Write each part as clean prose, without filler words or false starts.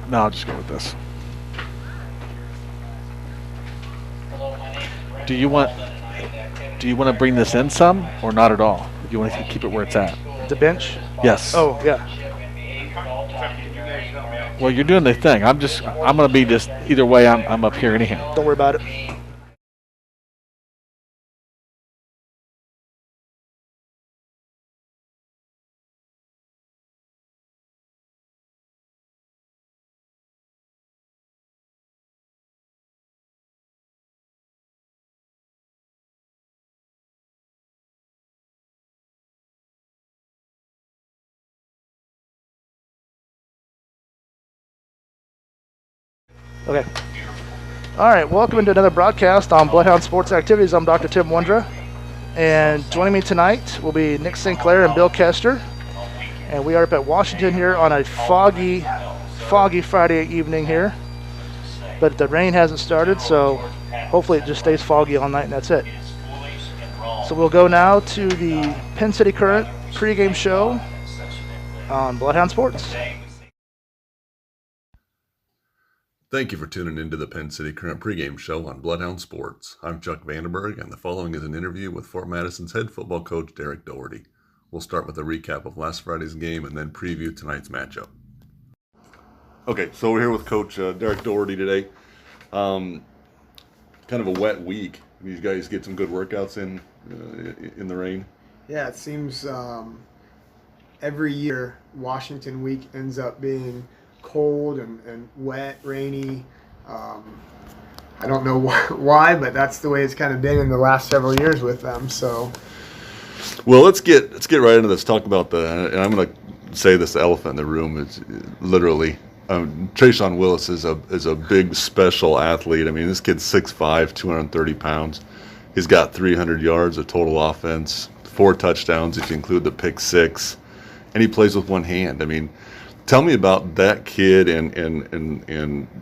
No, I'll just go with this. Do you want to bring this in some or not at all? Do you want to keep it where it's at? The bench? Yes. Oh, yeah. Well, you're doing the thing. I'm going to be just either way. I'm up here anyhow. Don't worry about it. Okay. All right, welcome to another broadcast on Bloodhound Sports Activities. I'm Dr. Tim Wondra, and joining me tonight will be Nick Sinclair and Bill Kester, and we are up at Washington here on a foggy Friday evening here, but the rain hasn't started, so hopefully it just stays foggy all night, and that's it. So we'll go now to the Penn City Current pregame show on Bloodhound Sports. Thank you for tuning into the Penn City Current pregame show on Bloodhound Sports. I'm Chuck Vandenberg, and the following is an interview with Fort Madison's head football coach, Derek Doherty. We'll start with a recap of last Friday's game and then preview tonight's matchup. Okay, so we're here with Coach Derek Doherty today. Kind of a wet week. These guys get some good workouts in the rain. Yeah, it seems every year Washington week ends up being cold and wet, rainy. I don't know why, but that's the way it's kind of been in the last several years with them. So, well, let's get right into this. Talk about and I'm going to say this elephant in the room is literally. Trayshawn Willis is a big special athlete. I mean, this kid's 6'5", 230 pounds. He's got 300 yards of total offense, 4 touchdowns if you include the pick 6, and he plays with one hand. I mean. Tell me about that kid and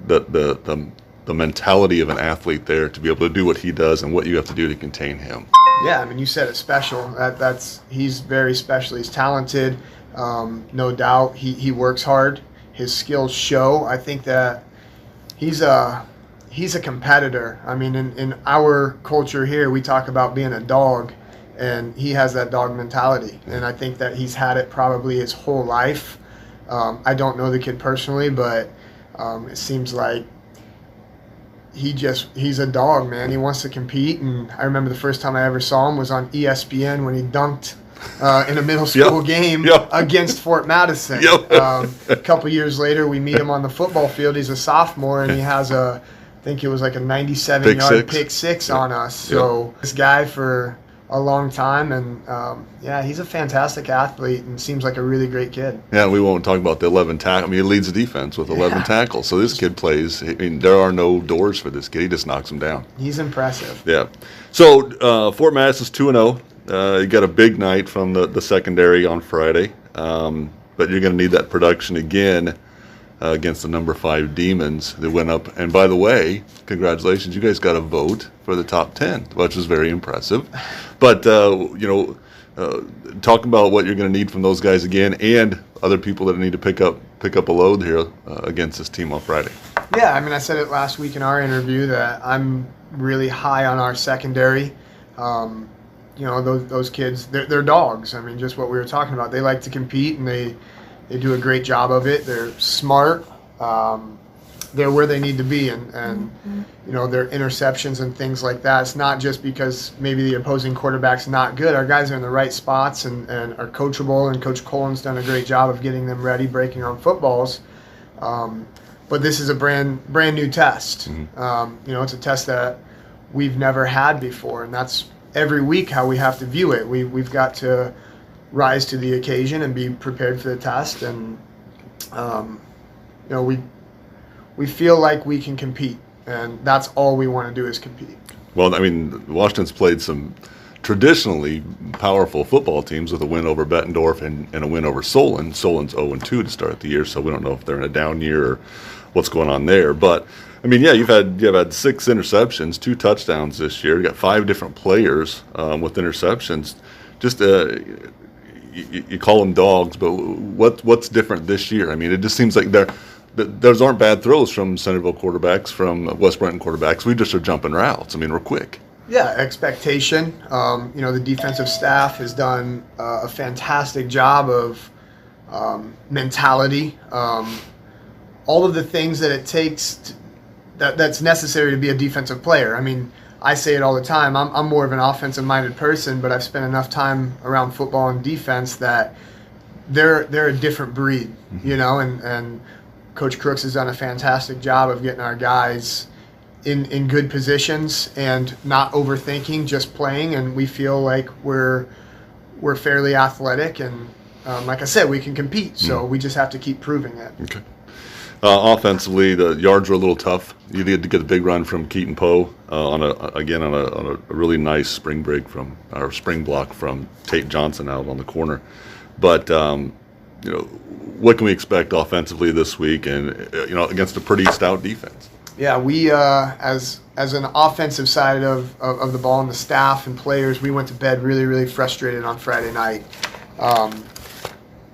the mentality of an athlete there to be able to do what he does and what you have to do to contain him. Yeah, I mean, you said it special. He's very special. He's talented, no doubt. He works hard. His skills show. I think that he's a competitor. I mean, in our culture here, we talk about being a dog, and he has that dog mentality. And I think that he's had it probably his whole life. I don't know the kid personally, but it seems like he's a dog, man. He wants to compete, and I remember the first time I ever saw him was on ESPN when he dunked in a middle school game against Fort Madison. A couple years later, we meet him on the football field. He's a sophomore, and he has I think it was like a 97-yard pick six on us. So this guy for a long time, and he's a fantastic athlete and seems like a really great kid. Yeah, we won't talk about the 11 tackles. I mean, he leads the defense with 11 tackles. So this kid plays. I mean, there are no doors for this kid. He just knocks them down. He's impressive. Yeah. So Fort Madison's 2-0. You got a big night from the secondary on Friday, but you're going to need that production again against the number 5 Demons that went up. And by the way, congratulations, you guys got a vote for the top 10, which was very impressive. But, talk about what you're going to need from those guys again and other people that need to pick up a load here against this team on Friday. Yeah, I mean, I said it last week in our interview that I'm really high on our secondary. Those kids, they're dogs. I mean, just what we were talking about. They like to compete, and they do a great job of it. They're smart. They're where they need to be, and their interceptions and things like that. It's not just because maybe the opposing quarterback's not good. Our guys are in the right spots and are coachable, and Coach Colin's done a great job of getting them ready, breaking on footballs. But this is a brand new test. Mm-hmm. It's a test that we've never had before, and that's every week how we have to view it. We've got to rise to the occasion and be prepared for the test, and we feel like we can compete, and that's all we want to do is compete. Well, I mean, Washington's played some traditionally powerful football teams with a win over Bettendorf and a win over Solon. Solon's 0-2 to start the year, so we don't know if they're in a down year or what's going on there. But I mean, yeah, you've had 6 interceptions, 2 touchdowns this year. You got 5 different players with interceptions. Just you call them dogs, but what's different this year? I mean, it just seems like those aren't bad throws from Centerville quarterbacks, from West Brenton quarterbacks. We just are jumping routes. I mean, we're quick. Yeah, expectation. The defensive staff has done a fantastic job of mentality. All of the things that it takes that's necessary to be a defensive player. I mean, I say it all the time. I'm more of an offensive-minded person, but I've spent enough time around football and defense that they're a different breed, and Coach Crooks has done a fantastic job of getting our guys in good positions and not overthinking, just playing, and we feel like we're fairly athletic, and like I said, we can compete, so we just have to keep proving it. Okay. Offensively, the yards were a little tough. You had to get a big run from Keaton Poe on a really nice spring block from Tate Johnson out on the corner. But what can we expect offensively this week, and against a pretty stout defense? Yeah, we as an offensive side of the ball and the staff and players, we went to bed really, really frustrated on Friday night.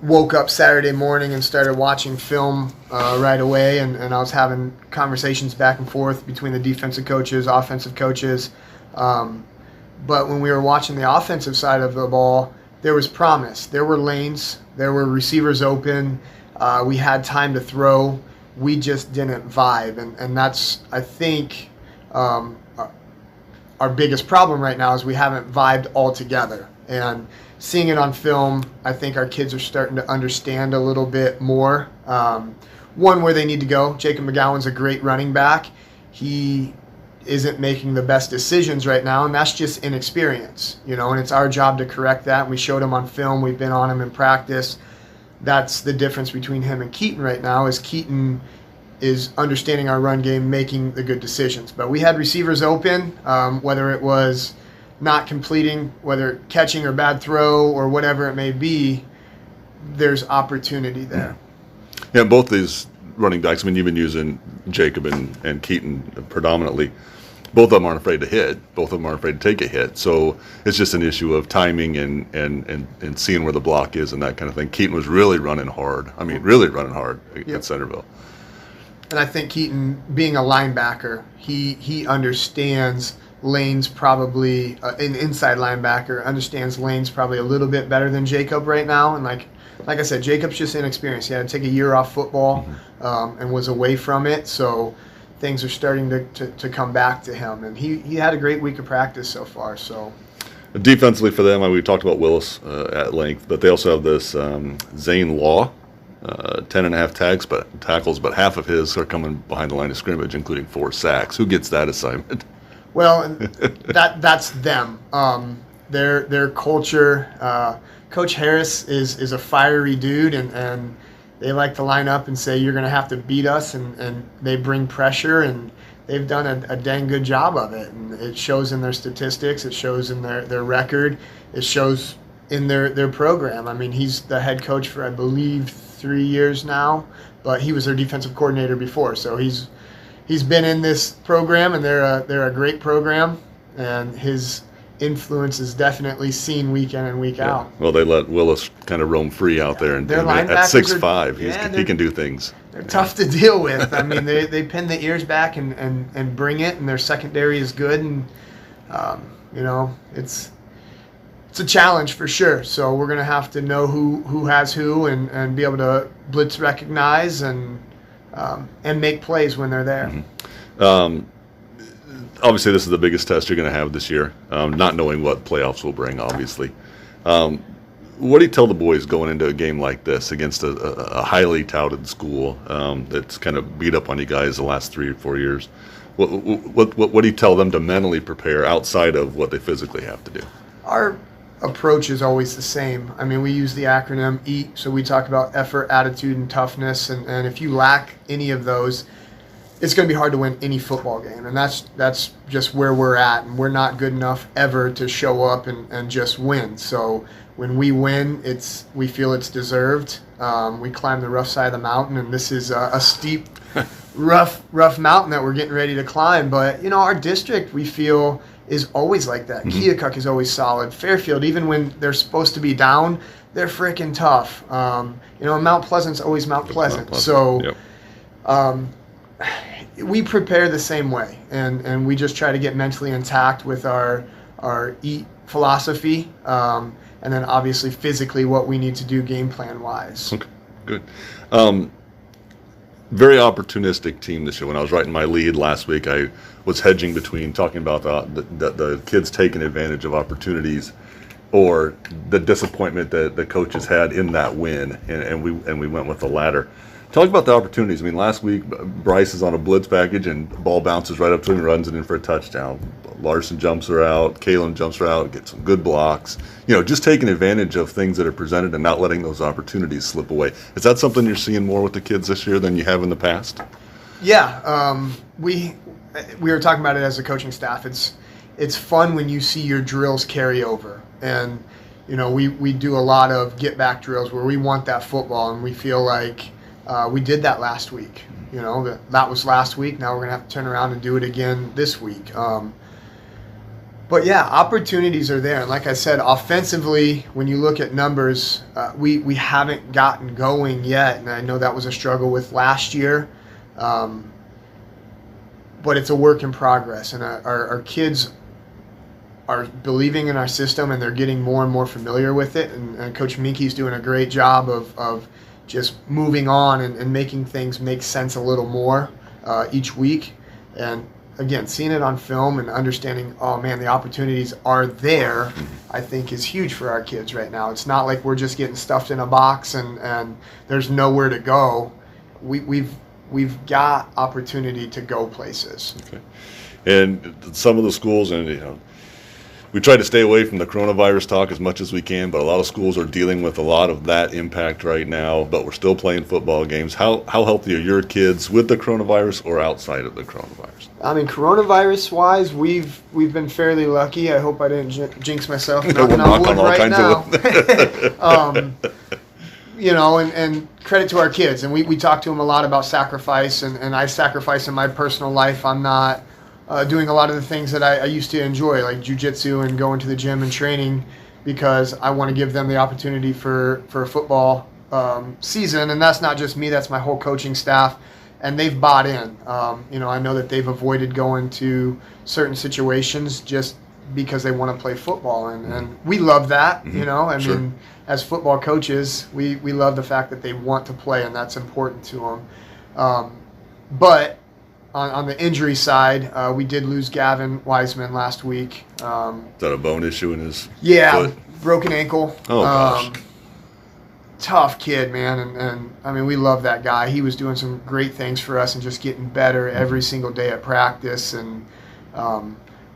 Woke up Saturday morning and started watching film right away, and I was having conversations back and forth between the defensive coaches, offensive coaches. But when we were watching the offensive side of the ball, there was promise. There were lanes. There were receivers open. We had time to throw. We just didn't vibe, and that's, I think, our biggest problem right now is we haven't vibed all together. And seeing it on film, I think our kids are starting to understand a little bit more. One, where they need to go. Jacob McGowan's a great running back. He isn't making the best decisions right now, and that's just inexperience, and it's our job to correct that. And we showed him on film. We've been on him in practice. That's the difference between him and Keaton right now, is Keaton is understanding our run game, making the good decisions. But we had receivers open, whether it was not completing, whether catching or bad throw or whatever it may be, there's opportunity there. Yeah, both these running backs, I mean, you've been using Jacob and Keaton predominantly. Both of them aren't afraid to hit. Both of them aren't afraid to take a hit. So it's just an issue of timing and seeing where the block is and that kind of thing. Keaton was really running hard. I mean, really running hard at Centerville. And I think Keaton, being a linebacker, he understands lanes probably, an inside linebacker, understands lanes probably a little bit better than Jacob right now. And like I said, Jacob's just inexperienced. He had to take a year off football and was away from it. So things are starting to come back to him. And he had a great week of practice so far. So defensively for them, we talked about Willis at length, but they also have this Zane Law, 10.5 tackles, but half of his are coming behind the line of scrimmage, including 4 sacks. Who gets that assignment? Well, that's them. Their culture. Coach Harris is a fiery dude, and they like to line up and say, you're going to have to beat us, and they bring pressure, and they've done a dang good job of it. And it shows in their statistics. It shows in their record. It shows in their program. I mean, he's the head coach for, I believe, 3 years now, but he was their defensive coordinator before. So he's been in this program, and they're a great program, and his influence is definitely seen week in and week out. Well, they let Willis kind of roam free out there, and at 6'5", he can do things. They're tough to deal with. I mean, they pin the ears back and bring it, and their secondary is good, and it's a challenge for sure. So we're going to have to know who has who, and be able to blitz recognize and make plays when they're there. Mm-hmm. Obviously, this is the biggest test you're going to have this year, not knowing what playoffs will bring, obviously. What do you tell the boys going into a game like this against a highly touted school that's kind of beat up on you guys the last 3 or 4 years? What do you tell them to mentally prepare outside of what they physically have to do? Our approach is always the same. I mean, we use the acronym EAT, so we talk about effort, attitude, and toughness, and if you lack any of those, it's going to be hard to win any football game, and that's just where we're at, and we're not good enough ever to show up and just win. So when we win, we feel it's deserved. We climb the rough side of the mountain, and this is a steep, rough mountain that we're getting ready to climb. But our district, we feel, is always like that. Keokuk is always solid. Fairfield, even when they're supposed to be down, they're freaking tough. Mount Pleasant's always Mount Pleasant. So we prepare the same way, and we just try to get mentally intact with our eat philosophy, and then obviously physically what we need to do game plan wise. Okay, good. Very opportunistic team this year. When I was writing my lead last week, I was hedging between talking about the kids taking advantage of opportunities or the disappointment that the coaches had in that win, and we went with the latter. Talk about the opportunities. I mean, last week Bryce is on a blitz package and the ball bounces right up to him and runs it in for a touchdown. Larson jumps her out, Kalen jumps her out, gets some good blocks. Just taking advantage of things that are presented and not letting those opportunities slip away. Is that something you're seeing more with the kids this year than you have in the past? Yeah, we were talking about it as a coaching staff. It's fun when you see your drills carry over, and we do a lot of get back drills where we want that football, and we feel like we did that last week. That was last week. Now we're gonna have to turn around and do it again this week. But yeah, opportunities are there, and like I said, offensively, when you look at numbers, we haven't gotten going yet, and I know that was a struggle with last year. But it's a work in progress, and our kids are believing in our system, and they're getting more and more familiar with it. And Coach Minky's doing a great job of just moving on and making things make sense a little more each week. And again, seeing it on film and understanding, oh man, the opportunities are there, I think is huge for our kids right now. It's not like we're just getting stuffed in a box and there's nowhere to go. We've got opportunity to go places. Okay. And some of the schools, and we try to stay away from the coronavirus talk as much as we can, but a lot of schools are dealing with a lot of that impact right now, but we're still playing football games. How healthy are your kids with the coronavirus or outside of the coronavirus? I mean, coronavirus-wise, we've been fairly lucky. I hope I didn't jinx myself. Knocking on wood right now. And credit to our kids. And we talk to them a lot about sacrifice, and I sacrifice in my personal life. I'm not doing a lot of the things that I used to enjoy, like jiu-jitsu and going to the gym and training, because I want to give them the opportunity for a football season. And that's not just me, that's my whole coaching staff. And they've bought in. I know that they've avoided going to certain situations just because they want to play football. And we love that, I Sure. mean, as football coaches, we love the fact that they want to play, and that's important to them. But on the injury side, we did lose Gavin Wiseman last week. Is that a bone issue in his foot? Broken ankle. Oh, gosh. Tough kid, man, and I mean, we love that guy. He was doing some great things for us and just getting better every single day at practice, and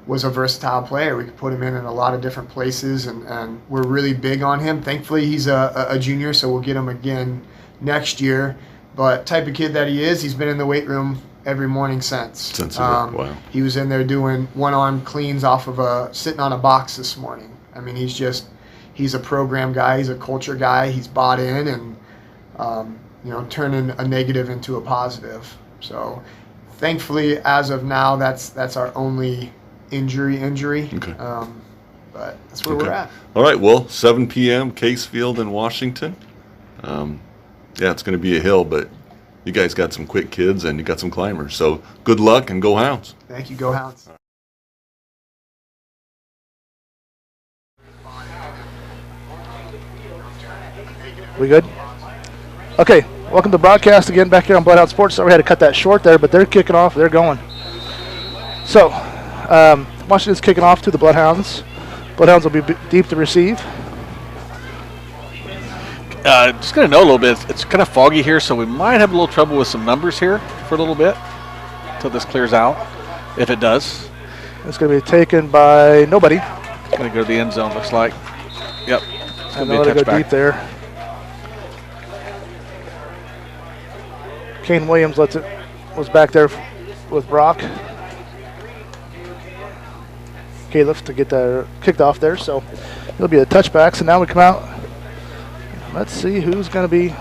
was a versatile player. We could put him in a lot of different places, and we're really big on him. Thankfully, he's a junior, so we'll get him again next year. But type of kid that he is, he's been in the weight room every morning since. Wow. He was in there doing one-arm cleans off of sitting on a box this morning. I mean, he's a program guy. He's a culture guy. He's bought in and, turning a negative into a positive. So thankfully, as of now, that's our only injury. Okay. But that's where we're at. All right. Well, 7 p.m. Case Field in Washington. It's going to be a hill, but you guys got some quick kids and you got some climbers. So good luck and go Hounds. Thank you. Go Hounds. We good? Okay, welcome to broadcast again back here on Bloodhound Sports. Sorry we had to cut that short there, but they're kicking off. They're going. So, Washington's kicking off to the Bloodhounds. Bloodhounds will be deep to receive. Just going to know a little bit. It's kind of foggy here, so we might have a little trouble with some numbers here for a little bit until this clears out, if it does. It's going to be taken by nobody. Going to go to the end zone, looks like. Yep. It's going to be a go touchback. deep there. Kane Williams was back there with Brock. Caleb to get that kicked off there, so it'll be a touchback. So now we come out. Let's see who's going to be.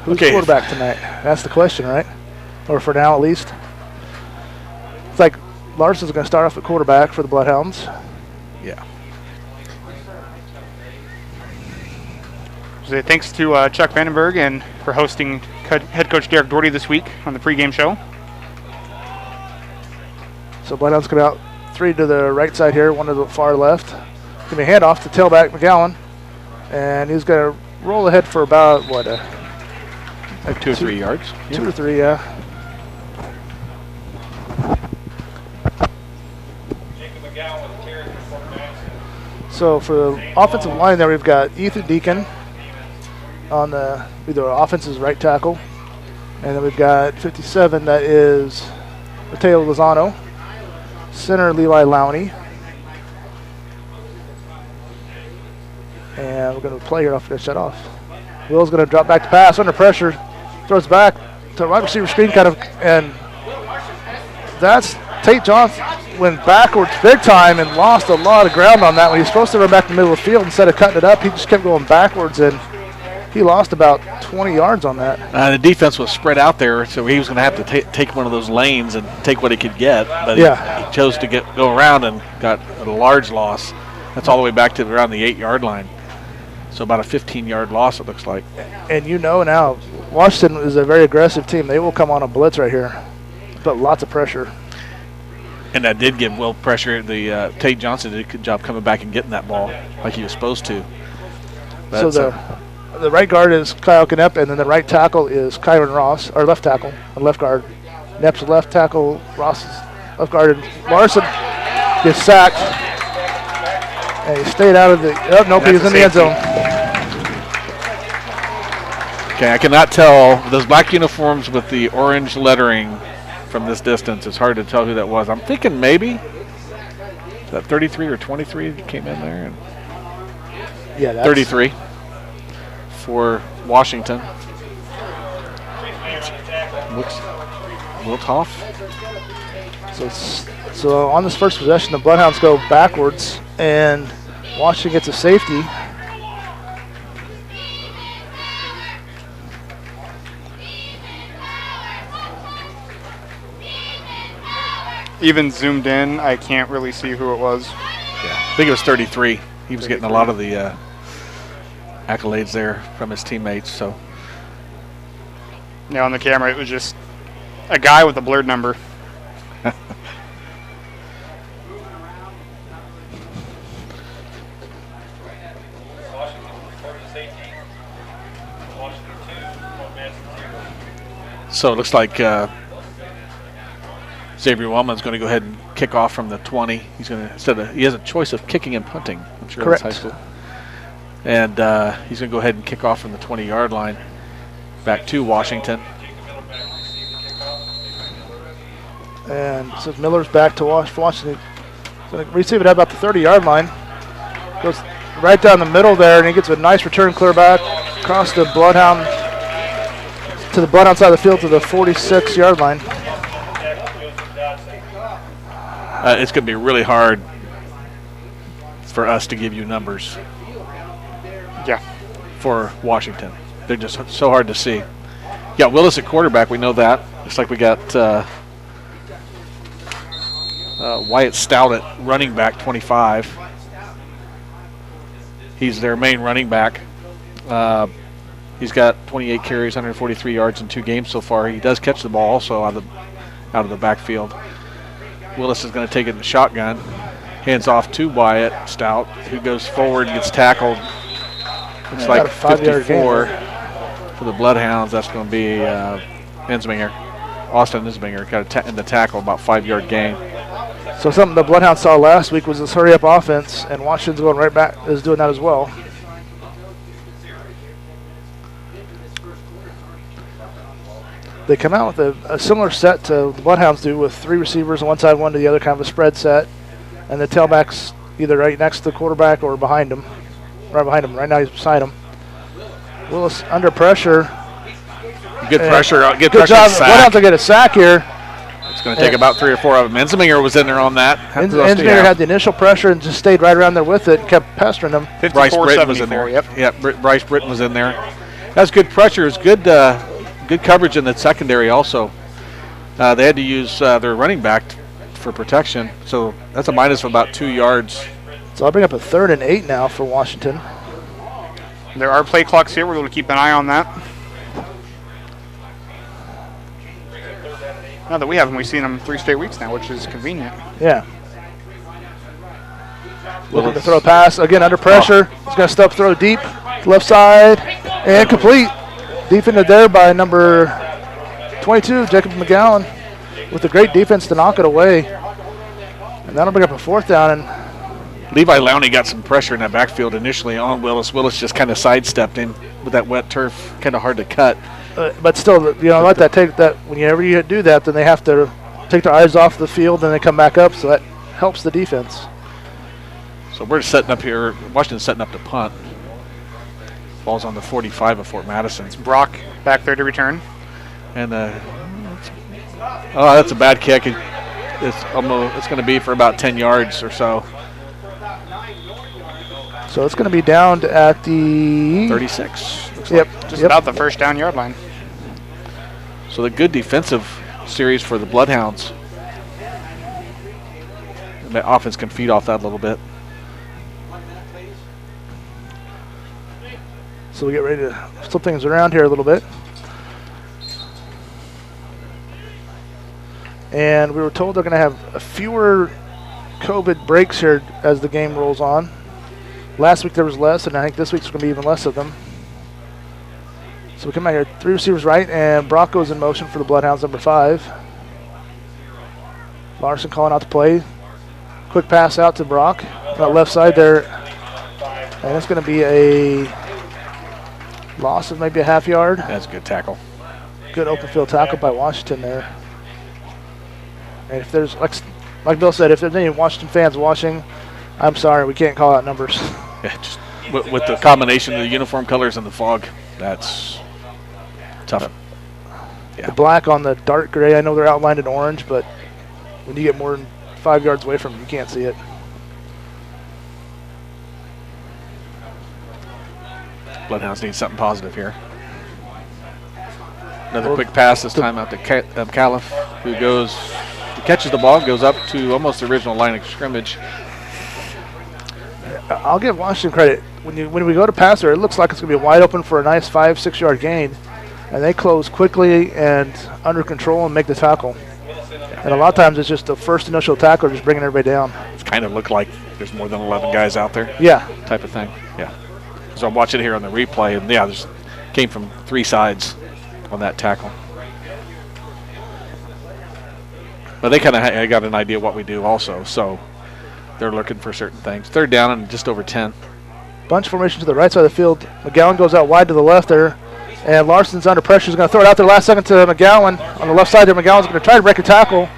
Who's Okay. quarterback tonight? That's the question, right? or for now at least. It's like Larson's going to start off at quarterback for the Bloodhounds. Yeah. So thanks to Chuck Vandenberg and for hosting head coach Derek Doherty this week on the pregame show. So Bloodhounds come out 3 to the right side here, 1 to the far left. Give me a handoff to tailback McGowan, and he's going to roll ahead for about what? Like 2 or 3 yards. 2 or 3, yeah. So for the offensive line there, we've got Ethan Deacon on the either offense's right tackle, and then we've got 57, that is Mateo Lozano, center Levi Lowney, and we're going to play here off, finish that off. Will's going to drop back to pass under pressure, throws back to wide receiver screen kind of, and that's Tate Johnson went backwards big time and lost a lot of ground on that. When he was supposed to run back in the middle of the field, instead of cutting it up, he just kept going backwards, and he lost about 20 yards on that. The defense was spread out there, so he was going to have to take one of those lanes and take what he could get. But he chose to go around and got a large loss. That's all the way back to around the 8-yard line. So about a 15-yard loss, it looks like. And you know now, Washington is a very aggressive team. They will come on a blitz right here, but lots of pressure. And that did give Will pressure. The Tate Johnson did a good job coming back and getting that ball like he was supposed to. But so the right guard is Kyle Knepp, and then the right tackle is Kyron Ross, or left tackle, and left guard. Knepp's left tackle, Ross is left guard, and Larson gets sacked. And he stayed out of the, nope, he was in the end zone. Okay, I cannot tell those black uniforms with the orange lettering from this distance. It's hard to tell who that was. I'm thinking maybe that 33 or 23 that came in there. Yeah, that's 33 for Washington. Wilthoff. So on this first possession, the Bloodhounds go backwards, and Washington gets a safety. Even zoomed in, I can't really see who it was. Yeah, I think it was 33. He was getting a lot of the accolades there from his teammates. So, yeah, on the camera, it was just a guy with a blurred number. So it looks like Xavier Wellman's going to go ahead and kick off from the 20. He's going to he has a choice of kicking and punting. I'm sure Correct. That's high school. And he's going to go ahead and kick off from the 20-yard line back to Washington. And so Miller's back to Washington. Going to receive it at about the 30-yard line. Goes right down the middle there, and he gets a nice return clear back across the Bloodhound to the Bloodhound side of the field to the 46-yard line. It's going to be really hard for us to give you numbers. Yeah. For Washington. They're just so hard to see. Yeah, Willis at quarterback, we know that. Looks like we got Wyatt Stout at running back, 25. He's their main running back. He's got 28 carries, 143 yards in 2 games so far. He does catch the ball also out of the backfield. Willis is going to take it in the shotgun. Hands off to Wyatt Stout, who goes forward and gets tackled. Looks like 54 for the Bloodhounds. That's going to be Insminger. Austin Insminger got in the tackle, about 5-yard gain. So something the Bloodhounds saw last week was this hurry-up offense, and Washington's going right back, is doing that as well. They come out with a similar set to the Bloodhounds do, with 3 receivers on one side, 1 to the other, kind of a spread set. And the tailback's either right next to the quarterback or behind him. Right behind him. Right now he's beside him. Willis under pressure. Good pressure. Good job. Sack. Bloodhounds will get a sack here. It's going to take about 3 or 4 of them. Insminger was in there on that. Insminger had the initial pressure and just stayed right around there with it and kept pestering them. Bryce Britton was in there. Yep, Bryce Britton was in there. That's good pressure. It's good. Good coverage in the secondary also. They had to use their running back for protection, so that's a minus of about 2 yards. So I'll bring up a 3rd and 8 now for Washington. There are play clocks here. We're going to keep an eye on that. Now that we haven't, we've seen them 3 straight weeks now, which is convenient. Yeah. Looking to throw a pass. Again, under pressure. He's going to step throw deep. Left side. And complete. Defended there by number 22, Jacob McGowan, with a great defense to knock it away. And that'll bring up a 4th down. And Levi Lowney got some pressure in that backfield initially on Willis. Willis just kind of sidestepped him with that wet turf, kind of hard to cut. But still, let that take that. Whenever you do that, then they have to take their eyes off the field and they come back up, so that helps the defense. So we're setting up here. Washington's setting up to punt. Ball's on the 45 of Fort Madison. It's Brock back there to return. And that's a bad kick. It's going to be for about 10 yards or so. So it's going to be down at the 36. Just about the first down yard line. So the good defensive series for the Bloodhounds. And the offense can feed off that a little bit. So we get ready to flip things around here a little bit. And we were told they're going to have fewer COVID breaks here as the game rolls on. Last week there was less, and I think this week's going to be even less of them. So we come out here, 3 receivers right, and Brock goes in motion for the Bloodhounds, number 5. Larson calling out the play. Quick pass out to Brock. That left side there. And it's going to be a loss of maybe a half yard. That's a good tackle. Good open field tackle by Washington there. And if there's, like Bill said, if there's any Washington fans watching, I'm sorry, we can't call out numbers. Yeah, just with the combination of the uniform colors and the fog, that's tough. Yeah. The black on the dark gray, I know they're outlined in orange, but when you get more than 5 yards away from them, you can't see it. Bloodhounds need something positive here. Another quick pass, this time out to Califf, who catches the ball, goes up to almost the original line of scrimmage. I'll give Washington credit. When we go to passer, it looks like it's going to be wide open for a nice 5-6 yard gain, and they close quickly and under control and make the tackle. And a lot of times it's just the first initial tackle just bringing everybody down. It's kind of looked like there's more than 11 guys out there. Yeah. Type of thing. Yeah. So I'm watching it here on the replay, and yeah, this came from 3 sides on that tackle. But they kind of got an idea what we do also, so they're looking for certain things. 3rd down and just over 10. Bunch formation to the right side of the field. McGowan goes out wide to the left there, and Larson's under pressure. He's going to throw it out there last second to McGowan. On the left side there, McGowan's going to try to break a tackle,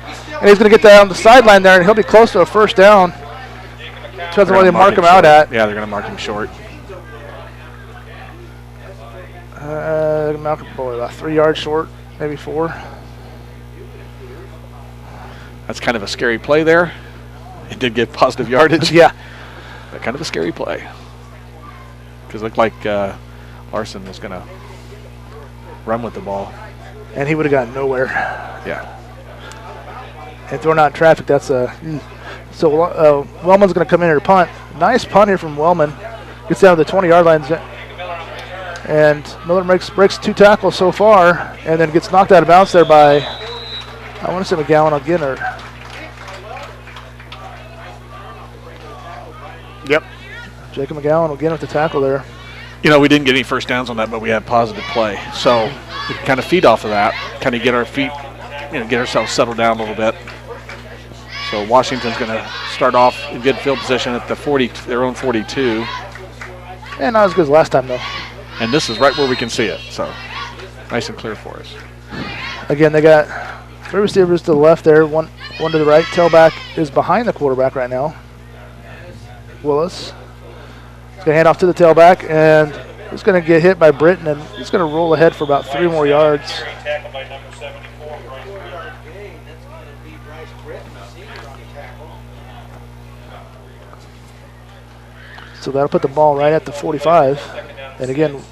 and he's going to get that on the sideline there, and he'll be close to a 1st down. Depends on where they mark him out at. Yeah, they're going to mark him short. About 3 yards short, maybe 4. That's kind of a scary play there. It did get positive yardage. Yeah. But kind of a scary play. Because it looked like Larson was going to run with the ball. And he would have gotten nowhere. Yeah. And throwing out in traffic, that's a... So Wellman's going to come in here to punt. Nice punt here from Wellman. Gets down to the 20-yard line. And Miller breaks 2 tackles so far, and then gets knocked out of bounds there by, I want to say McGowan again, or... Yep. Jacob McGowan again with the tackle there. You know, we didn't get any 1st downs on that, but we had positive play. So we can kind of feed off of that, kind of get our feet, get ourselves settled down a little bit. So Washington's going to start off in good field position at the their own 42. And not as good as last time, though. And this is right where we can see it, so nice and clear for us. Again, they got 3 receivers to the left there, one to the right. Tailback is behind the quarterback right now. Willis. He's going to hand off to the tailback, and he's going to get hit by Britton, and he's going to roll ahead for about 3 more yards. So that'll put the ball right at the 45. And again,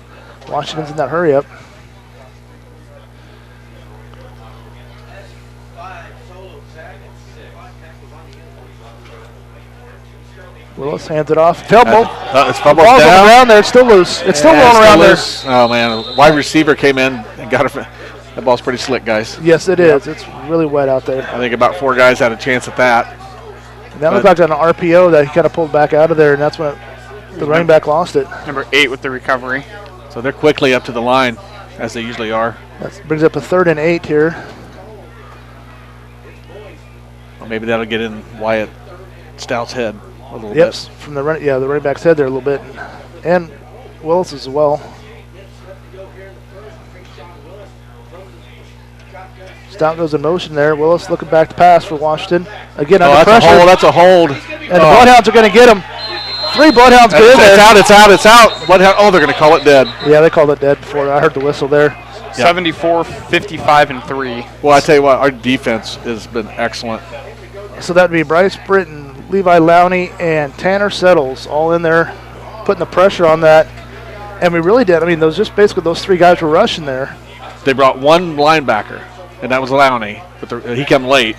Washington's in that hurry up. Willis hands it off. Fumble. It's fumbled Ball's on the down. ground there. It's still loose. It's still rolling around there. Oh, man. Wide receiver came in and got it. That ball's pretty slick, guys. Yes, it is. It's really wet out there. I think about 4 guys had a chance at that. And that looked like an RPO that he kind of pulled back out of there, and that's when the running back lost it. Number 8 with the recovery. So they're quickly up to the line, as they usually are. That brings up a 3rd and 8 here. Well, maybe that'll get in Wyatt Stout's head a little Yep, bit. from the running back's head there a little bit, and Willis as well. Stout goes in motion there. Willis looking back to pass for Washington. Again under That's pressure. that's a hold. And the Bloodhounds are going to get him. 3 Bloodhounds get in there. It's out. Bloodhound, they're going to call it dead. Yeah, they called it dead before. I heard the whistle there. 74, 55, and 3. Well, I tell you what, our defense has been excellent. So that'd be Bryce Britton, Levi Lowney, and Tanner Settles all in there putting the pressure on that. And we really did. I mean, just basically those 3 guys were rushing there. They brought 1 linebacker, and that was Lowney. But he came late,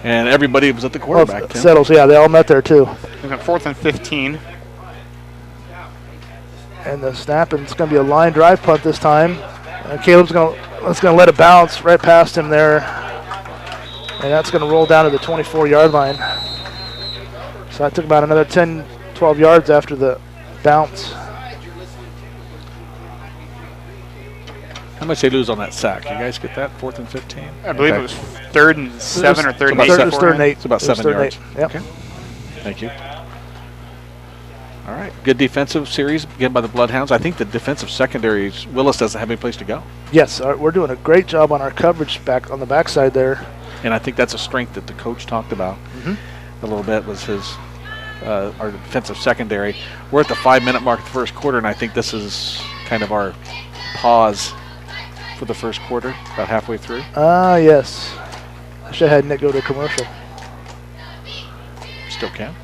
and everybody was at the quarterback. Tim. Settles, yeah, they all met there too. We've got 4th and 15. And the snap, and it's going to be a line drive punt this time. Caleb's going to let it bounce right past him there. And that's going to roll down to the 24-yard line. So that took about another 10, 12 yards after the bounce. How much they lose on that sack? You guys get that? 4th and 15? I believe it was 3rd and 7 or 3rd and 8. It was 3rd and 8. It's about 7 yards. Yep. Okay. Thank you. All right. Good defensive series again by the Bloodhounds. I think the defensive secondaries, Willis doesn't have any place to go. Yes, we're doing a great job on our coverage back on the backside there. And I think that's a strength that the coach talked about a little bit was our defensive secondary. We're at the 5-minute mark of the first quarter, and I think this is kind of our pause for the first quarter, about halfway through. Yes. I should have had Nick go to commercial. Still can.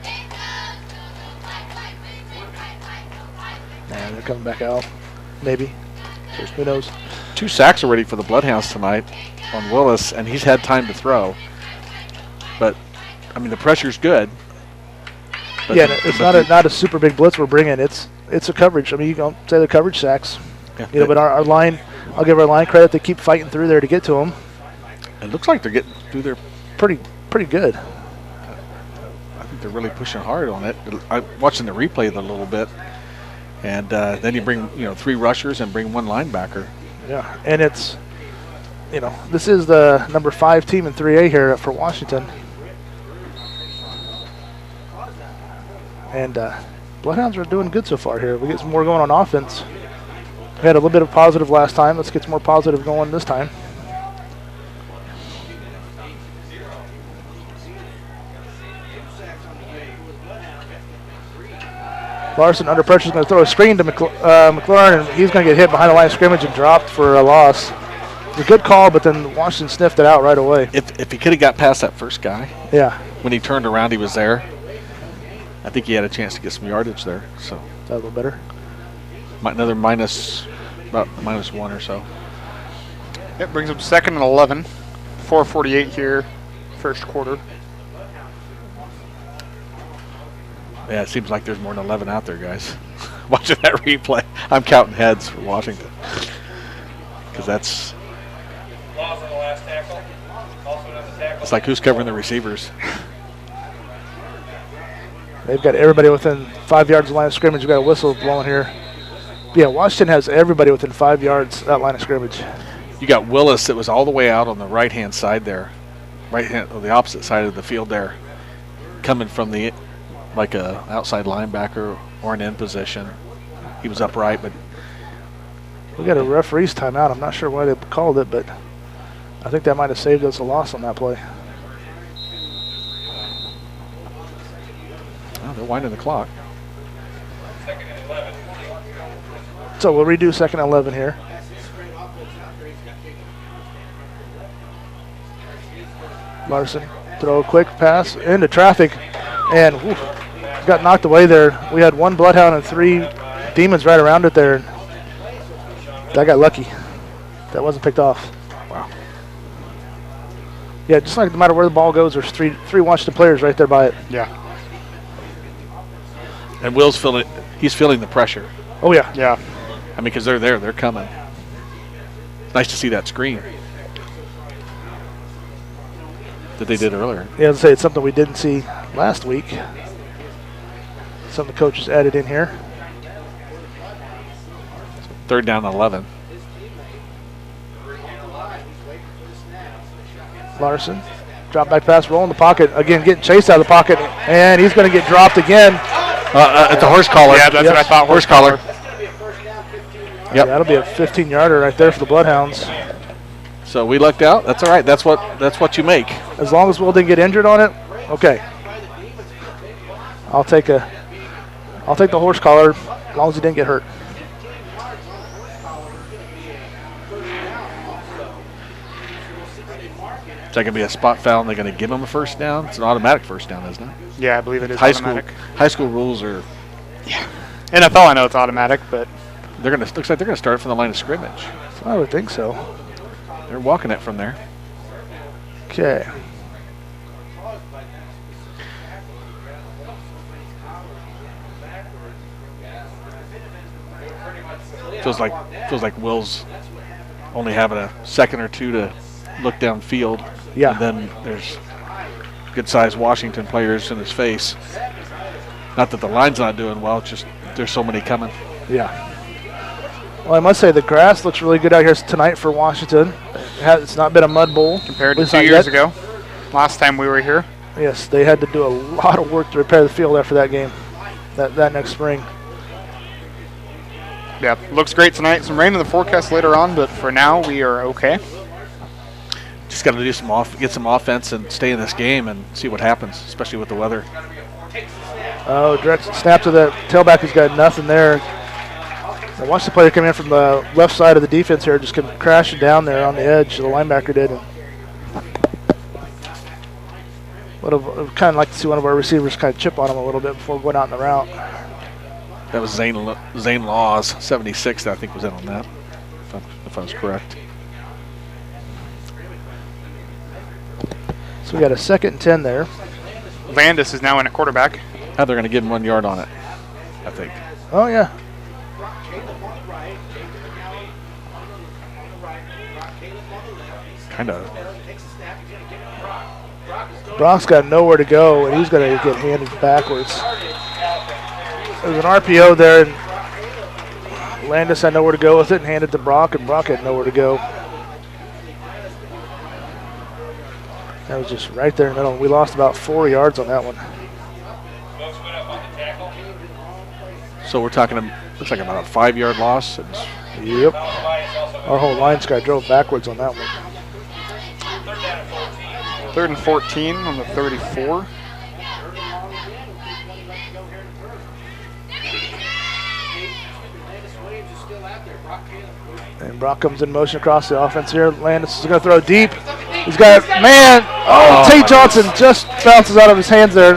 And they're coming back out. Maybe. Who knows? 2 sacks already for the Bloodhounds tonight on Willis, and he's had time to throw. But, I mean, the pressure's good. But yeah, it's not a super big blitz we're bringing. It's a coverage. I mean, you can say the coverage sacks. Yeah, but our line, I'll give our line credit. They keep fighting through there to get to them. It looks like they're getting through there pretty good. I think they're really pushing hard on it. I'm watching the replay a little bit. And then you bring 3 rushers and bring 1 linebacker. Yeah, and it's, this is the number 5 team in 3A here for Washington. And Bloodhounds are doing good so far here. We get some more going on offense. We had a little bit of positive last time. Let's get some more positive going this time. Larson under pressure is going to throw a screen to McLaurin, and he's going to get hit behind the line of scrimmage and dropped for a loss. It's a good call, but then Washington sniffed it out right away. If he could have got past that first guy, yeah, when he turned around, he was there. I think he had a chance to get some yardage there. So is that a little better? Another about -1 or so. It brings up 2nd and 11. 4:48 here, first quarter. Yeah, it seems like there's more than 11 out there, guys. Watching that replay, I'm counting heads for Washington. Because that's... It's like who's covering the receivers. They've got everybody within 5 yards of the line of scrimmage. We've got a whistle blowing here. Yeah, Washington has everybody within 5 yards of that line of scrimmage. You got Willis that was all the way out on the right-hand side there. The opposite side of the field there. Coming from the... like a outside linebacker or an end position. He was upright, but... We got a referee's timeout. I'm not sure why they called it, but I think that might have saved us a loss on that play. Oh, they're winding the clock. So we'll redo 2nd and 11 here. Larson, throw a quick pass into traffic, and got knocked away there. We had 1 Bloodhound and 3 Demons right around it there. That got lucky. That wasn't picked off. Wow. Yeah, just like no matter where the ball goes, there's three Washington players right there by it. Yeah. And Will's feeling the pressure. Oh, yeah. Yeah. I mean, because they're there, they're coming. Nice to see that screen that they did earlier. Yeah, I'd say it's something we didn't see last week. Something the coaches added in here. 3rd down and 11. Larson, drop back pass, roll in the pocket. Again, getting chased out of the pocket, and he's going to get dropped again. It's a horse collar. Yeah, that's what I thought. Horse collar. Yep. Yep. That'll be a 15-yarder right there for the Bloodhounds. So we lucked out. That's all right. That's what you make. As long as Will didn't get injured on it, okay. I'll take the horse collar as long as he didn't get hurt. Is that going to be a spot foul and they're going to give him a first down? It's an automatic first down, isn't it? Yeah, I believe it is High automatic. school rules are. NFL, I know it's automatic, but Looks like they're going to start from the line of scrimmage. I would think so. They're walking it from there. Okay. Feels like Will's only having a second or two to look downfield. Yeah. And then there's good-sized Washington players in his face. Not that the line's not doing well, it's just there's so many coming. Yeah. Well, I must say the grass looks really good out here tonight for Washington. It's not been a mud bowl. compared to At least 2 not years yet. ago, last time we were here. Yes, they had to do a lot of work to repair the field after that game, that next spring. Yeah, looks great tonight. Some rain in the forecast later on, but for now we are okay. Just got to do get some offense and stay in this game and see what happens, especially with the weather. Oh, direct snap to the tailback who's got nothing there. Now watch the player come in from the left side of the defense here, just come crashing down there on the edge. The linebacker did. And would have kind of like to see one of our receivers kind of chip on him a little bit before going out in the route. That was Zane Laws, 76, I think was in on that, if I was correct. So we got a 2nd and 10 there. Landis is now in at quarterback. Now they're going to give him 1 yard on it, I think. Oh, yeah. Kind of. Brock's got nowhere to go, and he's going to get handed backwards. There was an RPO there, and Landis had nowhere to go with it and handed it to Brock, and Brock had nowhere to go. That was just right there in the middle. We lost about 4 yards on that one. So we're talking, looks like about a 5-yard loss. Yep. Our whole line's got drove backwards on that one. 3rd and 14 on the 34. And Brock comes in motion across the offense here. Landis is going to throw deep. He's got, man, Tate Johnson just bounces out of his hands there.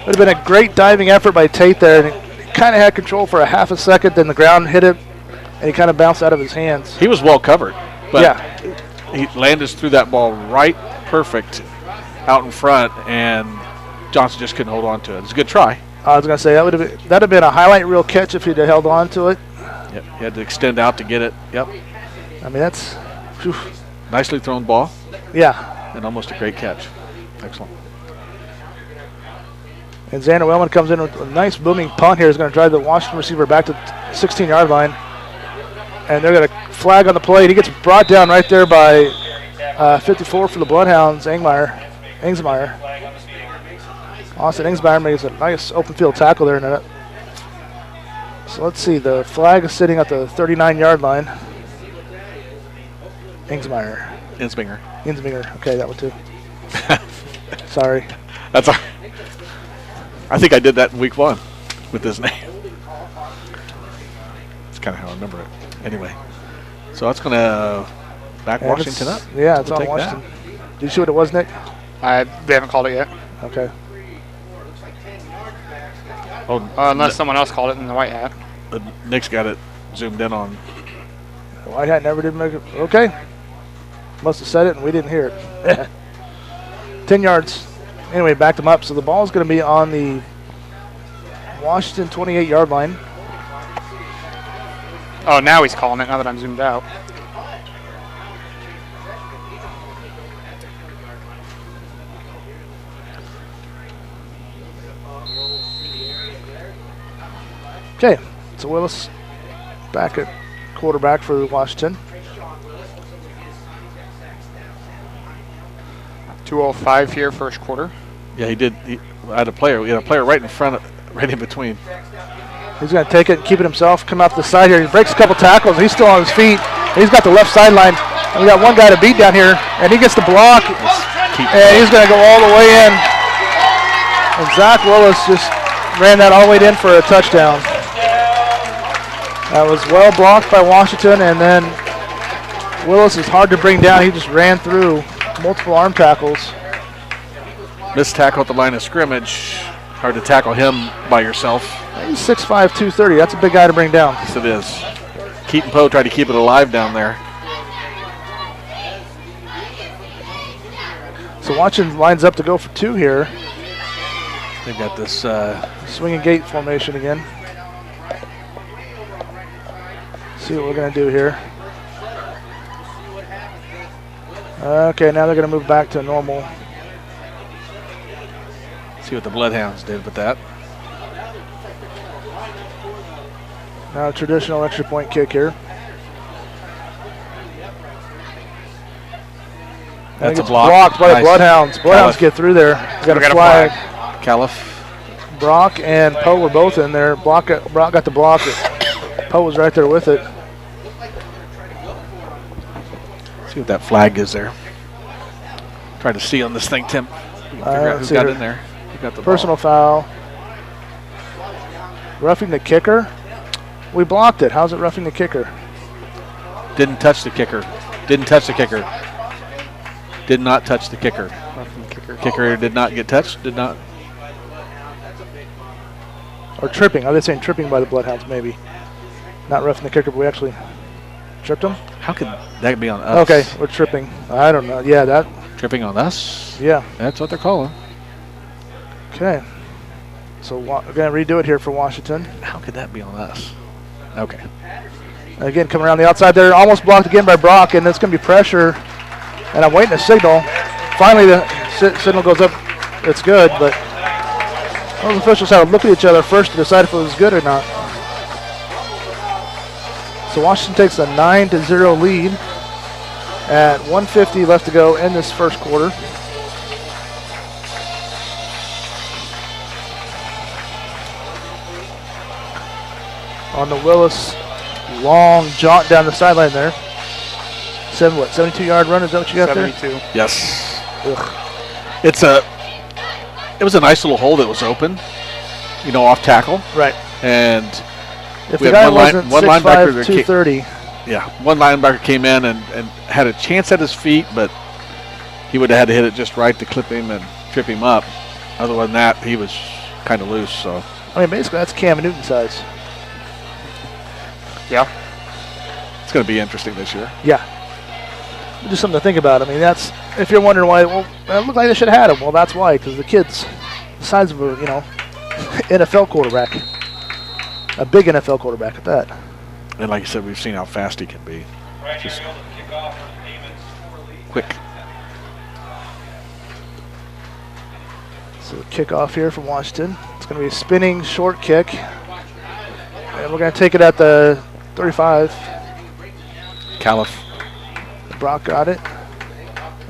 Would have been a great diving effort by Tate there. And he kind of had control for a half a second, then the ground hit it, and he kind of bounced out of his hands. He was well covered, but yeah. Landis threw that ball right perfect out in front, and Johnson just couldn't hold on to it. It's a good try. I was going to say that'd have been a highlight reel catch if he'd have held on to it. Yep, he had to extend out to get it. Yep. I mean, that's whew. Nicely thrown ball. Yeah. And almost a great catch. Excellent. And Xander Wellman comes in with a nice booming punt here. He's going to drive the Washington receiver back to the 16-yard line. And they're going to flag on the play. And he gets brought down right there by 54 for the Bloodhounds, Angsmeyer. Austin Angsmeyer makes a nice open field tackle there in it. So let's see. The flag is sitting at the 39-yard line. Insminger. Okay, that one too. Sorry. That's all. I think I did that in week 1 with his name. That's kind of how I remember it. Anyway, so that's going to back And Washington up. Yeah, it's We'll on take Washington. Did you see what it was, Nick? They haven't called it yet. Okay. Oh, Unless someone else called it in the white hat. Nick's got it zoomed in on. The White Hat never did make it. Okay. Must have said it and we didn't hear it. 10 yards. Anyway, backed them up. So the ball is going to be on the Washington 28-yard line. Oh, now he's calling it, now that I'm zoomed out. Okay, so Willis back at quarterback for Washington. 2:05 here, first quarter. Yeah, he did. He had a player. We had a player right in front, right in between. He's going to take it and keep it himself, come out the side here. He breaks a couple tackles. He's still on his feet. He's got the left sideline. And we got one guy to beat down here, and he gets the block, and he's going to go all the way in. And Zach Willis just ran that all the way in for a touchdown. That was well blocked by Washington, and then Willis is hard to bring down. He just ran through multiple arm tackles. Missed tackle at the line of scrimmage. Hard to tackle him by yourself. He's 6'5", 230. That's a big guy to bring down. Yes, it is. Keaton Poe tried to keep it alive down there. So Washington lines up to go for 2 here. They've got this swinging gate formation again. See what we're going to do here. Okay, now they're going to move back to normal. See what the Bloodhounds did with that. Now a traditional extra point kick here. That's a block. Blocked by Nice. the Bloodhounds. Bloodhounds get through there. Got a flag. Califf. Brock and Poe were both in there. Brock got the block. Poe was right there with it. See what that flag is there. Try to see on this thing, Tim. Figure out who got in there. Who got the personal ball. foul. Roughing the kicker. We blocked it. How's it roughing the kicker? Didn't touch the kicker. Didn't touch the kicker. Did not touch the kicker. Kicker did not get touched. Did not. Or tripping. Are they saying tripping by the Bloodhounds? Maybe. Not roughing the kicker, but we actually tripped him. How could that be on us? Okay, we're tripping. I don't know. Yeah, that. Tripping on us? Yeah. That's what they're calling. Okay. So we're going to redo it here for Washington. How could that be on us? Okay. Again, coming around the outside there. Almost blocked again by Brock, and it's going to be pressure. And I'm waiting a signal. Finally, the signal goes up. It's good, but those officials had to look at each other first to decide if it was good or not. So Washington takes a 9-0 lead at 1:50 left to go in this first quarter. On the Willis long jaunt down the sideline there. 72-yard run, is that what you got 72. there? Yes. Ugh. It was a nice little hole that was open, you know, off tackle. Right. And If we the had guy one wasn't one 6'5", linebacker that 230. Yeah, one linebacker came in and had a chance at his feet, but he would have had to hit it just right to clip him and trip him up. Other than that, he was kind of loose. So I mean, basically, that's Cam Newton size. Yeah. it's going to be interesting this year. Yeah. Just something to think about. I mean, that's, if you're wondering why, well, it looked like they should have had him. Well, that's why, because the kid's the size of a, NFL quarterback. A big NFL quarterback at that. And like you said, we've seen how fast he can be. Just quick. So kickoff here from Washington. It's going to be a spinning short kick. And we're going to take it at the 35. Califf. Brock got it.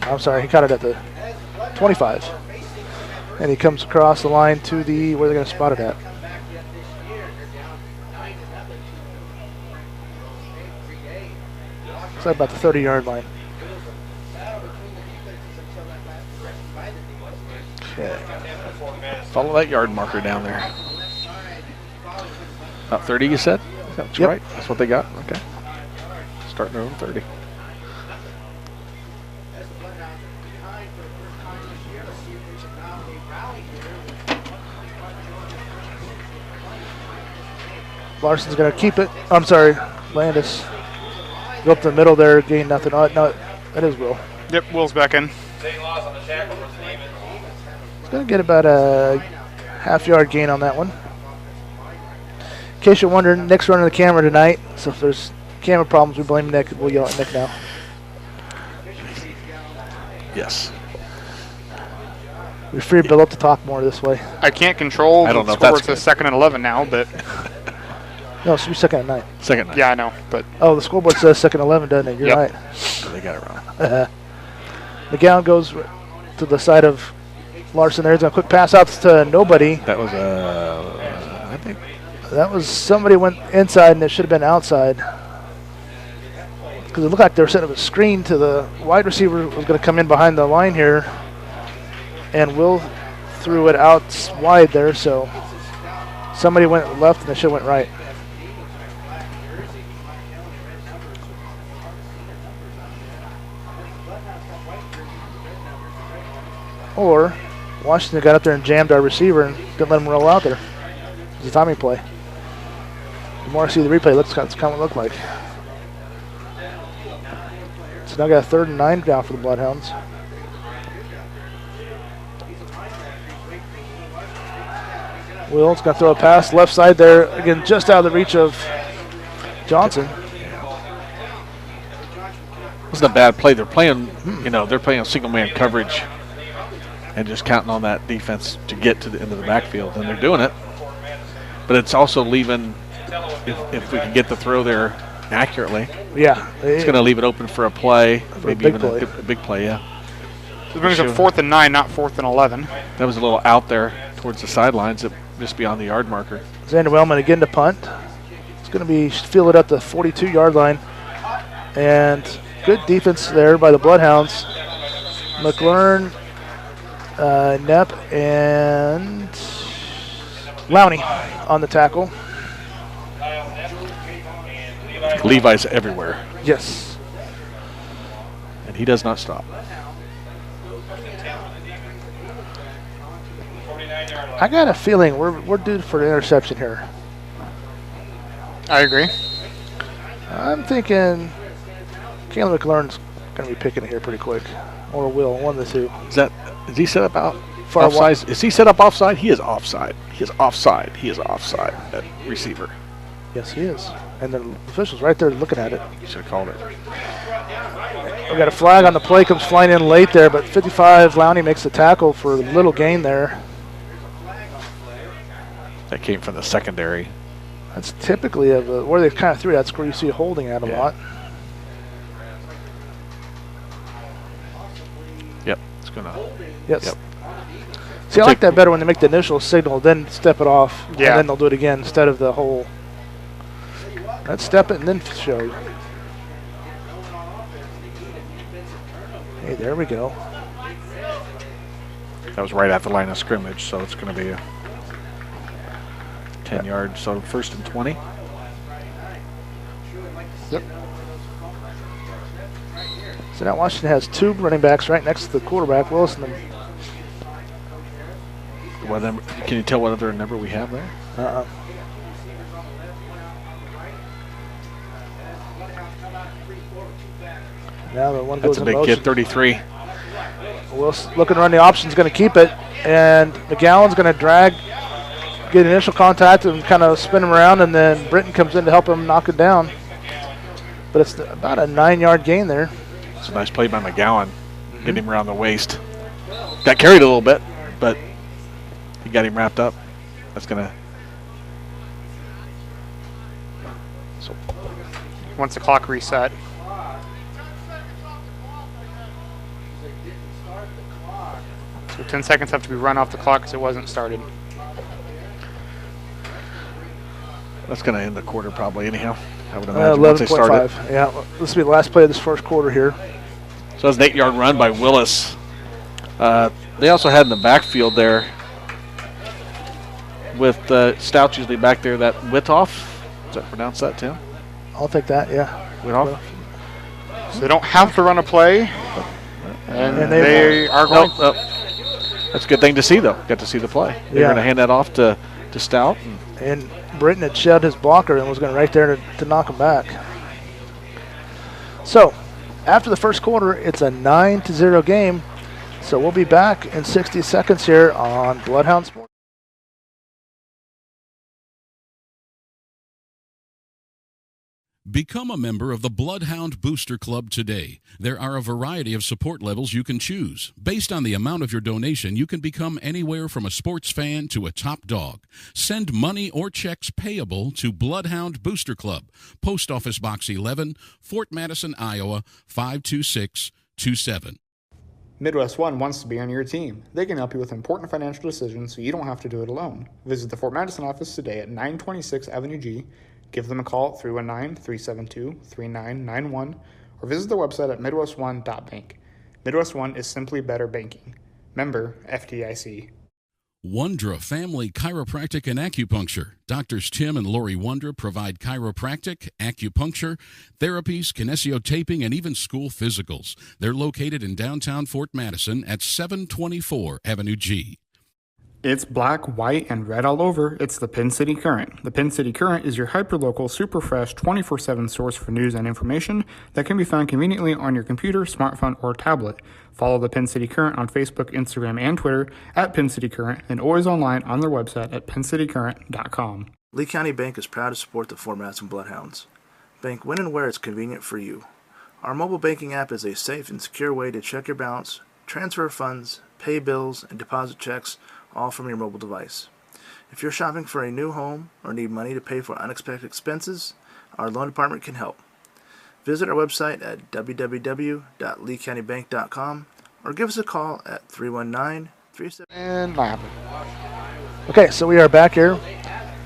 I'm sorry, he caught it at the 25. And he comes across the line to the, where they're going to spot it at. It's like about the 30-yard line. Okay. Follow that yard marker down there. About 30, you said? That's Yep. right. That's what they got? Okay. Starting their own 30. Larson's going to keep it. I'm sorry, Landis. Go up the middle there, gain nothing. Oh, no, that is Will. Yep, Will's back in. He's going to get about a half-yard gain on that one. case you're wondering, Nick's running the camera tonight, so if there's camera problems, we blame Nick. We'll yell at Nick now. Yes. We free Bill up to talk more this way. I can't control I don't know the if that's score. It's good. a 2nd and 11 now, but No, it should be 2nd and 9. Second night. yeah, I know. But Oh, the scoreboard says 2nd and 11, doesn't it? You're Yep. right. They got it wrong. McGowan goes to the side of Larson there. He's going to quick pass out to nobody. That was I think. That was somebody went inside and it should have been outside. Because it looked like they were setting up a screen to the wide receiver was going to come in behind the line here. And Will threw it out wide there, so somebody went left and they should have went right. Or Washington got up there and jammed our receiver and didn't let him roll out there. It was a timing play. The more I see the replay, that's kind of what it looked like. So now got a 3rd and 9 down for the Bloodhounds. Will's going to throw a pass left side there, again, just out of the reach of Johnson. It wasn't a bad play. They're playing, they're playing single man coverage and just counting on that defense to get to the end of the backfield, and they're doing it. But it's also leaving, if we can get the throw there accurately, Yeah. it's going to leave it open for a play, For a maybe big even play. a big play, yeah. it brings up 4th and 9, not 4th and 11. That was a little out there towards the sidelines, just beyond the yard marker. Xander Wellman again to punt. It's going to be fielded at the 42-yard line. And good defense there by the Bloodhounds. McLaurin, Knepp, and Lowney on the tackle. Levi's everywhere, Yes. and he does not stop. I got a feeling we're due for an interception here. I agree. I'm thinking Caleb McLaurin's going to be picking it here pretty quick. Or Will, one of the two. Is he set up out Far offside? Is he set up offside? He is offside. He is offside. He is offside at receiver. Yes, he is. And the official's right there looking at it. He should have called it. We got a flag on the play, comes flying in late there, but 55, Lowney makes the tackle for a little gain there. That came from the secondary. That's typically where they kind of threw it. That's where you see holding at a Yeah. lot. Yep, it's gonna. Yes. Yep. See, I like that better when they make the initial signal, then step it off, Yeah. and then they'll do it again instead of the whole. Let's step it and then show. Hey, there we go. That was right at the line of scrimmage, so it's going to be a 10 yards. So 1st and 20. Yep. So now Washington has 2 running backs right next to the quarterback, Wilson. What number, can you tell what other number we have there? Now the one That's goes a in big motion. kid, 33. Wilson looking to run the option's going to keep it, and McGowan's going to drag, get initial contact and kind of spin him around, and then Britton comes in to help him knock it down. But it's about a 9-yard gain there. It's a nice play by McGowan, getting him around the waist. Got carried a little bit, but he got him wrapped up. That's going to. Once the clock reset. So 10 seconds have to be run off the clock because it wasn't started. That's going to end the quarter probably anyhow. I would imagine once they start it. 11.5. Yeah, this will be the last play of this first quarter here. So that's an 8-yard run by Willis. They also had in the backfield there with Stouts usually back there, that Witoff. Is that pronounced that, Tim? I'll take that, yeah. Witoff? So they don't have to run a play. And they they are going. Nope. That's a good thing to see, though. Got to see the play. They're Yeah. going to hand that off to Stout. And Britton had shoved his blocker and was going right there to knock him back. So, after the first quarter, it's a 9-0 game. So we'll be back in 60 seconds here on Bloodhound Sports. Become a member of the Bloodhound Booster Club today. There are a variety of support levels you can choose. Based on the amount of your donation, you can become anywhere from a sports fan to a top dog. Send money or checks payable to Bloodhound Booster Club, Post Office Box 11, Fort Madison, Iowa 52627. Midwest One wants to be on your team. They can help you with important financial decisions so you don't have to do it alone. Visit the Fort Madison office today at 926 Avenue G. Give them a call at 319-372-3991 or visit their website at midwestone.bank. Midwest One is simply better banking. Member FDIC. Wondra Family Chiropractic and Acupuncture. Doctors Tim and Lori Wondra provide chiropractic, acupuncture, therapies, kinesiotaping, and even school physicals. They're located in downtown Fort Madison at 724 Avenue G. It's black, white, and red all over. It's the Pin City Current. The Pin City Current is your hyperlocal, super fresh, 24/7 source for news and information that can be found conveniently on your computer, smartphone, or tablet. Follow the Pin City Current on Facebook, Instagram, and Twitter at Pin City Current, and always online on their website at pincitycurrent.com. Lee County Bank is proud to support the Fort Madison Bloodhounds. Bank when and where it's convenient for you. Our mobile banking app is a safe and secure way to check your balance, transfer funds, pay bills, and deposit checks, all from your mobile device. If you're shopping for a new home or need money to pay for unexpected expenses, our loan department can help. Visit our website at www.leecountybank.com or give us a call at 319-37. And lap. Okay, so we are back here.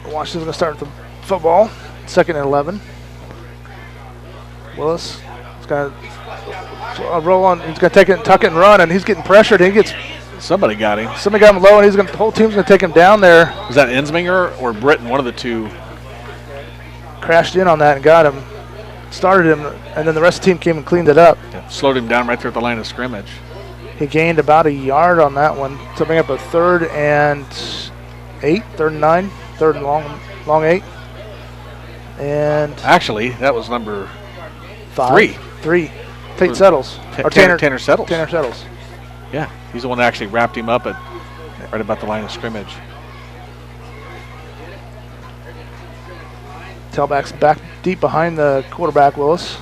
Washington's going to start with the football. 2nd and 11. Willis is going to roll on. He's going to take it, tuck it, and run, and he's getting pressured. Somebody got him. Somebody got him low, and the whole team's going to take him down there. Was that Ensminger or Britton? One of the two. Crashed in on that and got him. Started him, and then the rest of the team came and cleaned it up. Yeah, slowed him down right there at the line of scrimmage. He gained about a yard on that one to bring up a 3rd and 8, 3rd and 9, 3rd and long 8. And actually, that was number 3. Tate Settles. Tanner Settles. Tanner Settles. Yeah, he's the one that actually wrapped him up at right about the line of scrimmage. Tailback's back deep behind the quarterback, Willis.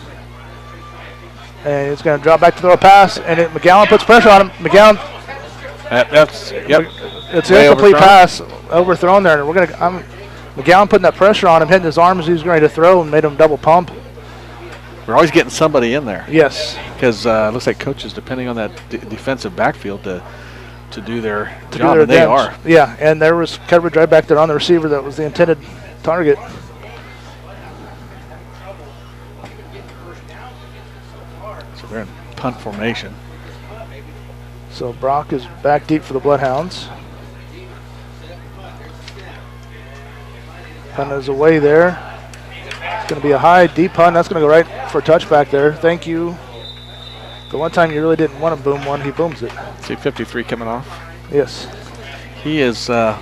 And he's going to drop back to throw a pass, and McGowan puts pressure on him. McGowan. It's an incomplete pass, overthrown there. McGowan putting that pressure on him, hitting his arms as he was ready to throw, and made him double pump. We're always getting somebody in there. Yes. Because it looks like coaches, depending on that defensive backfield, to do their job, and they are. Yeah, and there was coverage right back there on the receiver that was the intended target. So they're in punt formation. So Brock is back deep for the Bloodhounds. Punt is away there. It's going to be a high, deep punt. That's going to go right for a touchback there. Thank you. The one time you really didn't want to boom one, he booms it. See 53 coming off? Yes. He is a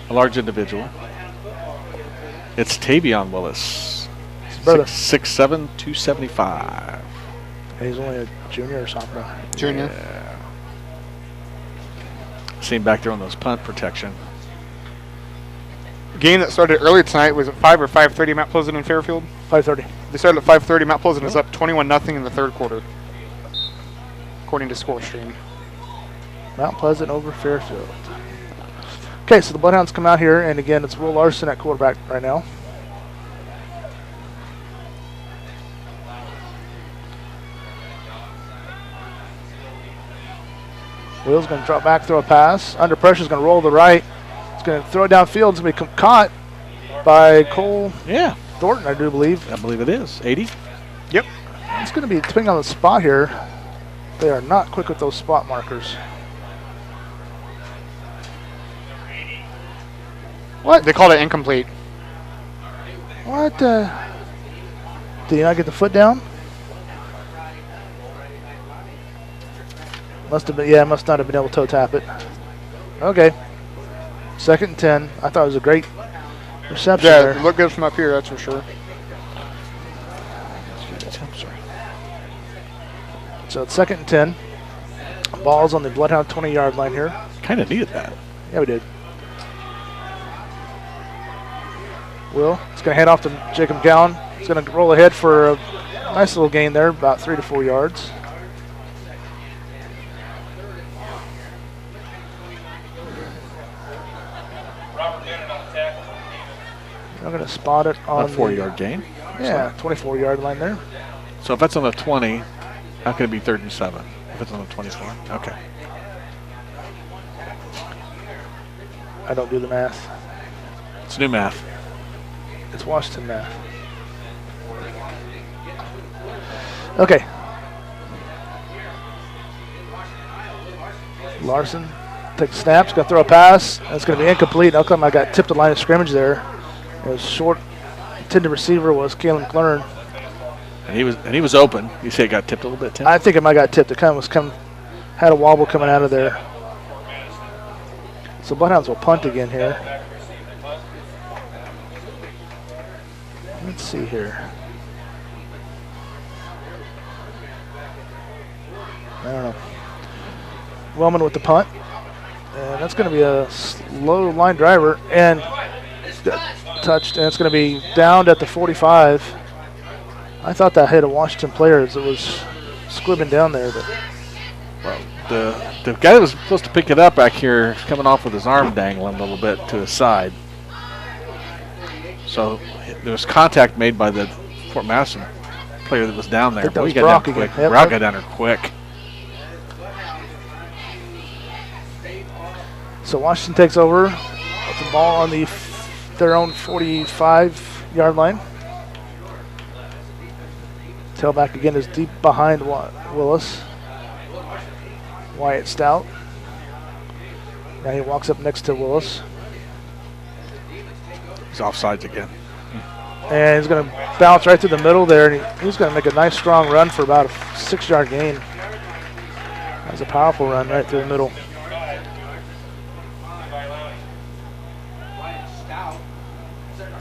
large individual. It's Tavion Willis. His brother. 6'7", 275. He's only a junior or something. Junior. Yeah. See him back there on those punt protection. Game that started earlier tonight was at 5 or 5:30. Mount Pleasant and Fairfield. 5:30. They started at 5:30. Mount Pleasant is up 21-0 in the 3rd quarter, according to ScoreStream. Mount Pleasant over Fairfield. Okay, so the Bloodhounds come out here, and again, it's Will Larson at quarterback right now. Will's going to drop back, throw a pass. Under pressure, is going to roll to the right. He's going to throw it downfield. It's going to be caught by Cole Thornton, I do believe. I believe it is. 80? Yep. It's going to be, depending on the spot here, they are not quick with those spot markers. What? They called it incomplete. What? Did he not get the foot down? Must have been, yeah, must not have been able to toe tap it. Okay. 2nd and 10. I thought it was a great reception there. Yeah, it looked good from up here, that's for sure. So it's 2nd and 10. Ball's on the Bloodhound 20-yard line here. Kind of needed that. Yeah, we did. Will, it's going to hand off to Jacob Gowan. He's going to roll ahead for a nice little gain there, about 3 to 4 yards. I'm going to spot it on a 4-yard gain. Yeah, 24-yard line there. So if that's on the 20, how can it be 3rd and 7? If it's on the 24, okay. I don't do the math. It's new math. It's Washington math. Okay. Larson takes snaps, going to throw a pass. That's going to be incomplete. How come I got tipped the line of scrimmage there? It was short. Intended receiver was Kalen Klern. And he was open. You say it got tipped a little bit, Tim? I think it might got tipped. It had a wobble coming out of there. So Bloodhounds will punt again here. Let's see here. I don't know. Wellman with the punt. And that's going to be a slow line driver. And touched, and it's going to be downed at the 45. I thought that hit a Washington player as it was squibbing down there. But the guy that was supposed to pick it up back here is coming off with his arm dangling a little bit to his side. So there was contact made by the Fort Madison player that was down there. That was got Brock down quick. again. Yep, Brock got down there quick. So Washington takes over with the ball on their own 45-yard line. Tailback again is deep behind Willis. Wyatt Stout. Now he walks up next to Willis. He's offsides again. And he's going to bounce right through the middle there, and he's going to make a nice strong run for about a 6-yard gain. That was a powerful run right through the middle.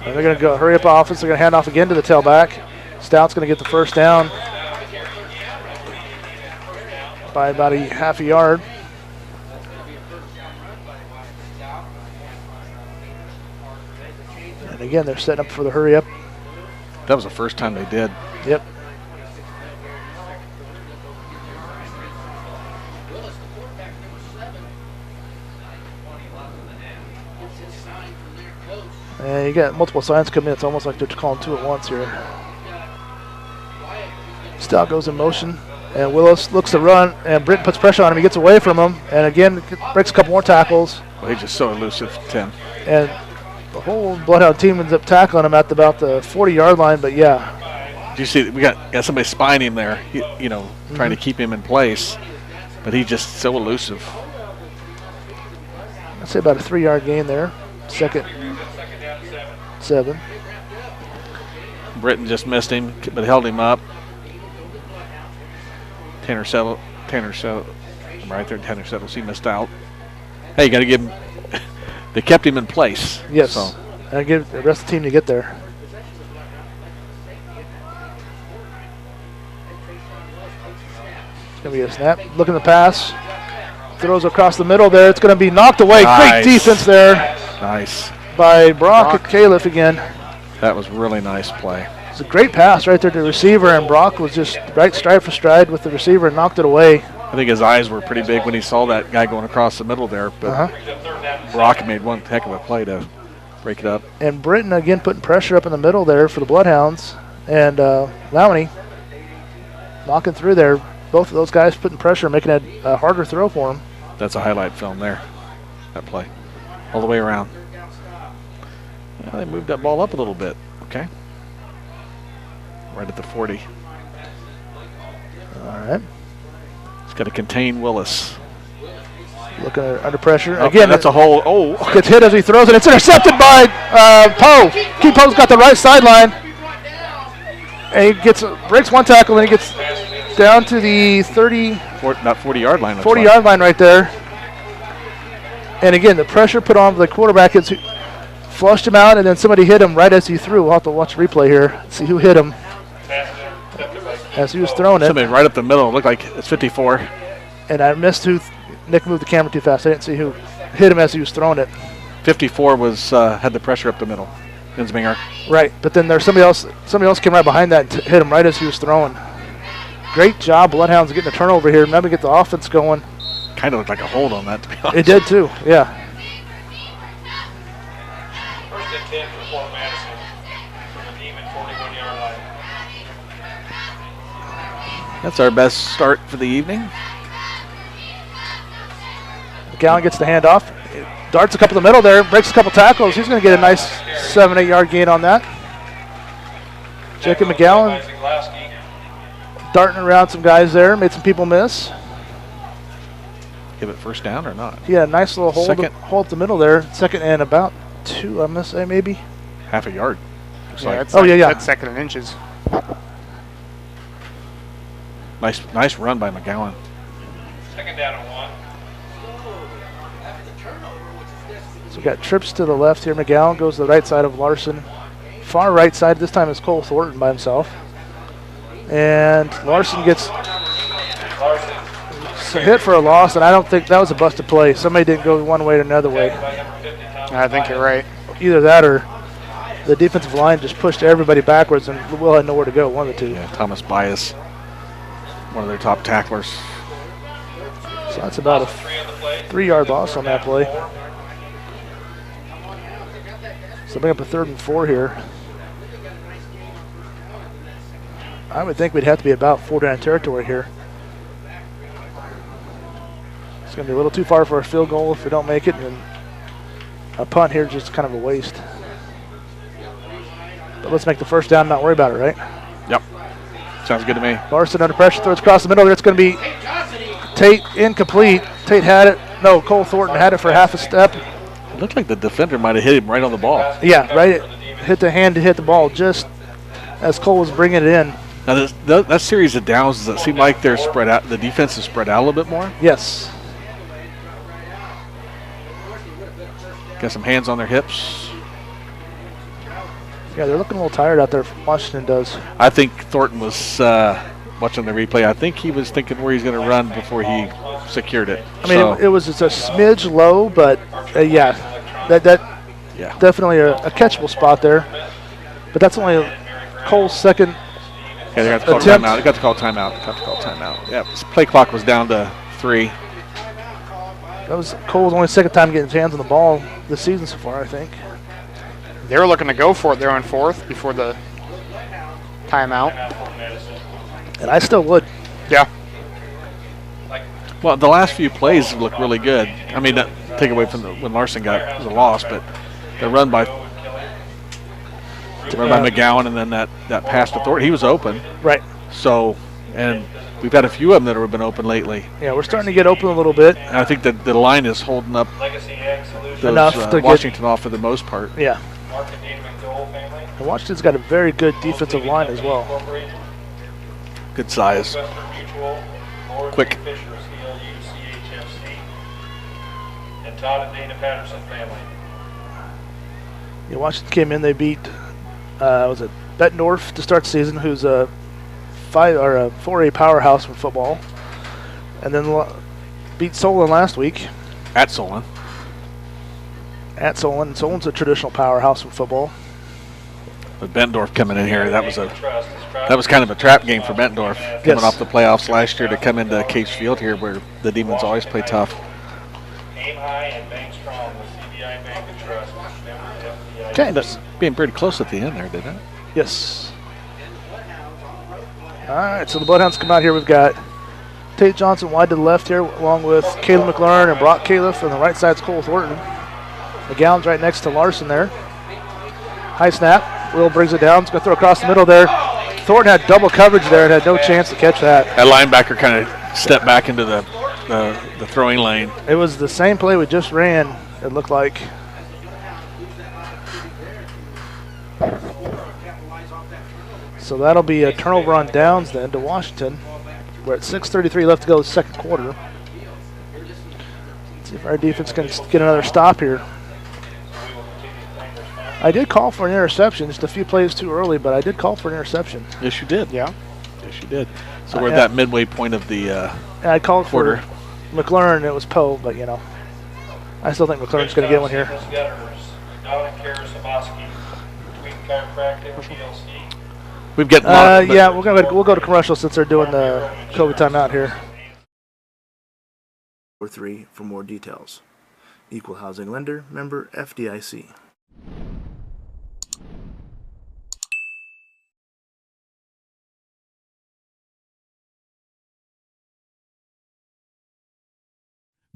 And they're going to go hurry up offense. They're going to hand off again to the tailback. Stout's going to get the first down by about a half a yard. And again, they're setting up for the hurry up. That was the first time they did. Yep. And you got multiple signs coming in. It's almost like they're calling 2 at once here. Stout goes in motion, and Willis looks to run, and Britton puts pressure on him. He gets away from him, and again breaks a couple more tackles. Well, he's just so elusive, Tim. And the whole Bloodhound team ends up tackling him at about the 40-yard line. But yeah, Do you see? We got somebody spying him there. Trying to keep him in place, but he's just so elusive. I'd say about a 3-yard gain there. Second 7. Britton just missed him, but held him up. Tanner Settles, right there. Tanner Settles, he missed out. Hey, you got to give him. They kept him in place. Yes, So. and give the rest of the team to get there. It's going to be a snap. Looking to pass. Throws across the middle there. It's going to be knocked away. Nice. Great defense there Nice. by Brock Califf again. That was really nice play. It's a great pass right there to the receiver, and Brock was just right stride for stride with the receiver and knocked it away. I think his eyes were pretty big when he saw that guy going across the middle there, but Brock made one heck of a play to break it up. And Britton again putting pressure up in the middle there for the Bloodhounds, and Lowney knocking through there. Both of those guys putting pressure, making it a harder throw for him. That's a highlight film there, that play, all the way around. Well, they moved that ball up a little bit, okay? Right at the 40. All right. He's got to contain Willis. Looking under pressure. Oh, Again, that's a hole. Oh, gets hit as he throws it. It's intercepted by Poe. Keith Poe's got the right sideline. And he breaks one tackle, and he gets down to the 40-yard line. 40-yard line right there. And again, the pressure put on the quarterback is flushed him out, and then somebody hit him right as he threw. We'll have to watch the replay here, see who hit him as he was throwing it. Somebody right up the middle. It looked like it's 54. And I missed who. Nick moved the camera too fast. I didn't see who hit him as he was throwing it. 54 was had the pressure up the middle. Insminger. Right, but then there's somebody else came right behind that and hit him right as he was throwing. Great job, Bloodhounds getting a turnover here. Maybe get the offense going. Kind of looked like a hold on that, to be honest. It did too, yeah. First and 10 for Fort Madison from the Demon 41-yard line. That's our best start for the evening. McGowan gets the handoff. Darts a couple in the middle there, breaks a couple tackles. He's going to get a nice 7-8 yard gain on that. Jacob McGowan darting around some guys there, made some people miss. Give it first down or not? Yeah, nice little hold Second. at the middle there. Second and about 2, I'm going to say maybe. Half a yard. Looks like. That's second in inches. Nice run by McGowan. Second down and 1. So we got trips to the left here. McGowan goes to the right side of Larson. Far right side, this time is Cole Thornton by himself. And Larson gets hit for a loss, and I don't think that was a busted play. Somebody didn't go one way or another way. I think you're right. Either that or the defensive line just pushed everybody backwards and Will had nowhere to go, one of the two. Yeah, Thomas Bias, one of their top tacklers. So that's about a 3-yard loss on that play. So bring up a 3rd and 4 here. I would think we'd have to be about 4-down territory here. It's going to be a little too far for a field goal if we don't make it, and a punt here is just kind of a waste. But let's make the first down and not worry about it, right? Yep. Sounds good to me. Larson under pressure, throws across the middle there. It's going to be Tate incomplete. Tate had it. No, Cole Thornton had it for half a step. It looked like the defender might have hit him right on the ball. Yeah, right. Hit the hand to hit the ball just as Cole was bringing it in. Now, that series of downs, does it seem like they're spread out? The defense is spread out a little bit more? Yes. Got some hands on their hips. Yeah, they're looking a little tired out there. Washington does. I think Thornton was watching the replay. I think he was thinking where he's going to run before he secured it. I mean, it was just a smidge low, but yeah, that definitely a catchable spot there. But that's only Cole's second Yeah, they got to call attempt. timeout. They got to call timeout. Yeah, play clock was down to 3. That was Cole's only second time getting his hands on the ball this season so far, I think. They were looking to go for it there on 4th before the timeout. And I still would. Yeah. Well, the last few plays look really good. I mean, not take away from when Larson got the loss, but the run by McGowan and then that pass to Thornton, he was open. Right. So, and we've had a few of them that have been open lately. Yeah, we're starting to get open a little bit. And I think that the line is holding up those, Enough to Washington off for the most part. Yeah. And Washington's got a very good defensive line as well. Good size. Quick. And Todd and Dana Patterson family. Yeah, Washington came in. They beat was it Bettendorf to start the season, who's a 4A powerhouse in football, and then beat Solon last week. At Solon. Solon's a traditional powerhouse in football. But Bettendorf coming in here, that was kind of a trap game for Bettendorf, coming off the playoffs last year to come into Case Field here where the Demons always play tough. Aim high and bank strong with CBI Bank and Trust. Okay, that's being pretty close at the end there, didn't it? Yes. All right, so the Bloodhounds come out here. We've got Tate Johnson wide to the left here, along with Caleb McLaurin and Brock Califf. On the right side's Cole Thornton. McGowan's right next to Larson there. High snap. Will brings it down. He's going to throw across the middle there. Thornton had double coverage there and had no chance to catch that. That linebacker kind of stepped back into the throwing lane. It was the same play we just ran, it looked like. So that'll be a turnover on downs then to Washington. We're at 6:33 left to go, second quarter. Let's see if our defense can get another stop here. I did call for an interception, just a few plays too early, but I did call for an interception. Yes, you did. Yeah. Yes, you did. So we're at that midway point of the and I called quarter. For McLaurin, it was Poe, but you know, I still think McLaurin's going to get one here. between chiropractic and TLC. We've got yeah, we'll go to commercial since they're doing the COVID timeout here. 3 for more details. Equal housing lender, member FDIC.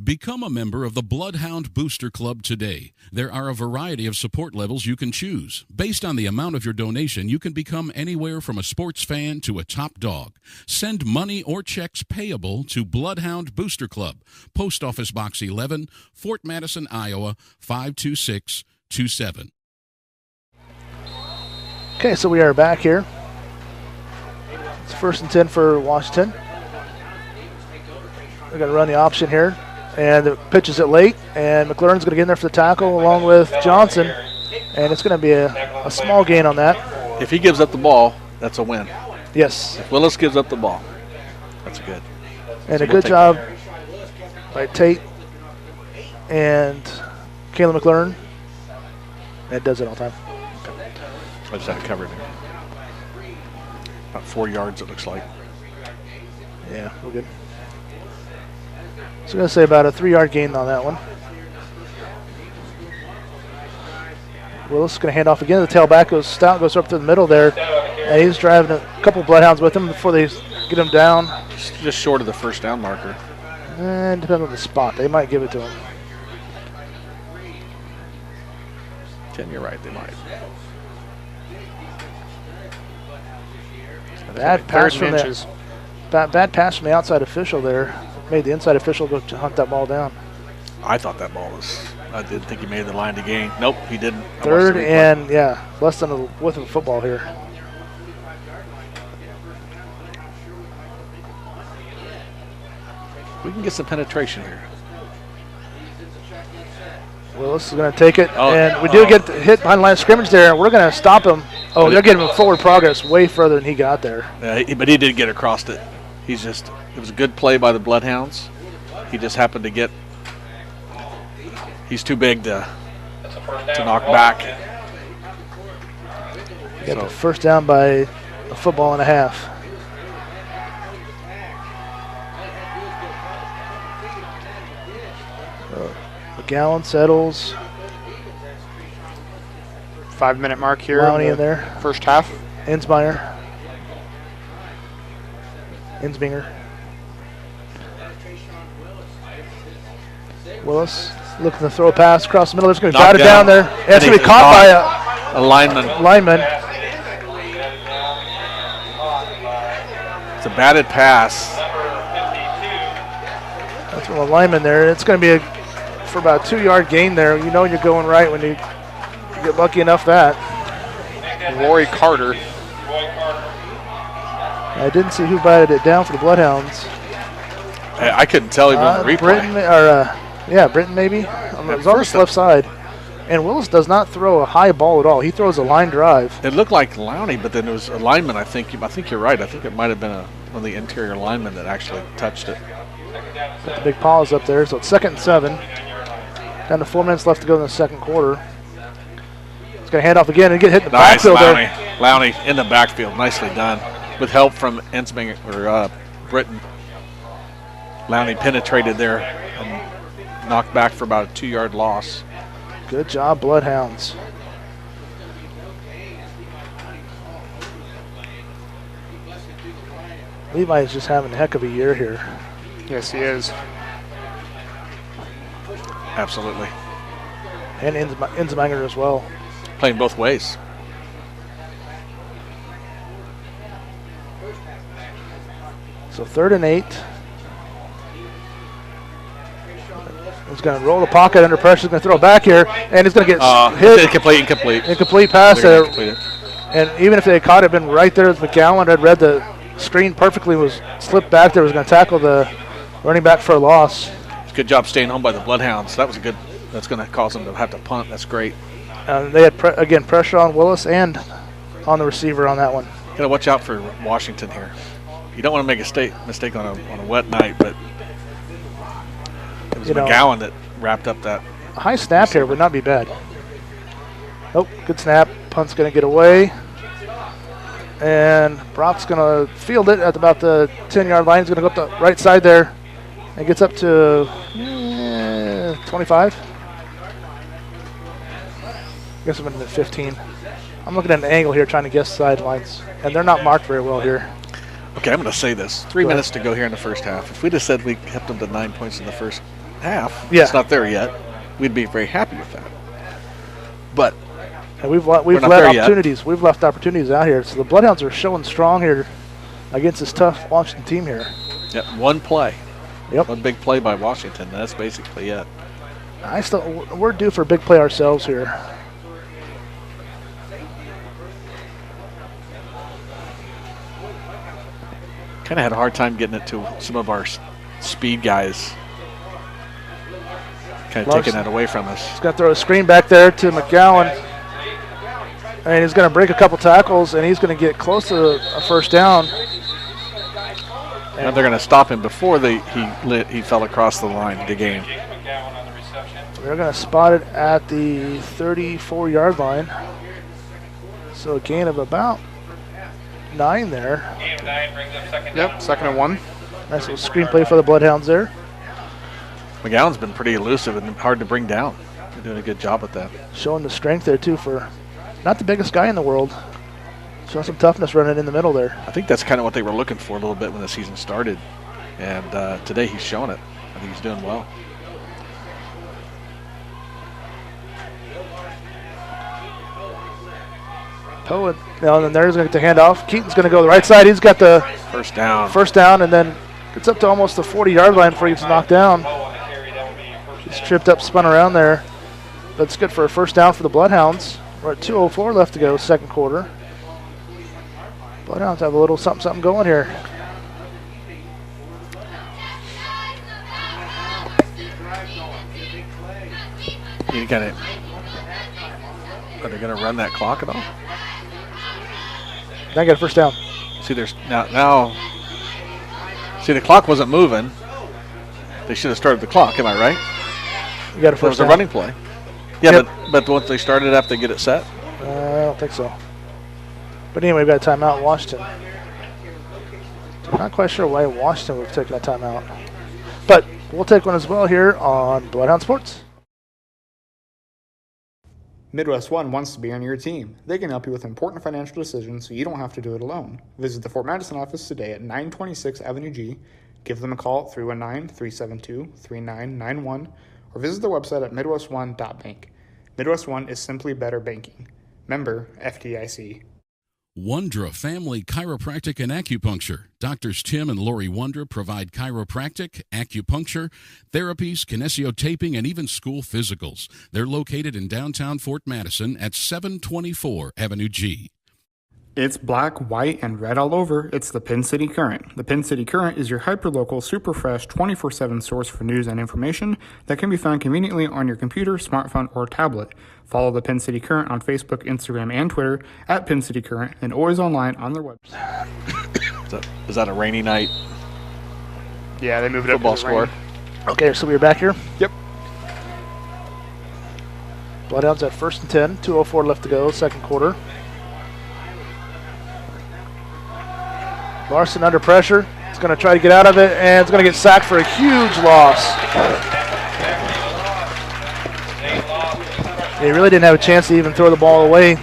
Become a member of the Bloodhound Booster Club today. There are a variety of support levels you can choose. Based on the amount of your donation, you can become anywhere from a sports fan to a top dog. Send money or checks payable to Bloodhound Booster Club, Post Office Box 11, Fort Madison, Iowa, 52627. Okay, so we are back here. It's 1st and 10 for Washington. We're going to run the option here. And the pitch is it late, and McLaurin's going to get in there for the tackle along with Johnson, and it's going to be a small gain on that. If he gives up the ball, that's a win. Yes. If Willis gives up the ball, that's good. And So a good job by Tate and Caleb McLaurin. And it does it all the time. I just had it covered there. About 4 yards, it looks like. Yeah, we're good. So I'm going to say about a 3-yard gain on that one. Willis is going to hand off again. The tailback goes Stout, goes up to the middle there. And he's driving a couple bloodhounds with him before they get him down. Just short of the first down marker. And depends on the spot. They might give it to him. Tim, you're right, they might. Bad pass from bad pass from the outside official there. Made the inside official go to hunt that ball down. I thought that ball was, I didn't think he made the line to gain. Nope, he didn't. 3rd and, yeah, less than a width of a football here. We can get some penetration here. Willis is going to take it, and we do get hit behind the line of scrimmage there, and we're going to stop him. Oh, they're getting him forward progress way further than he got there. But he did get across it. He's just, it was a good play by the Bloodhounds. He just happened to get, he's too big to knock back. Got the first down by a football and a half. McGowan settles. 5-minute mark here. Lowney in there. First half. Insbinger. Willis looking to throw a pass across the middle. It's going to be batted down there. And it's going to be caught by a lineman. It's a batted pass. That's from a lineman there. It's going to be for about a 2-yard gain there. You know you're going right when you get lucky enough that. Rory Carter. I didn't see who batted it down for the Bloodhounds. I couldn't tell even on the replay. Britton maybe. It was on the left side. And Willis does not throw a high ball at all. He throws a line drive. It looked like Lowney, but then it was a lineman. I think you're right. I think it might have been one of the interior linemen that actually touched it. Got the big paws up there. So it's 2nd and 7. Down to 4 minutes left to go in the second quarter. It's going to hand off again and get hit in the backfield there. Lowney in the backfield. Nicely done. With help from Ensminger or Britton. Lowney penetrated there and knocked back for about a 2-yard loss. Good job, Bloodhounds. Levi is just having a heck of a year here. Yes, he is. Absolutely. And Insminger as well. Playing both ways. So 3rd and 8. He's going to roll the pocket under pressure. He's going to throw it back here, and he's going to get hit. Incomplete pass there. And even if they had caught it, been right there with McGowan, had read the screen perfectly, was slipped back there, was going to tackle the running back for a loss. Good job staying home by the Bloodhounds. That was a good. That's going to cause them to have to punt. That's great. They had again pressure on Willis and on the receiver on that one. Got to watch out for Washington here. You don't want to make a mistake on a wet night, but it was McGowan that wrapped up that. A high snap here would not be bad. Oh, good snap. Punt's going to get away. And Brock's going to field it at about the 10-yard line. He's going to go up the right side there and gets up to 25. I guess I'm in the 15. I'm looking at an angle here trying to guess sidelines, and they're not marked very well here. Okay, I'm going to say this. 3 minutes to go here in the first half. If we'd have said we kept them to 9 points in the first half, it's not there yet, we'd be very happy with that. But and we've left opportunities. We've left opportunities out here. So the Bloodhounds are showing strong here against this tough Washington team here. Yep, one play. Yep. One big play by Washington. That's basically it. We're due for a big play ourselves here. Kind of had a hard time getting it to some of our speed guys. Kind of taking that away from us. He's going to throw a screen back there to McGowan. And he's going to break a couple tackles, and he's going to get close to a first down. And they're going to stop him before he fell across the line to gain. They're going to spot it at the 34-yard line. So a gain of about 9 there. Yep, 2nd and 1. Nice little screenplay for the Bloodhounds there. McGowan's been pretty elusive and hard to bring down. They're doing a good job with that. Showing the strength there, too, for not the biggest guy in the world. Showing some toughness running in the middle there. I think that's kind of what they were looking for a little bit when the season started. And today he's showing it. I think he's doing well. Poe, and then there's going to get the handoff. Keaton's going to go to the right side. He's got the first down. And then gets up to almost the 40-yard line before he gets knocked down. He's tripped up, spun around there. That's good for a first down for the Bloodhounds. We're at 2:04 left to go, second quarter. Bloodhounds have a little something going here. You got it. Are they going to run that clock at all? They got a first down. See, there's now. See, the clock wasn't moving. They should have started the clock. Am I right? You got a first down. It was a running play. Yeah, yep. but once they started it, after they get it set. I don't think so. But anyway, we've got a timeout, Washington. I'm not quite sure why Washington would have taken a timeout, but we'll take one as well here on Bloodhound Sports. Midwest One wants to be on your team. They can help you with important financial decisions so you don't have to do it alone. Visit the Fort Madison office today at 926 Avenue G. Give them a call at 319-372-3991 or visit their website at midwestone.bank. Midwest One is simply better banking. Member FDIC. Wondra Family Chiropractic and Acupuncture. Doctors Tim and Lori Wondra provide chiropractic, acupuncture, therapies, kinesiotaping, and even school physicals. They're located in downtown Fort Madison at 724 Avenue G. It's black, white, and red all over. It's the Pin City Current. The Pin City Current is your hyperlocal, super fresh, 24/7 source for news and information that can be found conveniently on your computer, smartphone, or tablet. Follow the Pin City Current on Facebook, Instagram, and Twitter at Pin City Current, and always online on their website. Is that a rainy night? Yeah, they moved it football up to score. rain. Okay, so we're back here. Yep. Bloodhounds at 1st and 10, 2:04 left to go, second quarter. Larson under pressure. He's going to try to get out of it, and it's going to get sacked for a huge loss. He really didn't have a chance to even throw the ball away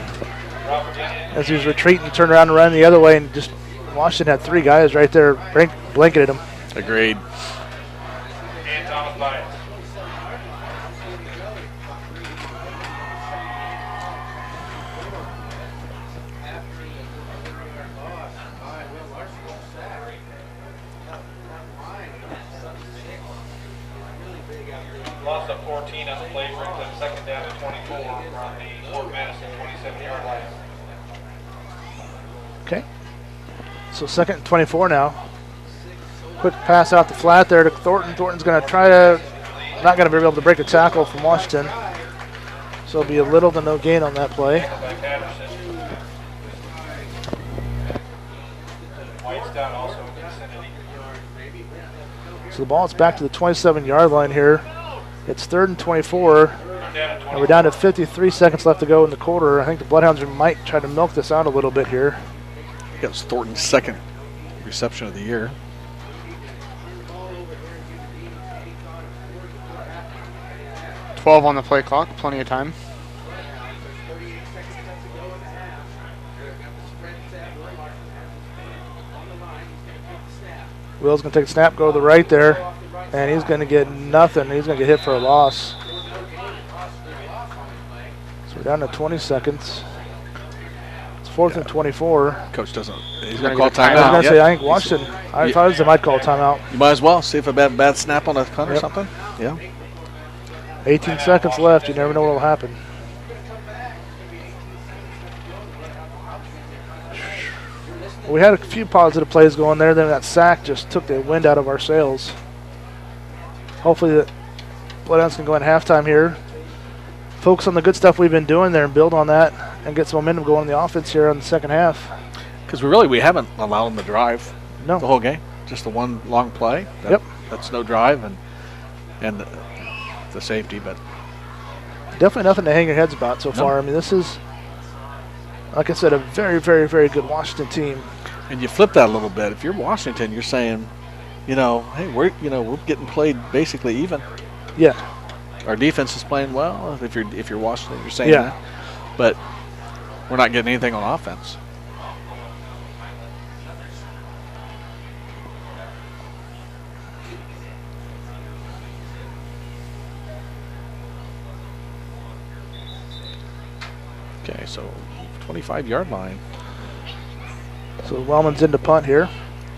as he was retreating, turned around and ran the other way, and just Washington had 3 guys right there blanketed him. Agreed. Loss of 14 on the play, brings up second down to 24 on the Fort Madison 27-yard line. Okay. So 2nd and 24 now. Quick pass out the flat there to Thornton. Thornton's going to try to, not going to be able to break a tackle from Washington. So it'll be a little to no gain on that play. White's down also in the vicinity. So the ball is back to the 27-yard line here. It's 3rd and 24. down at And we're down to 53 seconds left to go in the quarter. I think the Bloodhounds might try to milk this out a little bit here. That was Thornton's second reception of the year. $12 on the play clock, plenty of time. Will's going to take a snap, go to the right there, and he's going to get nothing. He's going to get hit for a loss. So we're down to 20 seconds. It's 4th and 24. Coach doesn't. He's gonna going to call get a timeout. I was going to Yep. say, I think Washington, I thought they might call timeout. You might as well see if a bad snap on a punt or Yep. something. Yeah. 18 seconds left. You never know what will happen. We had a few positive plays going there. Then that sack just took the wind out of our sails. Hopefully the Bloodhounds can go in halftime here. Focus on the good stuff we've been doing there and build on that and get some momentum going in the offense here on the second half. Because we haven't allowed them to drive No. the whole game. Just the one long play. Yep. That's no drive and the safety, but Definitely nothing to hang your heads about so far. I mean, this is, like I said, a very, very, very good Washington team. and you flip that a little bit. If you're Washington, you're saying, hey, we're getting played basically even. Yeah. Our defense is playing well. If you're Washington, you're saying Yeah. that, but we're not getting anything on offense. Okay, so 25-yard line. So Wellman's in to punt here.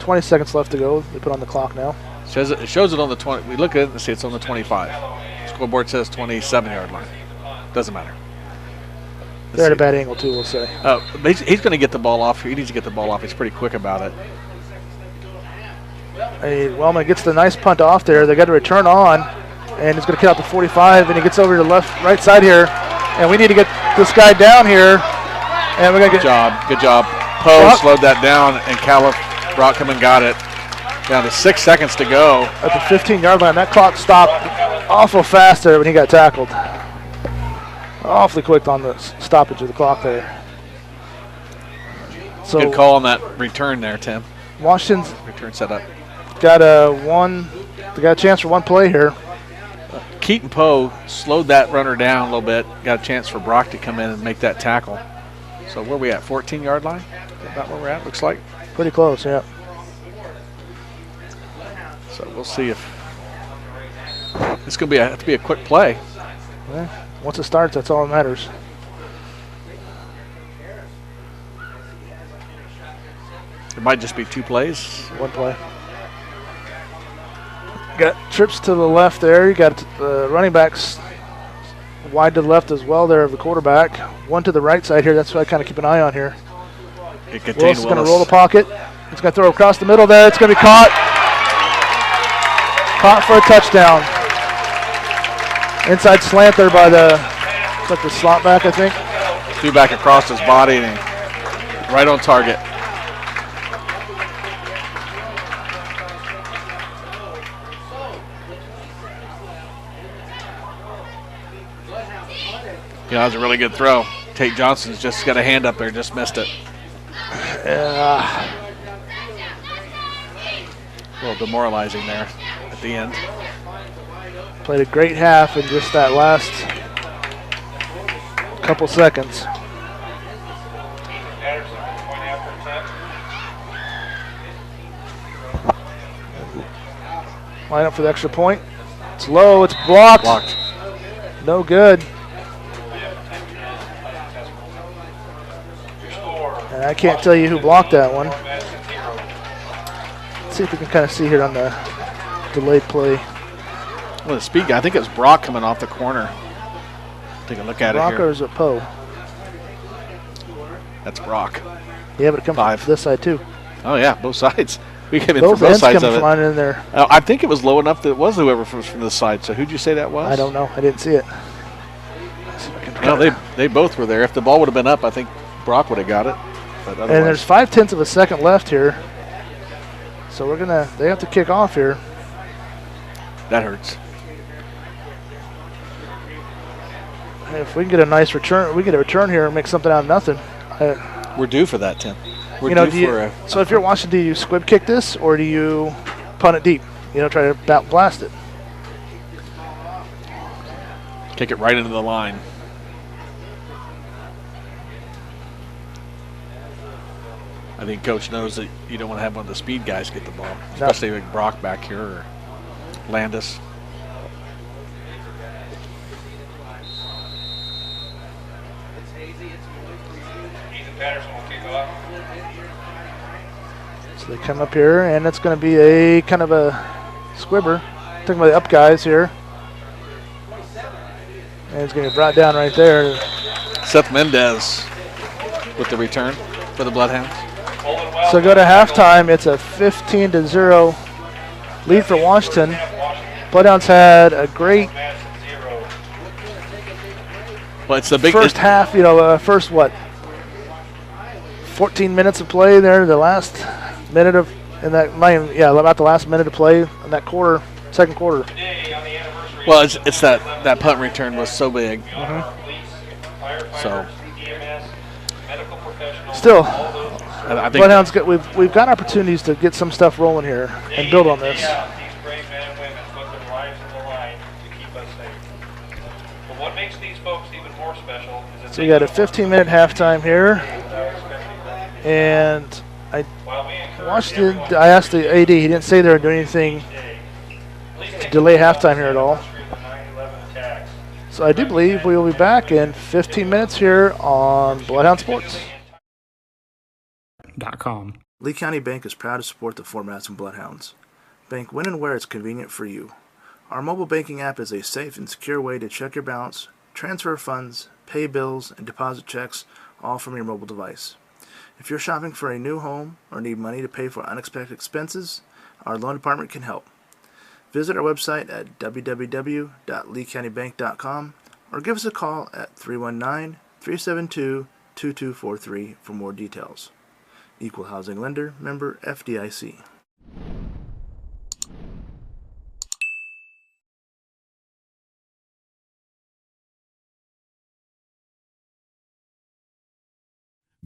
20 seconds left to go. They put on the clock now. It shows it on the 20. We look at it and see it's on the 25. Scoreboard says 27-yard line. Doesn't matter. They're at a bad angle too, we'll say. But he's going to get the ball off. He needs to get the ball off. He's pretty quick about it. Hey, Wellman gets the nice punt off there. They got to return on, and he's going to kick out the 45, and he gets over to the right side here. And we need to get this guy down here. And we're going to get Good job. Poe slowed that down, and Brock come and got it. Down to 6 seconds to go. At the 15-yard line. That clock stopped awful fast there when he got tackled. Awfully quick on the stoppage of the clock there. So Good call on that return there, Tim. Washington's Return set up. got they got a chance for one play here. Keaton Poe slowed that runner down a little bit. Got a chance for Brock to come in and make that tackle. So where are we at? 14-yard line? Is that about where we're at, looks like? Pretty close, yeah. So we'll see if it's going to have to be a quick play. Yeah. Once it starts, that's all that matters. It might just be 2 plays. One play. Got trips to the left there. You got running backs wide to the left as well there of the quarterback. One to the right side here. That's what I kind of keep an eye on here. It contained Willis is going to Willis. roll the pocket. He's going to throw across the middle there. It's going to be caught. Caught for a touchdown. Inside slant there by the slot back, I think. Threw back across his body and right on target. Yeah, that was a really good throw. Tate Johnson's just got a hand up there, just missed it. A little demoralizing there at the end. Played a great half in just that last couple seconds. Anderson, point after 10. Line up for the extra point. It's low, it's blocked. Blocked. No good. And I can't tell you who blocked that one. Let's see if we can kind of see here on the delayed play. Well, the speed guy, I think it was Brock coming off the corner. Take a look at Brock it or here. is it Poe? That's Brock. Yeah, but it comes Five. from this side too. Oh, yeah, both sides. We came in Both from both ends sides come of it. flying in there. I think it was low enough that it was whoever was from this side. So who'd you say that was? I don't know. I didn't see it. Well, they both were there. If the ball would have been up, I think Brock would have got it. But And there's 0.5 of a second left here. So they have to kick off here. that hurts. if we can get a nice return, we get a return here and make something out of nothing. We're due for that, Tim. We're you know, due for so if you're watching, do you squib kick this or do you punt it deep? You know, try to blast it. kick it right into the line. I think Coach knows that you don't want to have one of the speed guys get the ball, especially like Brock back here or Landis. Patterson will kick off. So they come up here, and it's going to be a kind of a squibber. Talking about the up guys here. And it's going to be brought down right there. Seth Mendez with the return for the Bloodhounds. So go to halftime. It's a 15-0 lead for Washington. Bloodhounds had a great it's the big first half. You know, first what? 14 minutes of play there. The last minute of about the last minute of play in that quarter, second quarter. Well, it's that punt return was so big. So still, I think Bloodhounds we've got opportunities to get some stuff rolling here and build on this. What makes these folks even more special is So you got a 15-minute halftime here, and I asked the AD. He didn't say they were doing anything to delay halftime here at all. So I do believe we will be back in 15 minutes here on Bloodhound Sports. Lee County Bank is proud to support the Fort Madison Bloodhounds. Bank when and where it's convenient for you. Our mobile banking app is a safe and secure way to check your balance, transfer funds, pay bills, and deposit checks, all from your mobile device. If you're shopping for a new home or need money to pay for unexpected expenses, our loan department can help. Visit our website at www.leecountybank.com or give us a call at 319-372-2243 for more details. Equal Housing Lender, member FDIC.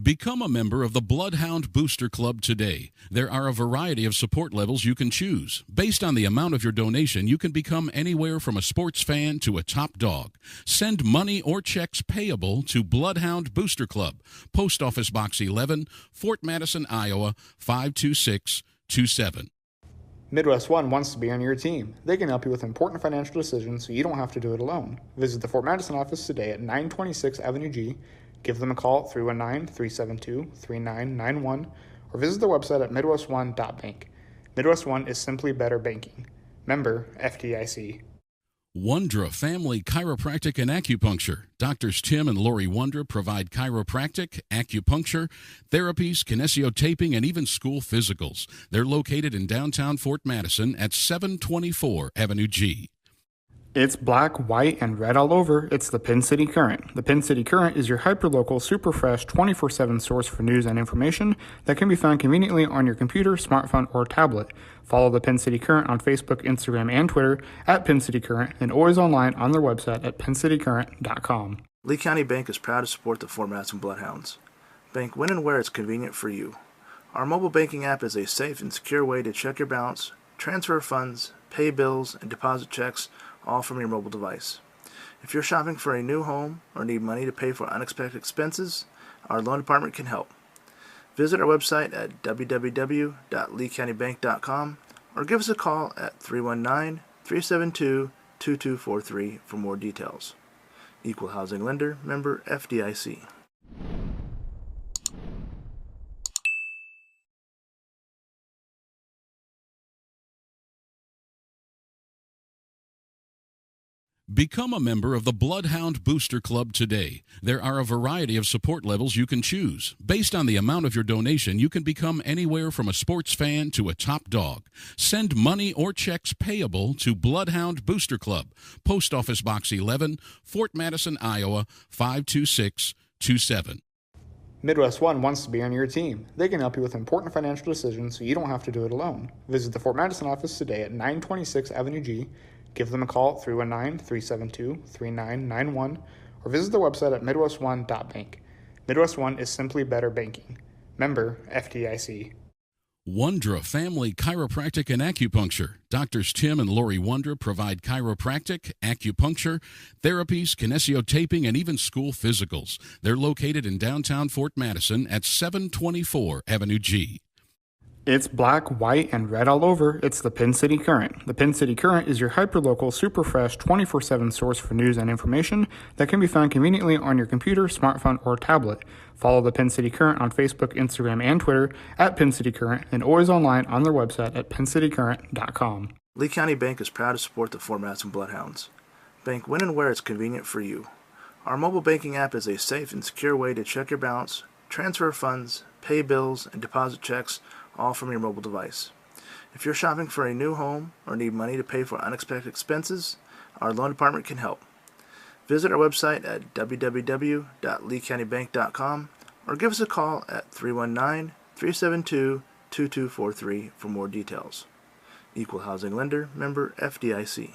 Become a member of the Bloodhound Booster Club today. There are a variety of support levels you can choose. Based on the amount of your donation, you can become anywhere from a sports fan to a top dog. Send money or checks payable to Bloodhound Booster Club, Post Office Box 11, Fort Madison, Iowa, 52627. Midwest One wants to be on your team. They can help you with important financial decisions so you don't have to do it alone. Visit the Fort Madison office today at 926 Avenue G. Give them a call at 319-372-3991 or visit their website at midwestone.bank. Midwest One is simply better banking. Member FDIC. Wondra Family Chiropractic and Acupuncture. Doctors Tim and Lori Wondra provide chiropractic, acupuncture, therapies, kinesiotaping, and even school physicals. They're located in downtown Fort Madison at 724 Avenue G. It's black, white, and red all over. It's the Pin City Current. The Pin City Current is your hyperlocal, super fresh, 24/7 source for news and information that can be found conveniently on your computer, smartphone, or tablet. Follow the Pin City Current on Facebook, Instagram, and Twitter at Pin City Current, and always online on their website at pincitycurrent.com. Lee County Bank is proud to support the Fort Madison Bloodhounds. Bank when and where it's convenient for you. Our mobile banking app is a safe and secure way to check your balance, transfer funds, pay bills, and deposit checks, all from your mobile device. If you're shopping for a new home or need money to pay for unexpected expenses, our loan department can help. Visit our website at www.leecountybank.com or give us a call at 319-372-2243 for more details. Equal Housing Lender, member FDIC. Become a member of the Bloodhound Booster Club today. There are a variety of support levels you can choose. Based on the amount of your donation, you can become anywhere from a sports fan to a top dog. Send money or checks payable to Bloodhound Booster Club, Post Office Box 11, Fort Madison, Iowa, 52627. Midwest One wants to be on your team. They can help you with important financial decisions so you don't have to do it alone. Visit the Fort Madison office today at 926 Avenue G. Give them a call at 319-372-3991 or visit the website at midwestone.bank. Midwest One is simply better banking. Member FDIC. Wondra Family Chiropractic and Acupuncture. Doctors Tim and Lori Wondra provide chiropractic, acupuncture, therapies, kinesiotaping, and even school physicals. They're located in downtown Fort Madison at 724 Avenue G. It's black, white, and red all over. It's the Pin City Current. The Pin City Current is your hyperlocal, super fresh, 24/7 source for news and information that can be found conveniently on your computer, smartphone, or tablet. Follow the Pin City Current on Facebook, Instagram, and Twitter at Pin City Current, and always online on their website at pincitycurrent.com. Lee County Bank is proud to support the Fort Madison Bloodhounds. Bank when and where it's convenient for you. Our mobile banking app is a safe and secure way to check your balance, transfer funds, pay bills, and deposit checks, all from your mobile device. If you're shopping for a new home or need money to pay for unexpected expenses, our loan department can help. Visit our website at www.leecountybank.com or give us a call at 319-372-2243 for more details. Equal Housing Lender, member FDIC.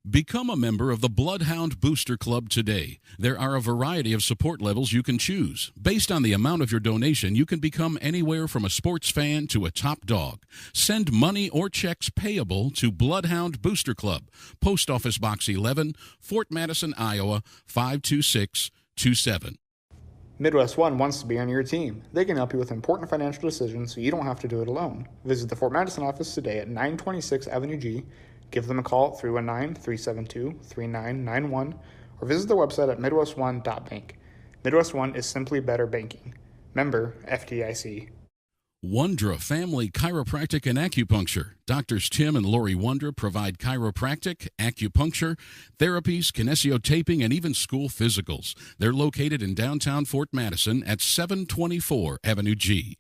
Become a member of the Bloodhound Booster Club today. There are a variety of support levels you can choose. Based on the amount of your donation, you can become anywhere from a sports fan to a top dog. Send money or checks payable to Bloodhound Booster Club, Post Office Box 11, Fort Madison, Iowa 52627. Midwest One wants to be on your team. They can help you with important financial decisions so you don't have to do it alone. Visit the Fort Madison office today at 926 Avenue G. Give them a call at 319-372-3991 or visit their website at midwestone.bank. Midwest One is simply better banking. Member FDIC. Wondra Family Chiropractic and Acupuncture. Doctors Tim and Lori Wondra provide chiropractic, acupuncture, therapies, kinesiotaping, and even school physicals. They're located in downtown Fort Madison at 724 Avenue G.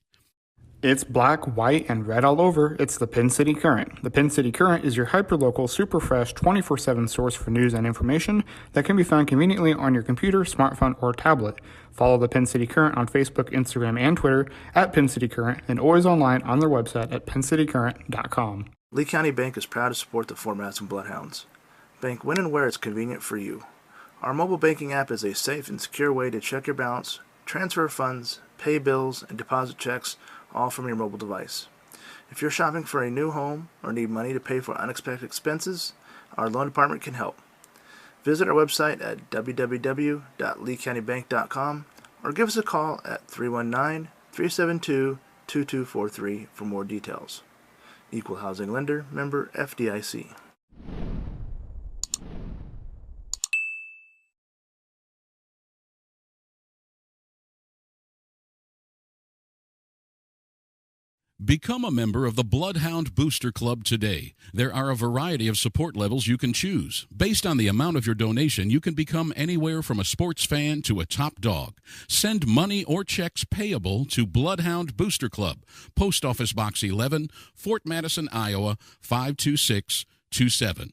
It's black, white, and red all over. It's the Pin City Current. The Pin City Current is your hyperlocal, super fresh, 24/7 source for news and information that can be found conveniently on your computer, smartphone, or tablet. Follow the Pin City Current on Facebook, Instagram, and Twitter at Pin City Current, and always online on their website at pincitycurrent.com. Lee County Bank is proud to support the Fort Madison Bloodhounds. Bank when and where it's convenient for you. Our mobile banking app is a safe and secure way to check your balance, transfer funds, pay bills, and deposit checks, all from your mobile device. If you're shopping for a new home or need money to pay for unexpected expenses, our loan department can help. Visit our website at www.leecountybank.com or give us a call at 319-372-2243 for more details. Equal Housing Lender, member FDIC. Become a member of the Bloodhound Booster Club today. There are a variety of support levels you can choose. Based on the amount of your donation, you can become anywhere from a sports fan to a top dog. Send money or checks payable to Bloodhound Booster Club, Post Office Box 11, Fort Madison, Iowa 52627.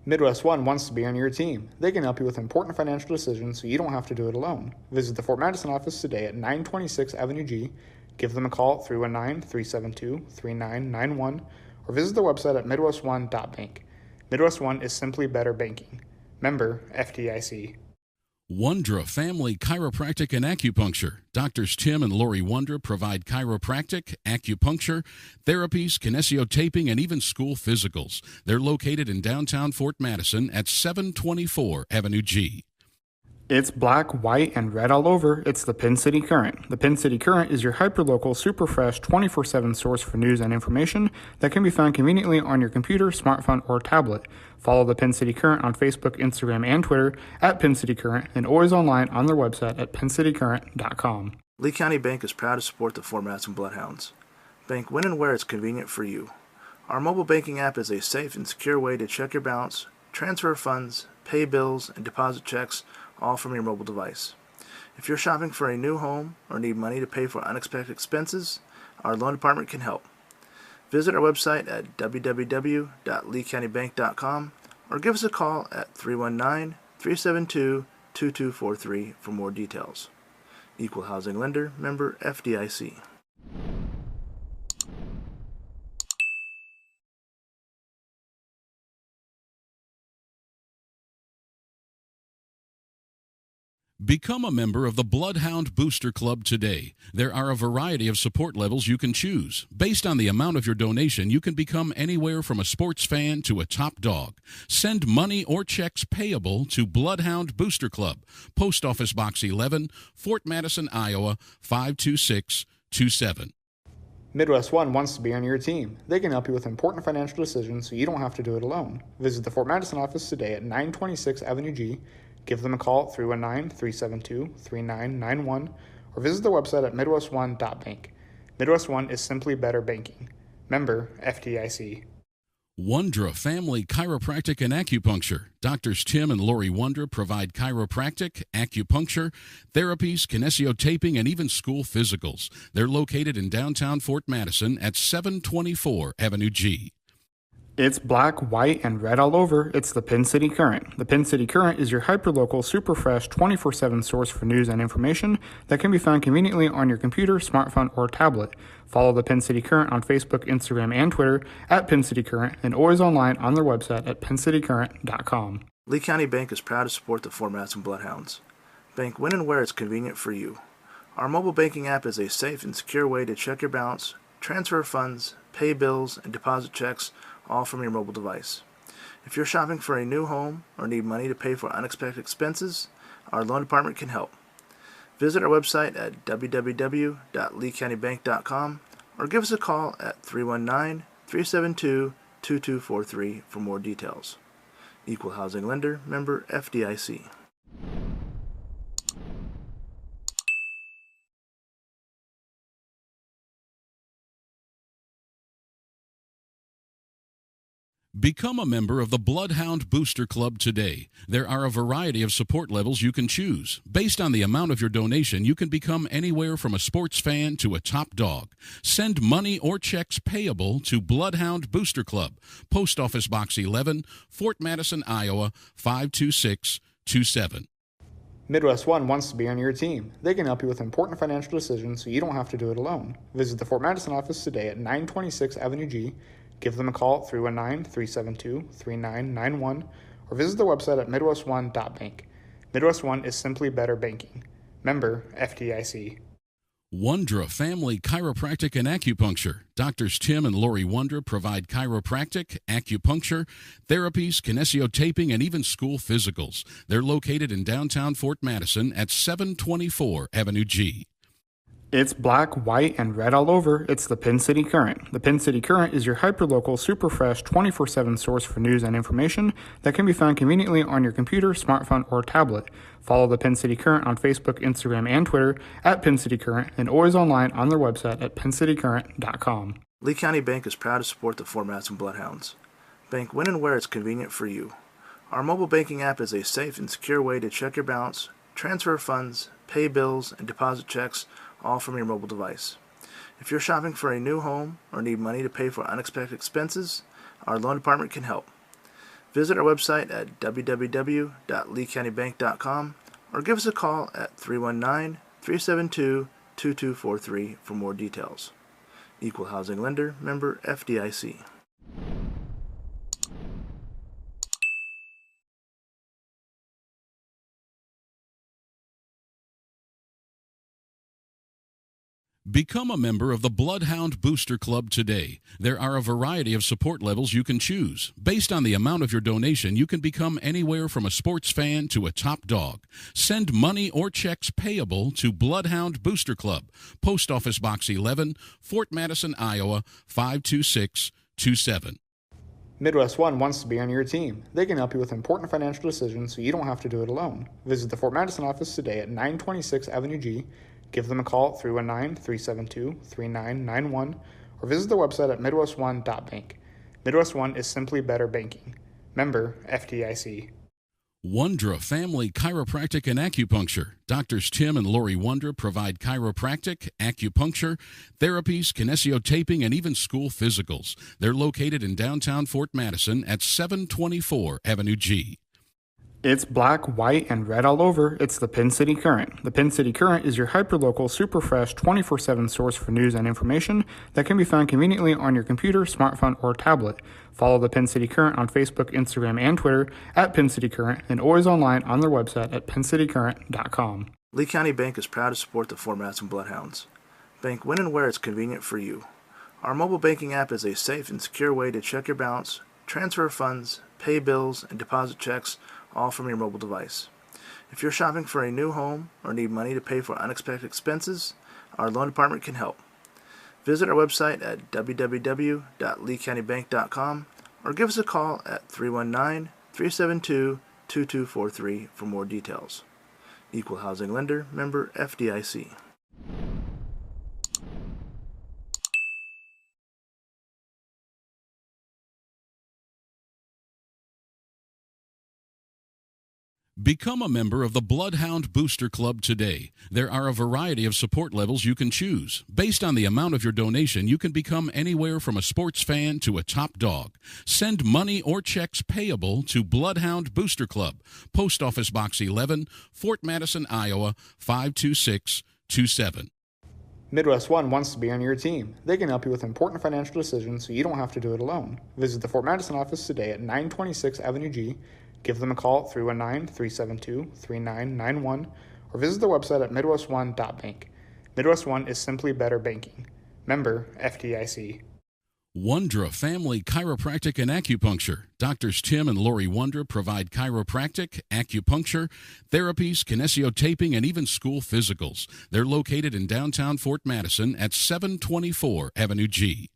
Midwest One wants to be on your team. They can help you with important financial decisions so you don't have to do it alone. Visit the Fort Madison office today at 926 Avenue G. Give them a call at 319-372-3991 or visit their website at midwestone.bank. Midwest One is simply better banking. Member FDIC. Wondra Family Chiropractic and Acupuncture. Doctors Tim and Lori Wondra provide chiropractic, acupuncture, therapies, kinesiotaping, and even school physicals. They're located in downtown Fort Madison at 724 Avenue G. It's black, white, and red all over. It's the Pin City Current. The Pin City Current is your hyperlocal, super fresh, 24/7 source for news and information that can be found conveniently on your computer, smartphone, or tablet. Follow the Pin City Current on Facebook, Instagram, and Twitter at Pin City Current, and always online on their website at pincitycurrent.com. Lee County Bank is proud to support the Fort Madison Bloodhounds. Bank when and where it's convenient for you. Our mobile banking app is a safe and secure way to check your balance, transfer funds, pay bills, and deposit checks, all from your mobile device. If you're shopping for a new home or need money to pay for unexpected expenses, our loan department can help. Visit our website at www.leecountybank.com or give us a call at 319-372-2243 for more details. Equal Housing Lender, member FDIC. Become a member of the Bloodhound Booster Club today. There are a variety of support levels you can choose. Based on the amount of your donation, you can become anywhere from a sports fan to a top dog. Send money or checks payable to Bloodhound Booster Club, Post Office Box 11, Fort Madison, Iowa 52627. Midwest One wants to be on your team. They can help you with important financial decisions so you don't have to do it alone. Visit the Fort Madison office today at 926 Avenue G. Give them a call at 319-372-3991 or visit their website at midwestone.bank. Midwest One is simply better banking. Member FDIC. Wondra Family Chiropractic and Acupuncture. Doctors Tim and Lori Wondra provide chiropractic, acupuncture, therapies, kinesiotaping, and even school physicals. They're located in downtown Fort Madison at 724 Avenue G. It's black, white, and red all over. It's the Pin City Current. The Pin City Current is your hyperlocal, super fresh, 24/7 source for news and information that can be found conveniently on your computer, smartphone, or tablet. Follow the Pin City Current on Facebook, Instagram, and Twitter at Pin City Current, and always online on their website at pincitycurrent.com. Lee County Bank is proud to support the Fort Madison Bloodhounds. Bank when and where it's convenient for you. Our mobile banking app is a safe and secure way to check your balance, transfer funds, pay bills, and deposit checks, all from your mobile device. If you're shopping for a new home or need money to pay for unexpected expenses, our loan department can help. Visit our website at www.leecountybank.com or give us a call at 319-372-2243 for more details. Equal Housing Lender, member FDIC. Become a member of the Bloodhound Booster Club today. There are a variety of support levels you can choose. Based on the amount of your donation, you can become anywhere from a sports fan to a top dog. Send money or checks payable to Bloodhound Booster Club, Post Office Box 11, Fort Madison, Iowa 52627. Midwest One wants to be on your team. They can help you with important financial decisions so you don't have to do it alone. Visit the Fort Madison office today at 926 Avenue G. Give them a call at 319-372-3991 or visit their website at midwestone.bank. Midwest One is simply better banking. Member FDIC. Wondra Family Chiropractic and Acupuncture. Doctors Tim and Lori Wondra provide chiropractic, acupuncture, therapies, kinesiotaping, and even school physicals. They're located in downtown Fort Madison at 724 Avenue G. It's black, white, and red all over. It's the Pin City Current. The Pin City Current is your hyperlocal, super fresh, 24/7 source for news and information that can be found conveniently on your computer, smartphone, or tablet. Follow the Pin City Current on Facebook, Instagram, and Twitter at Pin City Current, and always online on their website at pincitycurrent.com. Lee County Bank is proud to support the Fort Madison Bloodhounds. Bank when and where it's convenient for you. Our mobile banking app is a safe and secure way to check your balance, transfer funds, pay bills, and deposit checks, all from your mobile device. If you're shopping for a new home or need money to pay for unexpected expenses, our loan department can help. Visit our website at www.leecountybank.com or give us a call at 319-372-2243 for more details. Equal Housing Lender, member FDIC. Become a member of the Bloodhound Booster Club today. There are a variety of support levels you can choose. Based on the amount of your donation, you can become anywhere from a sports fan to a top dog. Send money or checks payable to Bloodhound Booster Club, Post Office Box 11, Fort Madison, Iowa 52627. Midwest One wants to be on your team. They can help you with important financial decisions so you don't have to do it alone. Visit the Fort Madison office today at 926 Avenue G. Give them a call at 319-372-3991 or visit their website at midwestone.bank. Midwest One is simply better banking. Member FDIC. Wondra Family Chiropractic and Acupuncture. Doctors Tim and Lori Wondra provide chiropractic, acupuncture, therapies, kinesiotaping, and even school physicals. They're located in downtown Fort Madison at 724 Avenue G. It's black, white, and red all over. It's the Pin City Current. The Pin City Current is your hyperlocal, super fresh, 24/7 source for news and information that can be found conveniently on your computer, smartphone, or tablet. Follow the Pin City Current on Facebook, Instagram, and Twitter at Pin City Current, and always online on their website at pincitycurrent.com. Lee County Bank is proud to support the Fort Madison Bloodhounds. Bank when and where it's convenient for you. Our mobile banking app is a safe and secure way to check your balance, transfer funds, pay bills, and deposit checks, all from your mobile device. If you're shopping for a new home or need money to pay for unexpected expenses, our loan department can help. Visit our website at www.leecountybank.com or give us a call at 319-372-2243 for more details. Equal Housing Lender, member FDIC. Become a member of the Bloodhound Booster Club today. There are a variety of support levels you can choose. Based on the amount of your donation, you can become anywhere from a sports fan to a top dog. Send money or checks payable to Bloodhound Booster Club, Post Office Box 11, Fort Madison, Iowa, 52627. Midwest One wants to be on your team. They can help you with important financial decisions so you don't have to do it alone. Visit the Fort Madison office today at 926 Avenue G. Give them a call at 319-372-3991 or visit their website at midwestone.bank. Midwest One is simply better banking. Member FDIC. Wondra Family Chiropractic and Acupuncture. Doctors Tim and Lori Wondra provide chiropractic, acupuncture, therapies, kinesiotaping, and even school physicals. They're located in downtown Fort Madison at 724 Avenue G.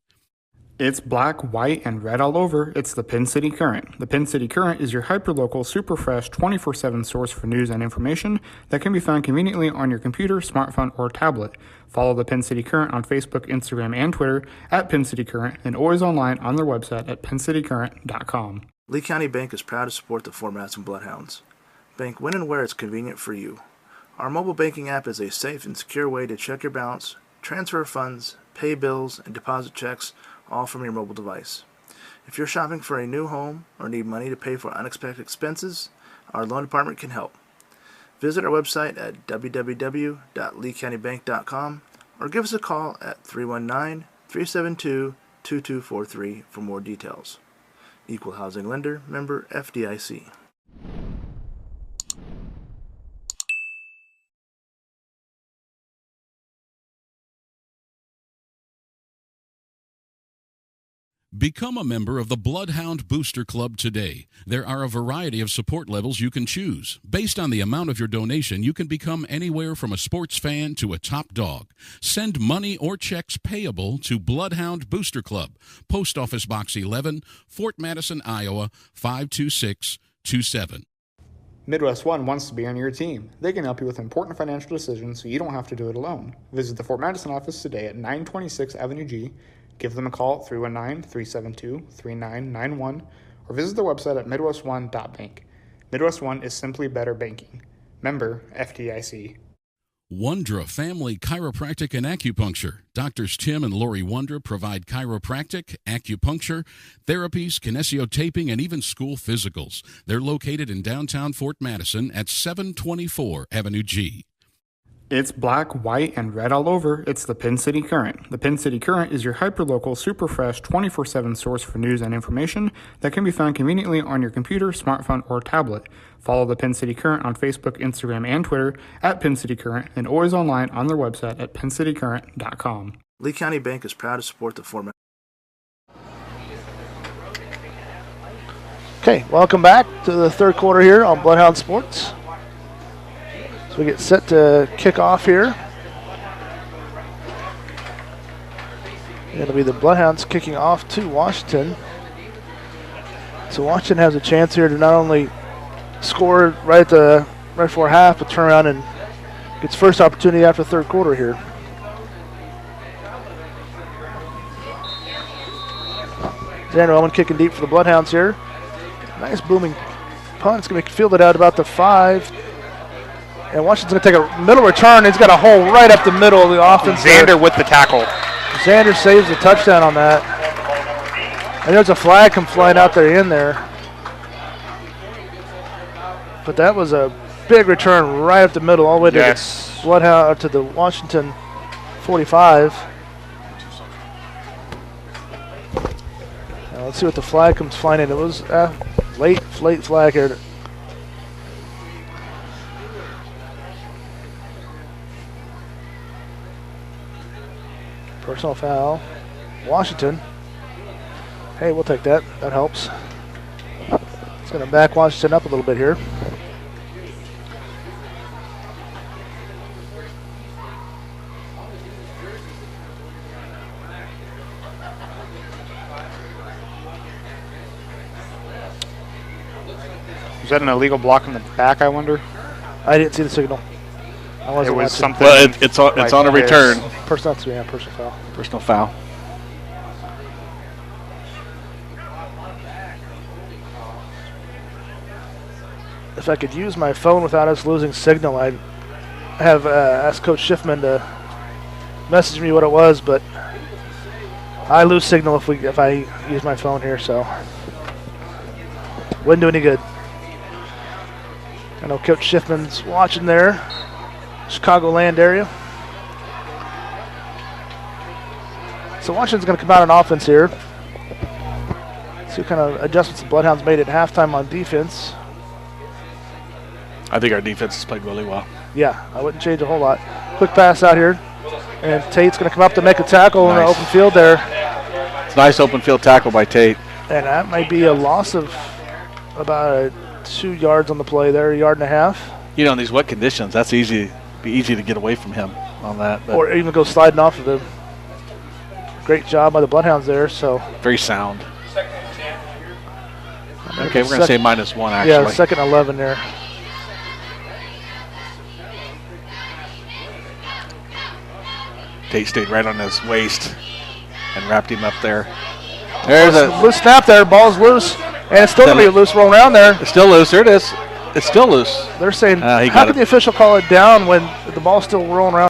It's black, white, and red all over. It's the Pin City Current. The Pin City Current is your hyperlocal, super fresh, 24/7 source for news and information that can be found conveniently on your computer, smartphone, or tablet. Follow the Pin City Current on Facebook, Instagram, and Twitter at Pin City Current, and always online on their website at pincitycurrent.com. Lee County Bank is proud to support the Fort Madison Bloodhounds. Bank when and where it's convenient for you. Our mobile banking app is a safe and secure way to check your balance, transfer funds, pay bills, and deposit checks, all from your mobile device. If you're shopping for a new home or need money to pay for unexpected expenses, our loan department can help. Visit our website at www.leecountybank.com or give us a call at 319-372-2243 for more details. Equal Housing Lender, member FDIC. Become a member of the Bloodhound Booster Club today. There are a variety of support levels you can choose. Based on the amount of your donation, you can become anywhere from a sports fan to a top dog. Send money or checks payable to Bloodhound Booster Club, Post Office Box 11, Fort Madison, Iowa, 52627. Midwest One wants to be on your team. They can help you with important financial decisions so you don't have to do it alone. Visit the Fort Madison office today at 926 Avenue G. Give them a call at 319-372-3991 or visit their website at midwestone.bank. Midwest One is simply better banking. Member FDIC. Wondra Family Chiropractic and Acupuncture. Doctors Tim and Lori Wondra provide chiropractic, acupuncture, therapies, kinesiotaping, and even school physicals. They're located in downtown Fort Madison at 724 Avenue G. It's black, white, and red all over. It's the Pin City Current. The Pin City Current is your hyperlocal, super fresh, 24/7 source for news and information that can be found conveniently on your computer, smartphone, or tablet. Follow the Pin City Current on Facebook, Instagram, and Twitter at Pin City Current, and always online on their website at pincitycurrent.com. Lee County Bank is proud to support the Fort Madison. Okay, welcome back to the third quarter here on Bloodhound Sports. So we get set to kick off here. It'll be the Bloodhounds kicking off to Washington. So Washington has a chance here to not only score right before half, but turn around and gets first opportunity after the third quarter here. Xander Ullman kicking deep for the Bloodhounds here. Nice booming punt. It's going to be fielded out about the 5. And Washington's going to take a middle return. He's got a hole right up the middle of the offense. Xander with the tackle. Xander saves the touchdown on that. And there's a flag come flying out there in there. But that was a big return right up the middle, all the way to the Bloodhound, to the Washington 45. Now let's see what the flag comes flying in. It was late flag here. Personal foul. Washington. Hey, we'll take that. That helps. It's going to back Washington up a little bit here. Was that an illegal block in the back, I wonder? I didn't see the signal. I wasn't It was watching. something. Well, it's on a return. Personal foul. Personal foul. If I could use my phone without us losing signal, I'd have asked Coach Schiffman to message me what it was, but I lose signal if I use my phone here, so wouldn't do any good. I know Coach Schiffman's watching there, Chicagoland area. So Washington's going to come out on offense here. See what kind of adjustments the Bloodhounds made at halftime on defense. I think our defense has played really well. Yeah, I wouldn't change a whole lot. Quick pass out here. And Tate's going to come up to make a tackle in the open field there. It's a nice open field tackle by Tate. And that might be a loss of about 2 yards on the play there, 1.5 yards. You know, in these wet conditions, that's be easy to get away from him on that. But Or even go sliding off of him. Great job by the Bloodhounds there. So very sound. Okay, we're going to say -1 actually. Yeah, 2nd and 11 there. Tate stayed right on his waist and wrapped him up there. There's a loose snap there. Ball's loose. And it's still going to be loose rolling around there. It's still loose. There it is. It's still loose. They're saying, he how got can it. the official call it down when the ball's still rolling around?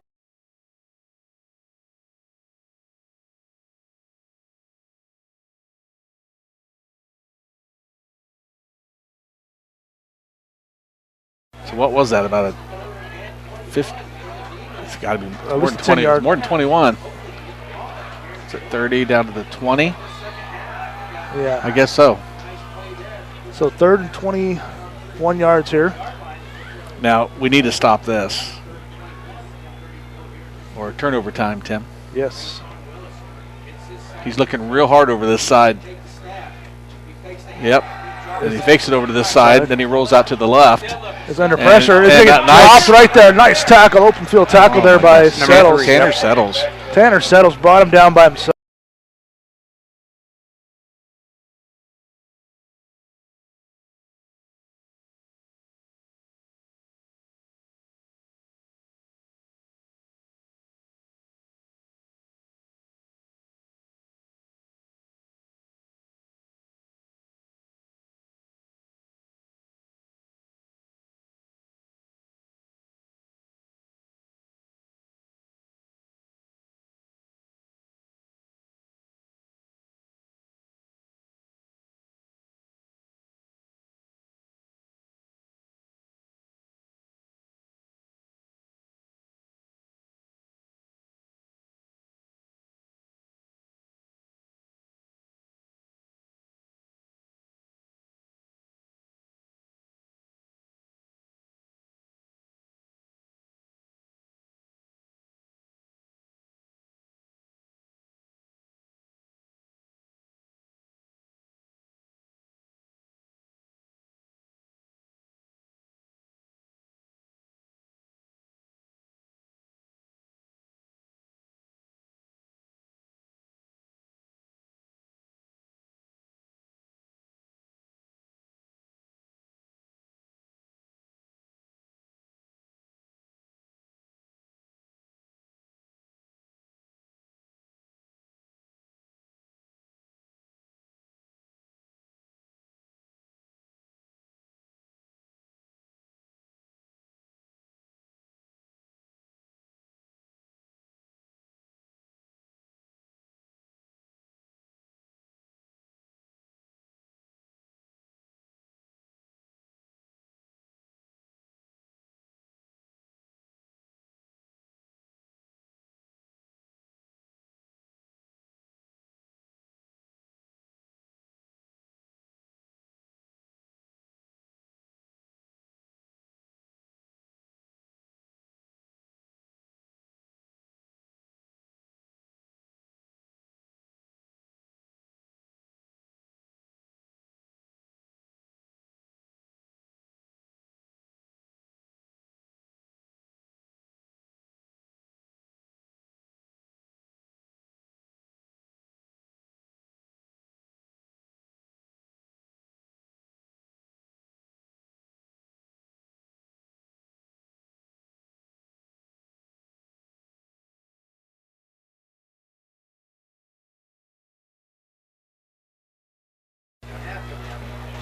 So what was that? About a 50? It's got to be At more least than 10 20. yards. More than 21. It's at 30 down to the 20. Yeah. I guess so. So 3rd and 21 yards here. Now we need to stop this. Or turnover time, Tim. Yes. He's looking real hard over this side. Yep. And he fakes it over to this side. Then he rolls out to the left. Is under pressure. And Is he that dropped right there. Nice tackle, open field tackle there by Settles. Tanner Settles. Tanner Settles brought him down by himself.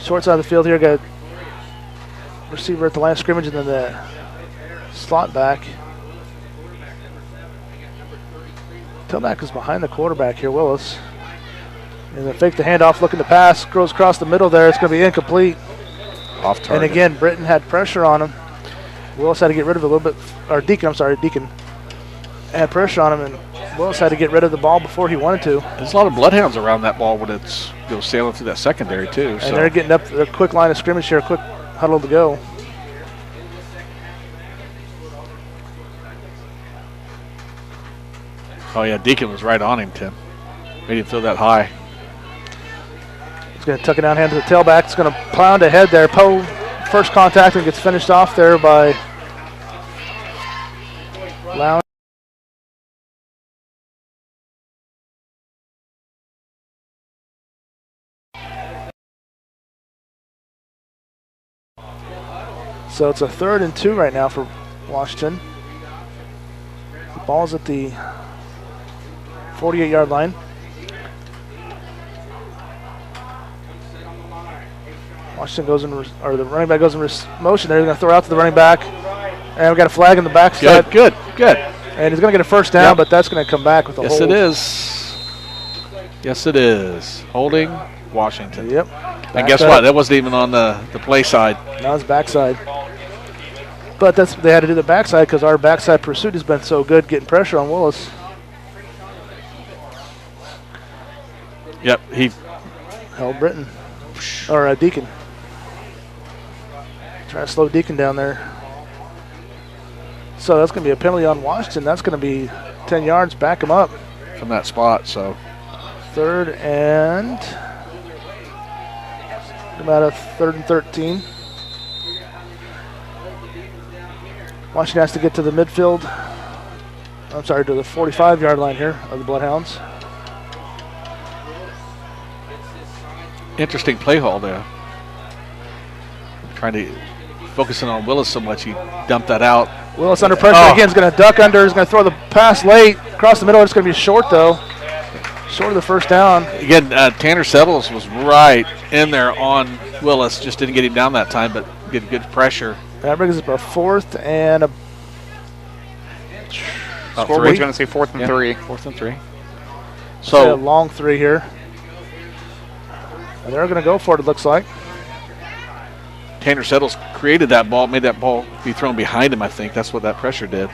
Short side of the field here, got receiver at the line of scrimmage and then the slot back. Tailback is behind the quarterback here, Willis. And then fake the handoff, looking to pass, goes across the middle there. It's going to be incomplete. Off target. And again, Britton had pressure on him. Willis had to get rid of it a little bit, or Deacon had pressure on him, and Willis had to get rid of the ball before he wanted to. There's a lot of bloodhounds around that ball when it's sailing through that secondary too. And they're getting up the quick line of scrimmage here, quick huddle to go. Oh yeah, Deacon was right on him, Tim. Made him throw that high. He's going to tuck it down, hand to the tailback. It's going to pound ahead there. Poe, first contact, and gets finished off there by Lowney. So it's a 3rd and 2 right now for Washington. The ball's at the 48-yard line. Washington goes in, or the running back goes in motion. They're going to throw out to the running back, and we got a flag in the backside. Good. And he's going to get a first down, but that's going to come back with a hold. Yes, it is. Holding Washington. Yep. And guess what? That wasn't even on the play side. Now it's backside. But they had to do the backside because our backside pursuit has been so good, getting pressure on Willis. Yep, he held Britton, or Deacon. Trying to slow Deacon down there. So that's going to be a penalty on Washington. That's going to be 10 yards. Back him up from that spot. So 3rd and about a 3rd and 13. Washington has to get to the midfield. I'm sorry, to the 45-yard line here of the Bloodhounds. Interesting play haul there. Trying to focusing on Willis so much, he dumped that out. Willis under pressure again. Is going to duck under. He's going to throw the pass late across the middle. It's going to be short though. Short of the first down. Again, Tanner Settles was right in there on Willis. Just didn't get him down that time, but get good pressure. That brings us up a 4th and a. Scoreboard's going to say 4th and 3. 4th and 3. So a long 3 here. And they're going to go for it, it looks like. Tanner Settles created that ball, made that ball be thrown behind him, I think. That's what that pressure did.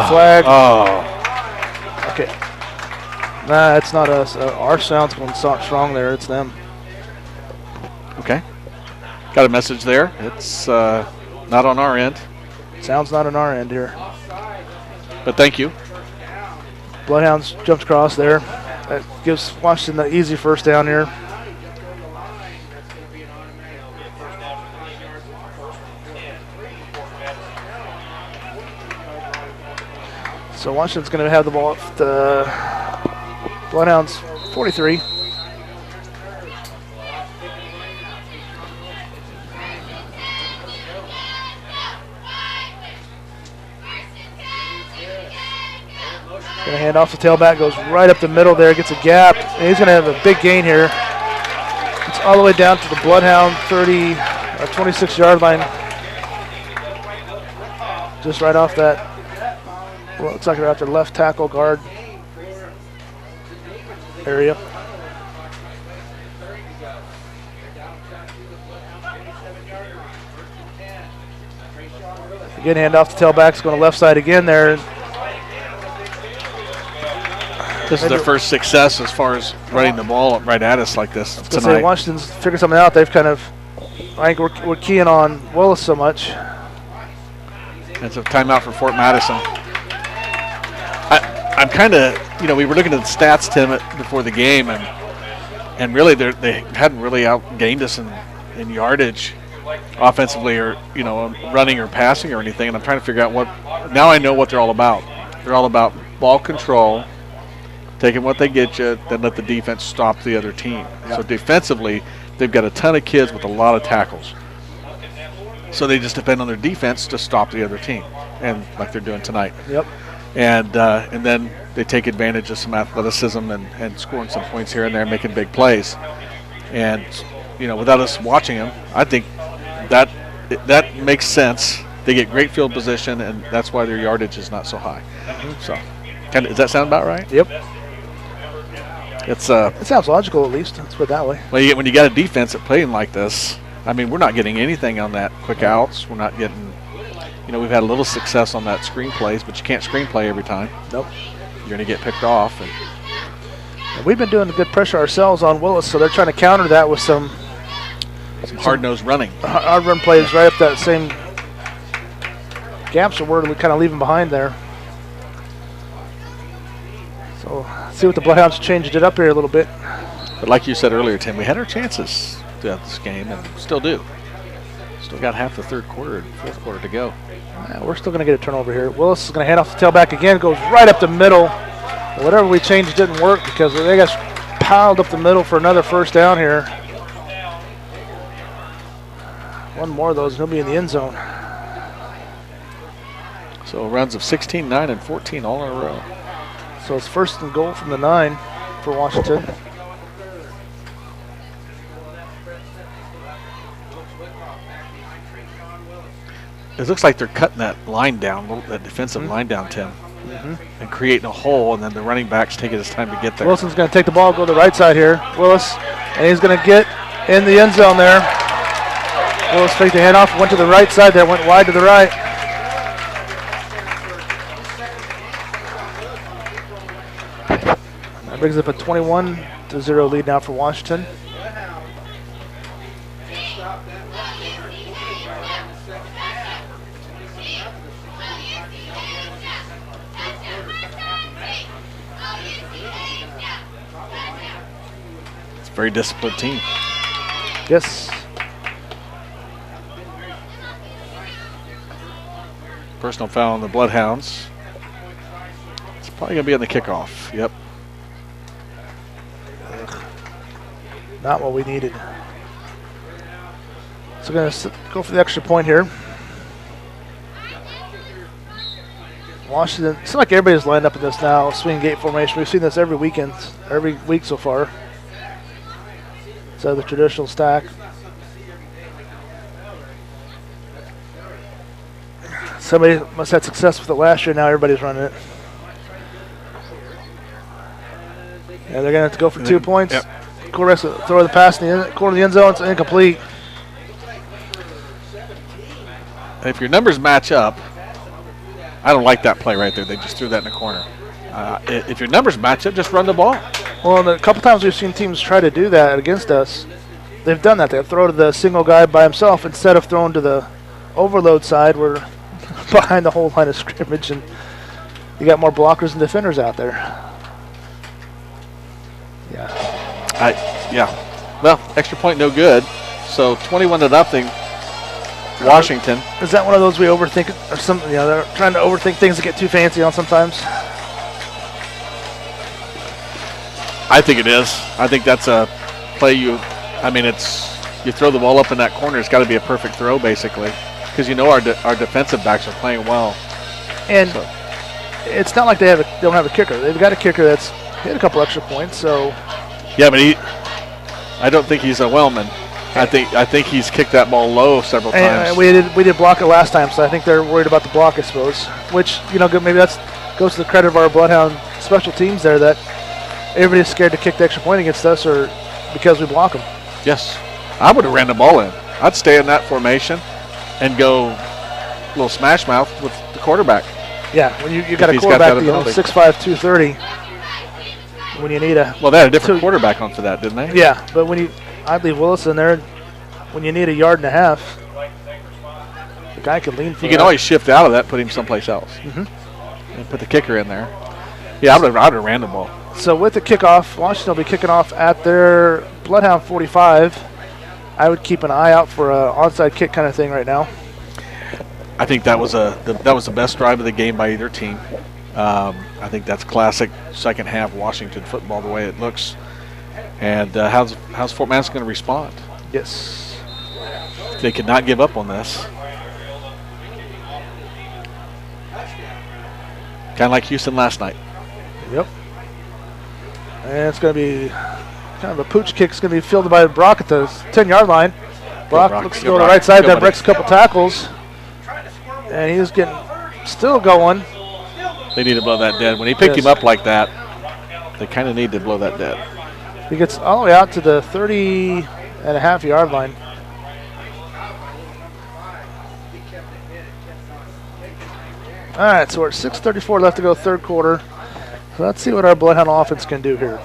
Flag. Oh. Okay. Nah, it's not us. Our sound's going strong there. It's them. Okay. Got a message there. It's not on our end. Sound's not on our end here. But thank you. Bloodhounds jumps across there. That gives Washington the easy first down here. So Washington's going to have the ball at the Bloodhounds 43. Going to hand off the tailback, goes right up the middle there, gets a gap, and he's going to have a big gain here. It's all the way down to the Bloodhound 26-yard line. Just right off that. Well, it looks like they're after left tackle guard area. Again, hand off the tailback. It's going to left side again there. This is their first success as far as running the ball right at us like this tonight. Washington's figured something out. They've kind of, I think we're keying on Willis so much. It's a timeout for Fort Madison. I'm kind of, we were looking at the stats, Tim, before the game, and really they hadn't really outgained us in yardage offensively or, running or passing or anything, and I'm trying to figure out now I know what they're all about. They're all about ball control, taking what they get you, then let the defense stop the other team. Yep. So defensively, they've got a ton of kids with a lot of tackles. So they just depend on their defense to stop the other team, and like they're doing tonight. Yep. And then they take advantage of some athleticism and scoring some points here and there, making big plays. And without us watching them, I think that makes sense. They get great field position, and that's why their yardage is not so high. So, does that sound about right? Yep. It sounds logical, at least. Let's put it that way. Well, when you got a defense that playing like this, I mean, we're not getting anything on that quick outs. We're not getting, we've had a little success on that screen plays, but you can't screen play every time. Nope. You're going to get picked off. And we've been doing good pressure ourselves on Willis, so they're trying to counter that with some hard-nosed running. Hard run plays right up that same gaps, so we're kind of leaving behind there. So see what the Bloodhounds changed it up here a little bit. But like you said earlier, Tim, we had our chances throughout this game and still do. Still got half the third quarter and fourth quarter to go. We're still going to get a turnover here. Willis is going to hand off the tailback again, goes right up the middle. Whatever we changed didn't work because they got piled up the middle for another first down here. One more of those, and he'll be in the end zone. So runs of 16, 9, and 14 all in a row. So it's first and goal from the 9 for Washington. It looks like they're cutting that line down, that defensive line down, Tim, and creating a hole, and then the running back's taking his time to get there. Wilson's going to take the ball, go to the right side here. Willis, and he's going to get in the end zone there. Willis faked the handoff, went to the right side there, went wide to the right. That brings up a 21-0 lead now for Washington. It's a very disciplined team. Yes. Personal foul on the Bloodhounds. It's probably going to be on the kickoff. Yep. Not what we needed. So we're going to go for the extra point here. Washington, it seems like everybody's lined up in this now, swing gate formation. We've seen this every week so far. So the traditional stack. Somebody must have had success with it last year, now everybody's running it. Yeah, they're going to have to go for 2 points. Yep. Quarterback's throw the pass in the corner of the end zone. It's incomplete. If your numbers match up, I don't like that play right there. They just threw that in the corner. If your numbers match up, just run the ball. Well, a couple times we've seen teams try to do that against us. They've done that. They throw to the single guy by himself instead of throwing to the overload side. We're behind the whole line of scrimmage, and you got more blockers and defenders out there. Yeah. Well, extra point no good. So 21-0. Washington. Is that one of those we overthink it or something? They're trying to overthink things to get too fancy on sometimes. I think it is. I think that's a play you throw the ball up in that corner. It's got to be a perfect throw, basically, because our defensive backs are playing well. And it's not like they don't have a kicker. They've got a kicker that's hit a couple extra points. So yeah, but I don't think he's a Wellman. I think he's kicked that ball low several times. And we did block it last time, so I think they're worried about the block, I suppose. Which maybe that goes to the credit of our Bloodhound special teams there, that everybody's scared to kick the extra point against us, or because we block them. Yes, I would have ran the ball in. I'd stay in that formation and go a little smash mouth with the quarterback. Yeah, when you got a quarterback, 6'5", 230. When you need a they had a different quarterback on for that, didn't they? Yeah, but I'd leave Willis in there. When you need a yard and a half, the guy can lean for You can always shift out of that, put him someplace else, and put the kicker in there. Yeah, I would have ran the ball. So with the kickoff, Washington will be kicking off at their Bloodhound 45. I would keep an eye out for an onside kick kind of thing right now. I think that was the best drive of the game by either team. I think that's classic second half Washington football, the way it looks. And how's Fort Madison going to respond? Yes. They could not give up on this. Kind of like Houston last night. Yep. And it's going to be kind of a pooch kick. It's going to be fielded by Brock at the 10-yard line. Brock looks to go to the right side, then breaks a couple tackles. And he's still going. They need to blow that dead. When he picked him up like that, they kind of need to blow that dead. He gets all the way out to the 30.5-yard line. All right, so we're at 6:34 left to go, third quarter. So let's see what our Bloodhound offense can do here.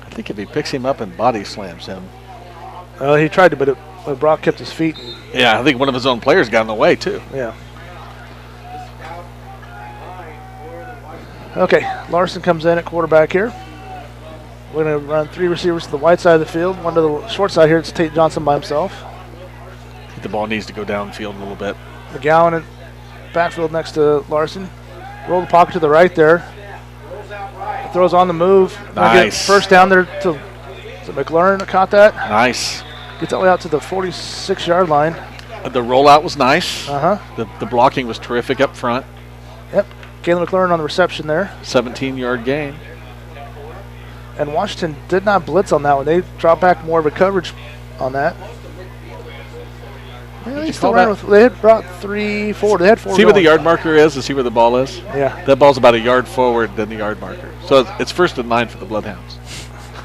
I think if he picks him up and body slams him. He tried to, but Brock kept his feet. Yeah, I think one of his own players got in the way, too. Yeah. Okay, Larson comes in at quarterback here. We're going to run 3 receivers to the wide side of the field. One to the short side here. It's Tate Johnson by himself. I think the ball needs to go downfield a little bit. McGowan in backfield next to Larson. Roll the pocket to the right there. Throws on the move. Nice. First down there to McLaurin that caught that. Nice. Gets all the way out to the 46-yard line. The rollout was nice. Uh-huh. The blocking was terrific up front. Yep. Galen McLaurin on the reception there. 17-yard gain. And Washington did not blitz on that one. They dropped back more of a coverage on that. Yeah, they still ran with. They had brought 3, 4. They had 4. See where the yard marker is? To see where the ball is? Yeah. That ball's about a yard forward than the yard marker. So it's first and 9 for the Bloodhounds.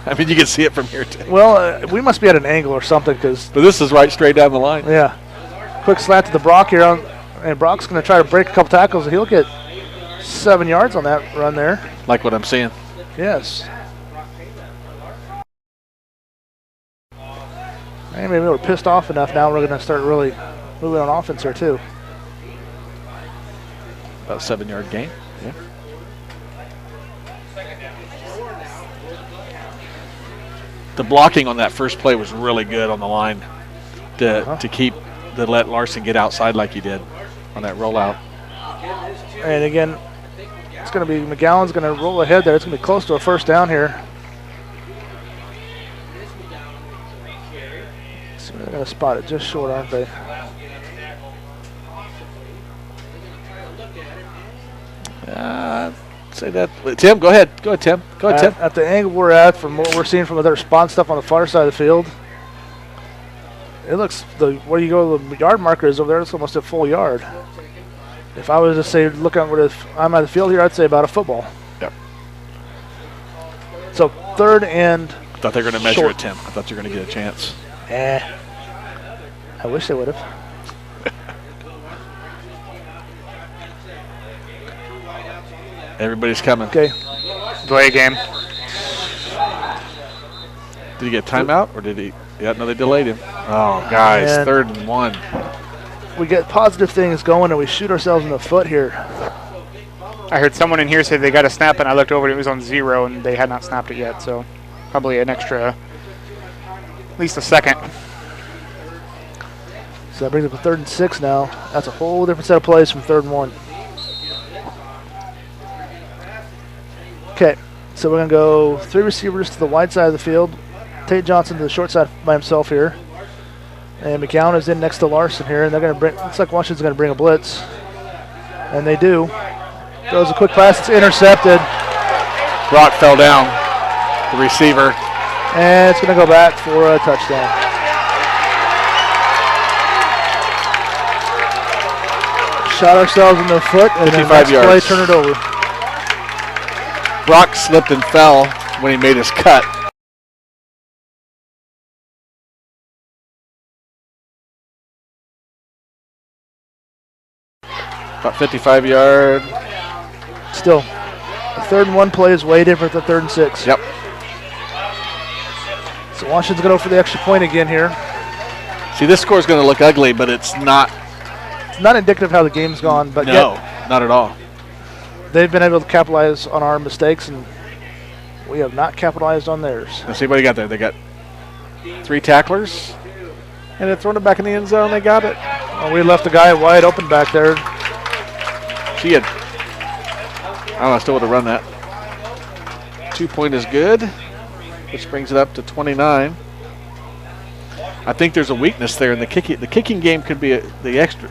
I mean, you can see it from here too. Well, we must be at an angle or something because. But this is right straight down the line. Yeah. Quick slat to the Brock here, and Brock's going to try to break a couple tackles, and he'll get 7 yards on that run there. Like what I'm seeing. Yes. And maybe we're pissed off enough now. We're going to start really moving on offense here too. About 7-yard gain. Yeah. The blocking on that first play was really good on the line to let Larson get outside like he did on that rollout. And again, it's going to be McGowan's going to roll ahead there. It's going to be close to a first down here. So they're going to spot it just short, aren't they? Say that. Tim, go ahead. Go ahead, Tim. Go ahead, Tim. At the angle we're at, from what we're seeing from the response stuff on the far side of the field, it looks, where you go, the yard marker is over there, it's almost a full yard. If I was to say, look at where I'm at the field here, I'd say about a football. Yep. So third and I thought they were going to measure it, Tim. I thought you were going to get a chance. I wish they would have. Everybody's coming. Okay. Delay game. Did he get timeout or did he? Yeah, no, they delayed him. Oh, guys, And 3rd and 1. We get positive things going and we shoot ourselves in the foot here. I heard someone in here say they got a snap, and I looked over and it was on 0, and they had not snapped it yet, so probably an extra, at least a second. So that brings up a 3rd and 6 now. That's a whole different set of plays from 3rd and 1. Okay, so we're going to go 3 receivers to the wide side of the field. Tate Johnson to the short side by himself here. And McCown is in next to Larson here, and they're going to bring, looks like Washington's going to bring a blitz. And they do. Throws a quick pass, it's intercepted. Brock fell down, the receiver. And it's going to go back for a touchdown. Shot ourselves in the foot, and then 55 next play, yards. turn it over. Brock slipped and fell when he made his cut. About 55-yard. Still, the 3rd and 1 play is way different than 3rd and 6. Yep. So Washington's going to go for the extra point again here. See, this score is going to look ugly, but it's not. It's not indicative of how the game's gone, but No, yet not at all. they've been able to capitalize on our mistakes, and we have not capitalized on theirs. Let's see what they got there. They got 3 tacklers, and they're throwing it back in the end zone. They got it. Well, we left the guy wide open back there. She had, I don't know, I still would have run that. 2 point is good, which brings it up to 29. I think there's a weakness there in the kicking. The kicking game could be the extra.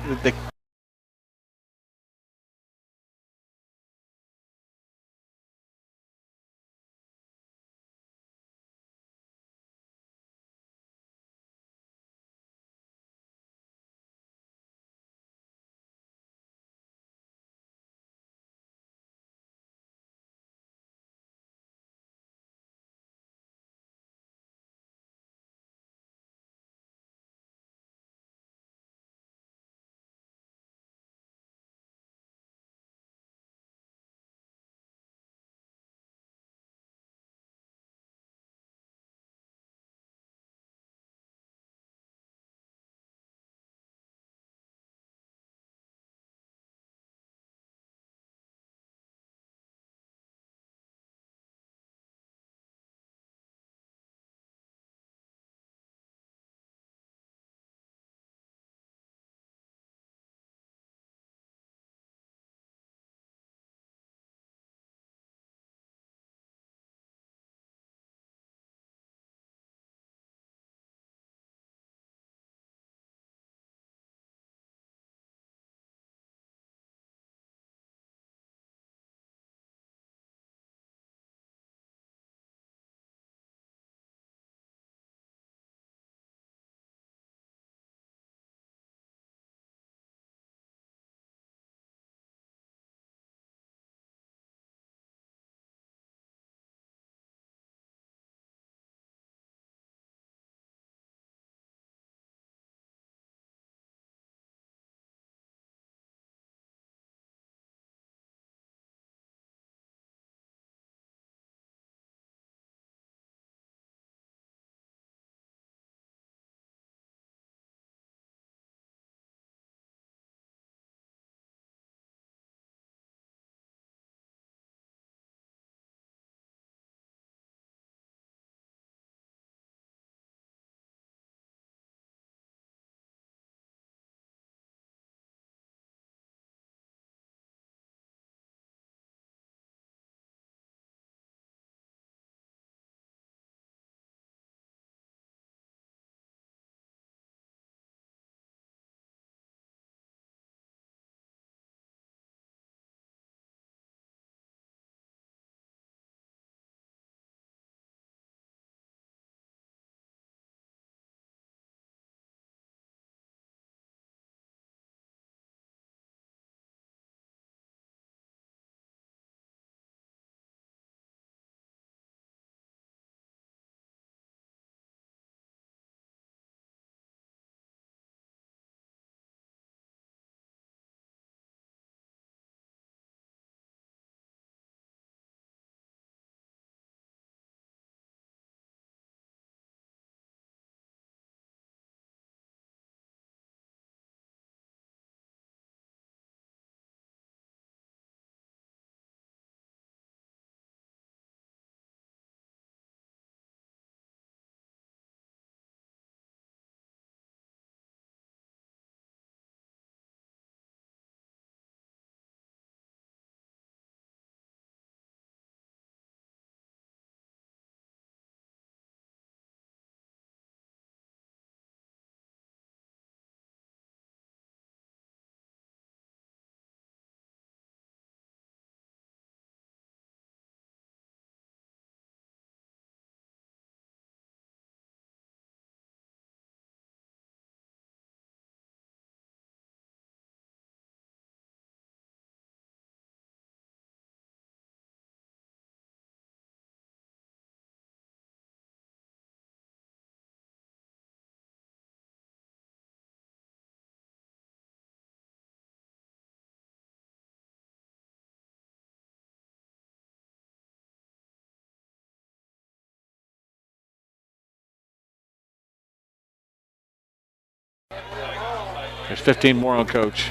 There's 15 more on coach,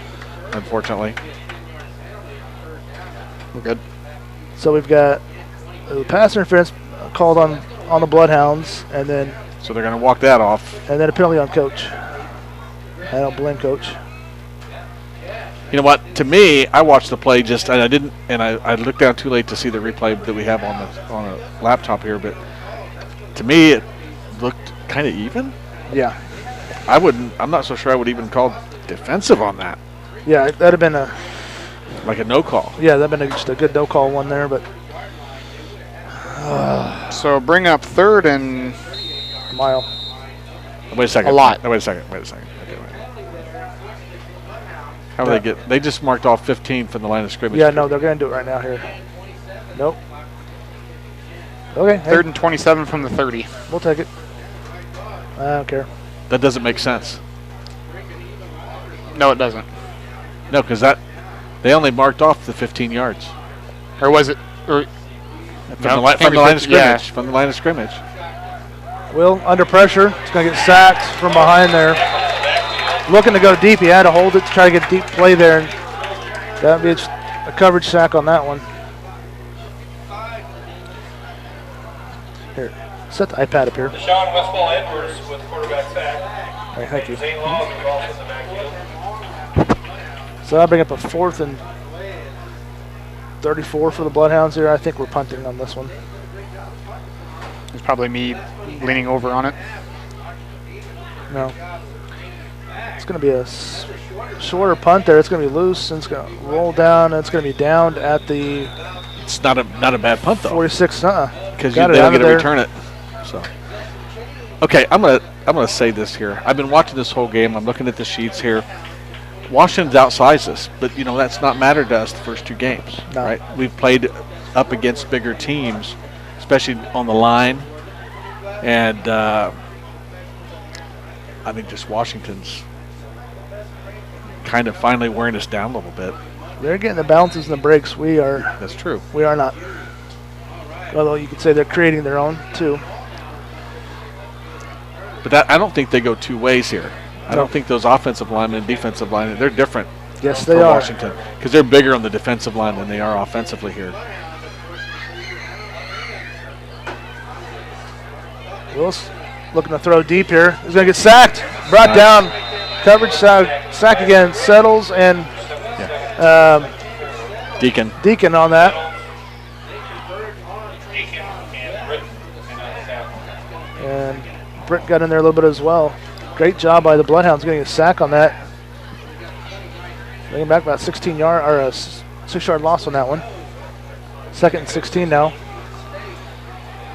unfortunately. We're good. So we've got the pass interference called on the Bloodhounds, and then So they're going to walk that off. a penalty on coach. I don't blame coach. You know what? To me, I watched the play just, and I looked down too late to see the replay that we have on a laptop here. But to me, it looked kind of even. Yeah. I'm not so sure I would even call defensive on that. Yeah, that'd have been Like a no call. Yeah, that'd been just a good no call one there, but So bring up 3rd and mile. Wait a second. A lot. Wait a second. Okay, wait. How do they get? They just marked off 15 from the line of scrimmage. Yeah, no, they're going to do it right now here. Nope. Okay. 3rd and 27 from the 30. We'll take it. I don't care. That doesn't make sense. No, it doesn't. No, because they only marked off the 15 yards Or was it? Or from the line of scrimmage. Yeah. From the line of scrimmage. Will, under pressure, he's going to get sacked from behind there. Looking to go deep. He had to hold it to try to get a deep play there. And that would be a coverage sack on that one. Here, set the iPad up here. Deshaun Westfall Edwards with quarterback sack. All right, thank you. Zane Long is also in the backfield. So I'll bring up a 4th and 34 for the Bloodhounds here. I think we're punting on this one. It's probably me leaning over on it. No. It's going to be a shorter punt there. It's going to be loose, and it's going to roll down, and it's going to be downed at the It's not a bad punt though. 46. Because Got they it don't out get of to there. return it. So, okay, I'm gonna say this here. I've been watching this whole game. I'm looking at the sheets here. Washington's outsized us, but that's not mattered to us the first 2 games, No. right? We've played up against bigger teams, especially on the line, and I think just Washington's kind of finally wearing us down a little bit. They're getting the bounces and the breaks. We are That's true. not. Although you could say they're creating their own too. But I don't think they go 2 ways here. I No. don't think those offensive linemen and defensive linemen, they're different. Yes, for they are. Washington, because they're bigger on the defensive line than they are offensively here. Willis looking to throw deep here. He's going to get sacked. Brought down. Coverage sack again. Settles and Deacon on that. And Britt got in there a little bit as well. Great job by the Bloodhounds getting a sack on that. Bringing back about 16-yard or a 6-yard loss on that one. 2nd and 16 now.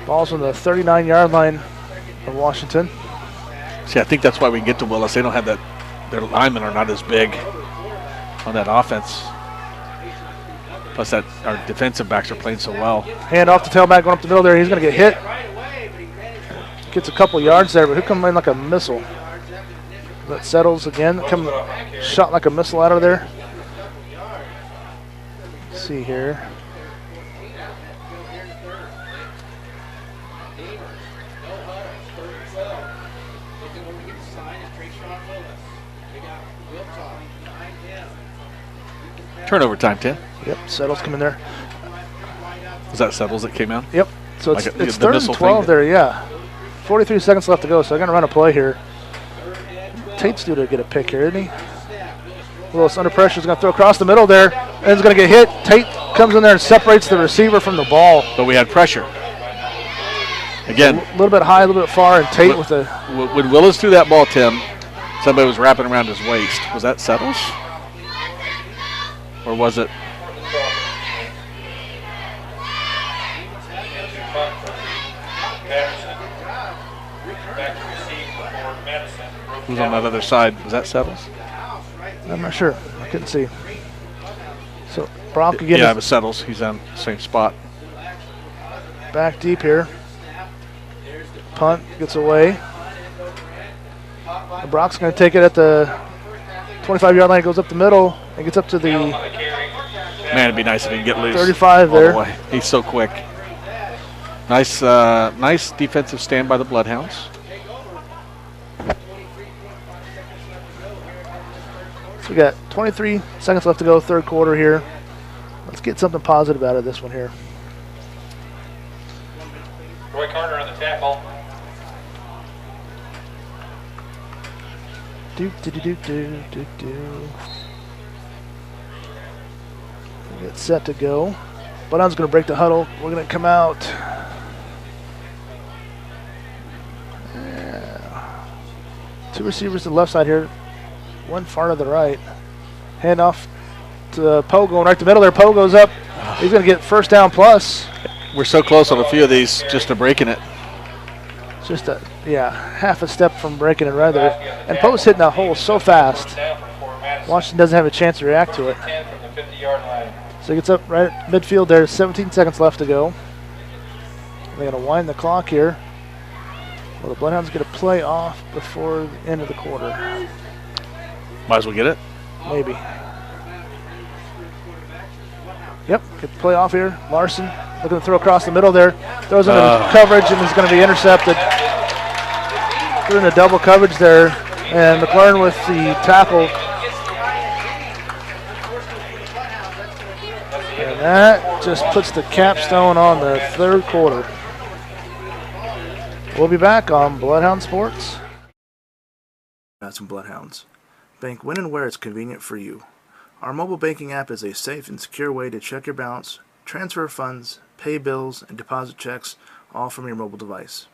Ball's on the 39-yard line of Washington. See, I think that's why we can get to Willis. They don't have that. Their linemen are not as big on that offense. Plus, that our defensive backs are playing so well. Hand off the tailback going up the middle there. He's going to get hit. Gets a couple yards there, but he'll come in like a missile. That settles again. Shot like a missile out of there. Let's see here. Turnover time, Tim. Yep, Settles coming there. Was that Settles that came out? Yep. So Like it's the 3rd missile and 12 thing? there, yeah. 43 seconds left to go, so they're going to run a play here. Tate's due to get a pick here, isn't he? Willis under pressure is going to throw across the middle there, and he's going to get hit. Tate comes in there and separates the receiver from the ball. But we had pressure. Again, A little bit high, a little bit far, and Tate with a when Willis threw that ball, Tim, somebody was wrapping around his waist. Was that Settles? Or was it? Who's on that other side? Was that Settles? I'm not sure. I couldn't see. So Brock again Yeah, it is was Settles. He's on the same spot. back deep here. Punt gets away. Brock's going to take it at the 25-yard line. Goes up the middle and gets up to the Man, it'd be nice if he could get loose. 35 all there. the way. He's so quick. Nice defensive stand by the Bloodhounds. So we got 23 seconds left to go, 3rd quarter here. Let's get something positive out of this one here. Roy Carter on the tackle. Get set to go. Bloodhound's going to break the huddle. We're going to come out. Two receivers to the left side here. One far to the right. Hand off to Poe going right to the middle there. Poe goes up. He's going to get first down plus. We're so close on a few of these just to breaking it. Just half a step from breaking it right there. And Poe's hitting that hole so fast. Washington doesn't have a chance to react to it. So he gets up right at midfield there. 17 seconds left to go. They're going to wind the clock here. Well, the Bloodhounds get a play off before the end of the quarter. Might as well get it. Maybe. Yep, get the play off here. Larson looking to throw across the middle there. Throws into coverage and is going to be intercepted. They're in a double coverage there. And McLaurin with the tackle. And that just puts the capstone on the third quarter. We'll be back on Bloodhound Sports. Madison Bloodhounds. Bank when and where it's convenient for you. Our mobile banking app is a safe and secure way to check your balance, transfer funds, pay bills, and deposit checks, all from your mobile device.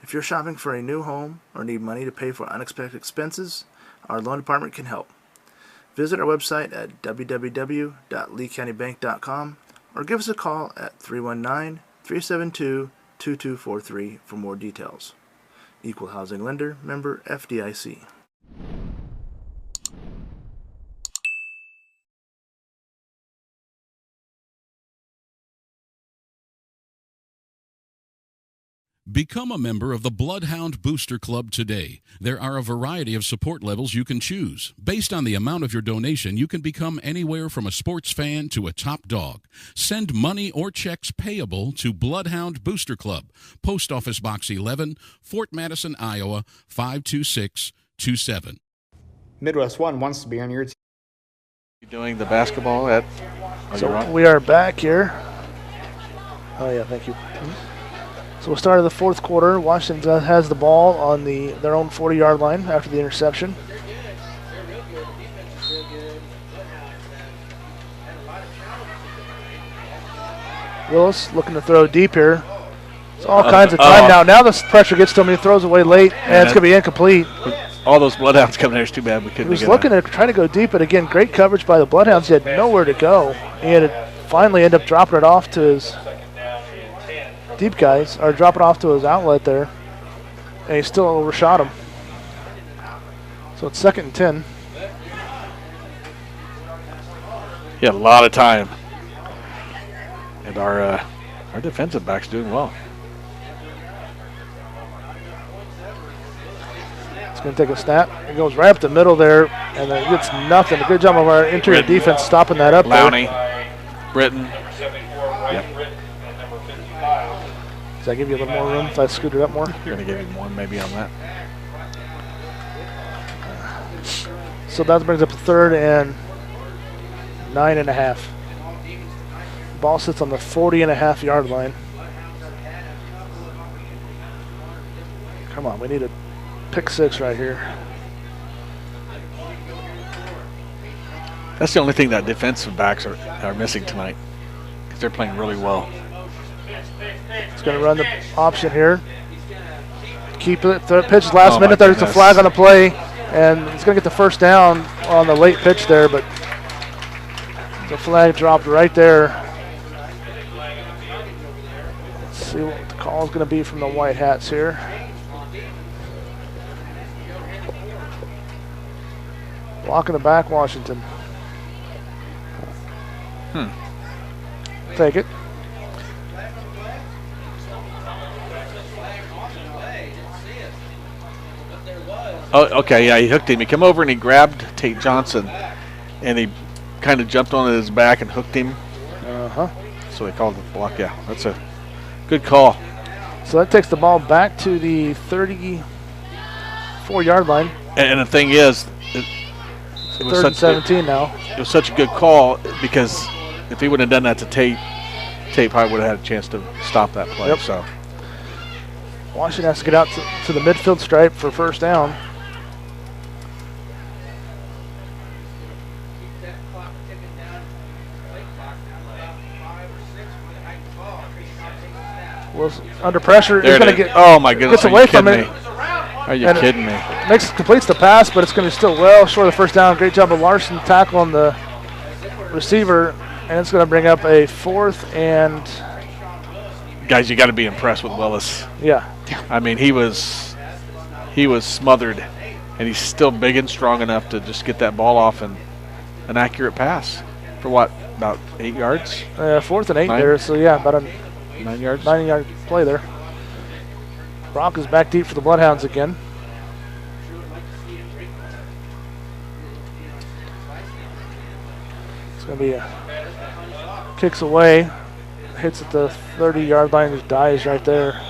If you're shopping for a new home or need money to pay for unexpected expenses, our loan department can help. Visit our website at www.leecountybank.com or give us a call at 319-372-2243 for more details. Equal Housing Lender, member FDIC. Become a member of the Bloodhound Booster Club today. There are a variety of support levels you can choose. Based on the amount of your donation, you can become anywhere from a sports fan to a top dog. Send money or checks payable to Bloodhound Booster Club, Post Office Box 11, Fort Madison, Iowa, 52627. Midwest One wants to be on your team. Doing the basketball at. So we are back here. Oh, yeah, thank you. So we'll start of the fourth quarter. Washington has the ball on their own 40-yard line after the interception. Willis looking to throw deep here. It's all kinds of time now. Now the pressure gets to him. He throws away late, and it's going to be incomplete. All those Bloodhounds coming there. It's too bad we couldn't. He was looking to try to go deep, but again, great coverage by the Bloodhounds. He had nowhere to go. He had to finally end up dropping it off to his deep guys, or drop it off to his outlet there, and he still overshot him. So it's 2nd and 10. He had a lot of time, and our defensive back's doing well. It's going to take a snap. It goes right up the middle there, and then gets nothing. A good job of our interior defense stopping that up. Lowney, Britton. Yep. Does that give you a little more room if I scoot it up more? You're going to give him one maybe on that. So that brings up the 3rd and 9.5. Ball sits on the 40.5-yard line. Come on, we need a pick 6 right here. That's the only thing that defensive backs are missing tonight, because they're playing really well. He's going to run the option here. Keep it. Pitch last minute. There's a flag on the play, and he's going to get the first down on the late pitch there, but the flag dropped right there. Let's see what the call is going to be from the White Hats here. Blocking the back, Washington. Take it. Oh, okay, yeah, he hooked him. He came over and he grabbed Tate Johnson, and he kind of jumped on his back and hooked him. So they called the block. Yeah, that's a good call. So that takes the ball back to the 34-yard line. And the thing is, it was 3rd and 17 now. It was such a good call because if he wouldn't have done that to Tate, Tate probably would have had a chance to stop that play. Yep. So Washington has to get out to the midfield stripe for first down. Was under pressure. He's going to get. Oh my goodness! Gets away from it. Are you kidding me? Completes the pass, but it's going to be still well short of the first down. Great job of Larson tackling the receiver, and it's going to bring up a 4th and... Guys, you got to be impressed with Willis. Yeah. I mean, he was smothered, and he's still big and strong enough to just get that ball off and an accurate pass for what, about 8 yards? 4th and 8 9? there, so yeah, about a 9 yards. 9-yard play there. Brock is back deep for the Bloodhounds again. It's going to be kicks away, hits at the 30-yard line, just dies right there.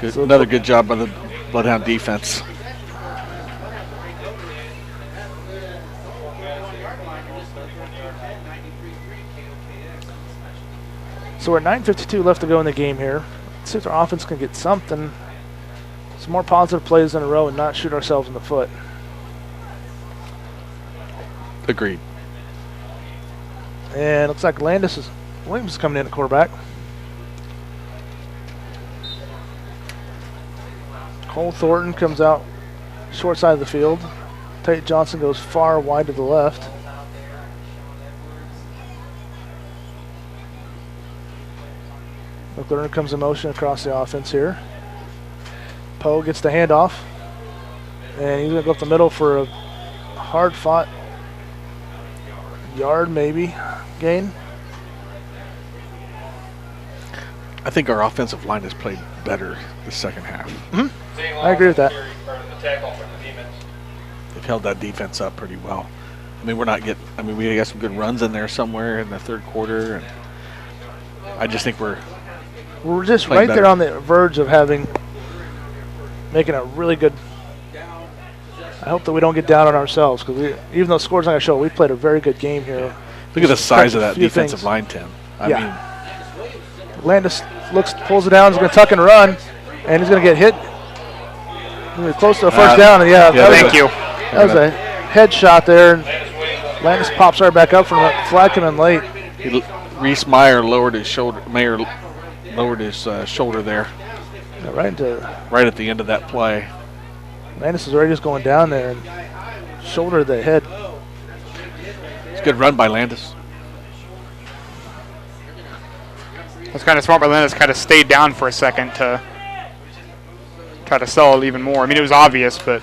Good, so another good job by the Bloodhound defense. So we're at 9:52 left to go in the game here. Let's see if our offense can get some more positive plays in a row and not shoot ourselves in the foot. Agreed. And looks like Williams is coming in at quarterback. Cole Thornton comes out short side of the field. Tate Johnson goes far wide to the left. McLaurin comes in motion across the offense here. Poe gets the handoff, and he's going to go up the middle for a hard-fought yard, maybe, gain. I think our offensive line has played better the second half. Mm-hmm. I agree with that. They've held that defense up pretty well. I mean, we got some good runs in there somewhere in the third quarter, and I just think we're just right there on the verge of making a really good. I hope that we don't get down on ourselves, because even though the score's not going to show, we played a very good game here. Look at the size of that defensive line, Tim. I mean, Landis pulls it down, he's going to tuck and run, and he's going to get hit. He's close to a first down, and thank you. That was a headshot there, and Landis pops right back up from the flag coming late. Reese Meyer lowered his shoulder. Shoulder there. Yeah, right at the end of that play. Landis is already just going down there and shoulder the head. It's a good run by Landis. That's kind of smart by Landis. Kind of stayed down for a second to try to sell it even more. I mean, it was obvious, but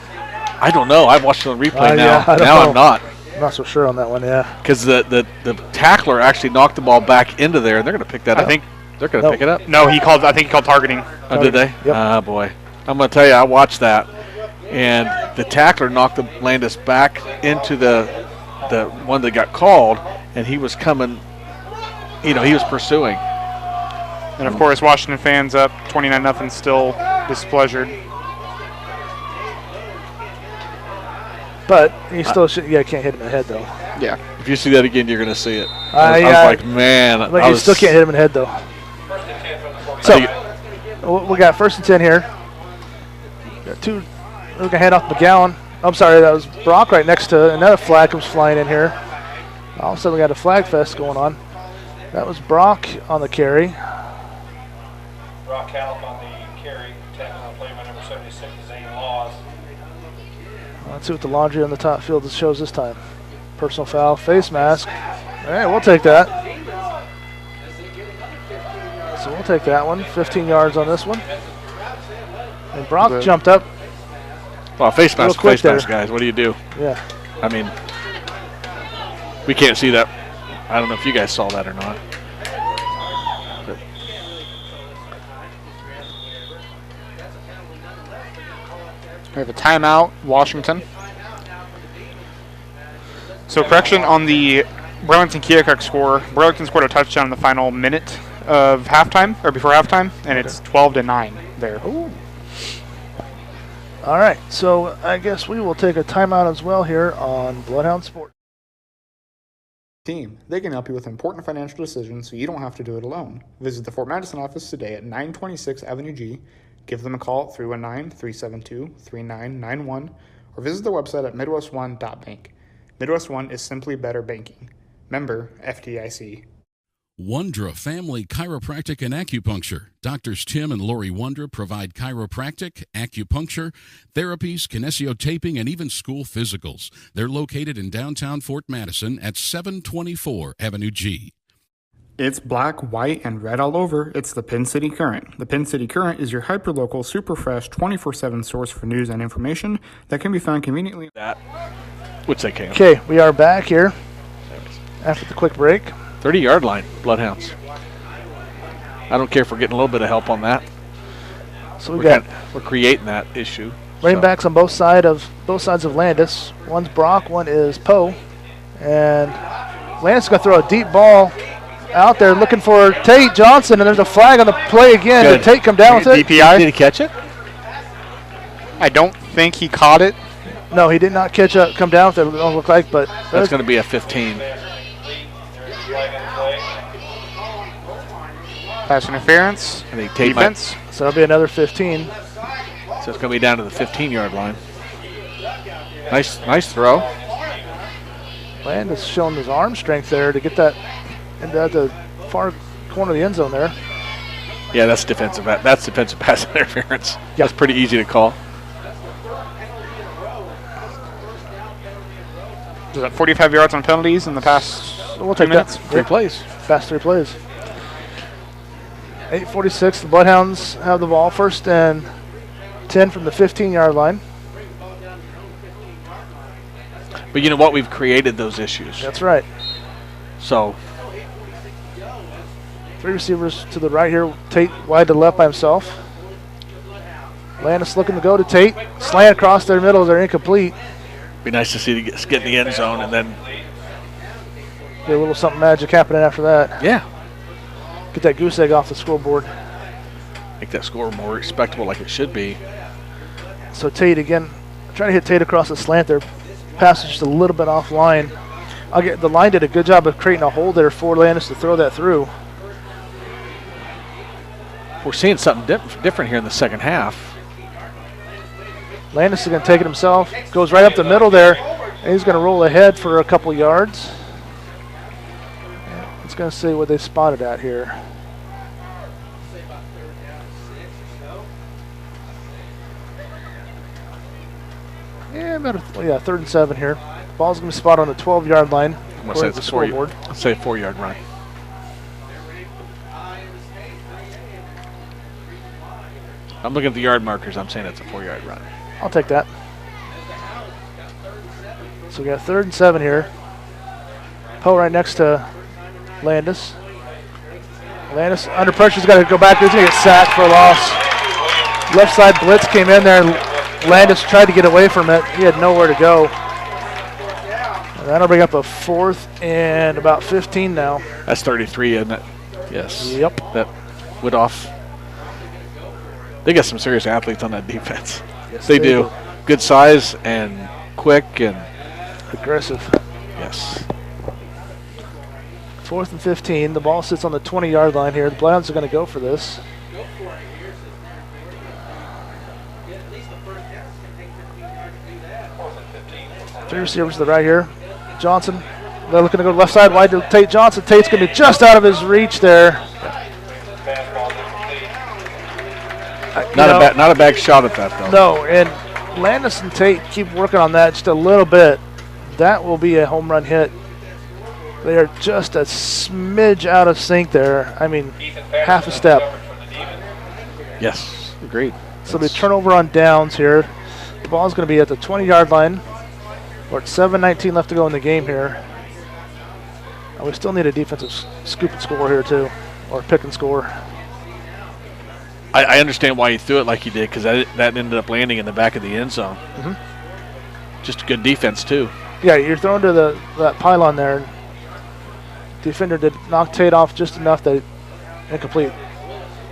I don't know. I watched it on replay now. Yeah, I'm not. I'm not so sure on that one, yeah. Because the tackler actually knocked the ball back into there, and they're going to pick that up. I think they're going to pick it up. No, I think he called targeting. Oh, did they? Yep. Ah, boy. I'm going to tell you, I watched that, and the tackler knocked the Landis back into the one that got called, and he was coming. He was pursuing. And of course, Washington fans up 29-0, still displeasured. But he still can't hit him in the head, though. Yeah. If you see that again, you're going to see it. I was like, man. But you still can't hit him in the head, though. So, we got 1st and 10 here. Got two. We're going to hand off McGowan. I'm sorry, that was Brock right next to another flag comes flying in here. All of a sudden, we got a flag fest going on. That was Brock on the carry. Brock Halleck on the carry, tackling on play by number 76, Zane Laws. Let's see what the laundry on the top field shows this time. Personal foul, face mask. All right, we'll take that. So we'll take that one. 15 yards on this one. And Brock jumped up. Well, face mask, guys. What do you do? Yeah. I mean, we can't see that. I don't know if you guys saw that or not. But we have a timeout, Washington. So correction on the Burlington-Keokuk score. Burlington scored a touchdown in the final minute of halftime, or before halftime, and it's 12-9 there. Ooh. All right, so I guess we will take a timeout as well here on Bloodhound Sports. Team, they can help you with important financial decisions so you don't have to do it alone. Visit the Fort Madison office today at 926 Avenue G. Give them a call at 319-372-3991 or visit their website at midwestone.bank. Midwest One is simply better banking. Member FDIC. Wondra Family Chiropractic and Acupuncture. Doctors Tim and Lori Wondra provide chiropractic, acupuncture, therapies, kinesiotaping, and even school physicals. They're located in downtown Fort Madison at 724 Avenue G. It's black, white, and red all over. It's the Pin City Current. The Pin City Current is your hyperlocal, super fresh, 24/7 source for news and information that can be found conveniently. That, which they can. Okay, we are back here after the quick break. 30-yard line, Bloodhounds. I don't care if we're getting a little bit of help on that. So we're creating that issue. Running backs on both sides of Landis. One's Brock, one is Poe, and Landis is going to throw a deep ball out there looking for Tate Johnson, and there's a flag on the play again. Did Tate come down with it? DPI. Did he catch it? I don't think he caught it. No, he did not come down with it. It don't look like, but that's going to be a 15. Pass interference. I think Tate defense. So that'll be another 15. So it's going to be down to the 15-yard line. Nice throw. Landis showing his arm strength there to get that into the far corner of the end zone there. Yeah, that's defensive. That's defensive pass interference. Yep. That's pretty easy to call. Is that 45 yards on penalties in the past we'll take 2 minutes? Three plays. Past 3 plays. 8:46. The Bloodhounds have the ball. 1st and 10 from the 15-yard line. But you know what? We've created those issues. That's right. So 3 receivers to the right here. Tate wide to the left by himself. Landis looking to go to Tate. Slant across their middle. They're incomplete. Be nice to see get in the end zone and then Get a little something magic happening after that. Yeah. Get that goose egg off the scoreboard. Make that score more respectable like it should be. So Tate again, trying to hit Tate across the slant there. Pass is just a little bit offline. The line did a good job of creating a hole there for Landis to throw that through. We're seeing something different here in the second half. Landis is going to take it himself. Goes right up the middle there. And he's going to roll ahead for a couple yards. Let's going to see what they spotted at here. Yeah, about 3rd and 7 here. Ball's going to be spotted on the 12-yard line. I'm going to say it's a scoreboard. Let's say a 4-yard run. I'm looking at the yard markers. I'm saying it's a 4-yard run. I'll take that. So we got 3rd and 7 here. Poe right next to Landis. Landis under pressure. He's got to go back. He's going to get sacked for a loss. Left side blitz came in there. Landis tried to get away from it. He had nowhere to go. And that'll bring up a 4th and about 15 now. That's 33, isn't it? Yes. Yep. That went off. They got some serious athletes on that defense. Yes, they do. Good size and quick and aggressive. Yes. 4th and 15. The ball sits on the 20-yard line here. The Bloodhounds are going to go for this. Three receivers to the right here. Johnson, they're looking to go left side wide to Tate Johnson. Tate's going to be just out of his reach there. Not a bad shot at that, though. No, and Landis and Tate keep working on that just a little bit. That will be a home run hit. They are just a smidge out of sync there. I mean, half a step. Yes, agreed. So the turnover on downs here. The ball's going to be at the 20-yard line. We're at 7:19 left to go in the game here. And we still need a defensive scoop and score here too, or pick and score. I understand why he threw it like he did, because that ended up landing in the back of the end zone. Mm-hmm. Just good defense too. Yeah, you're thrown to that pylon there. Defender did knock Tate off just enough that incomplete.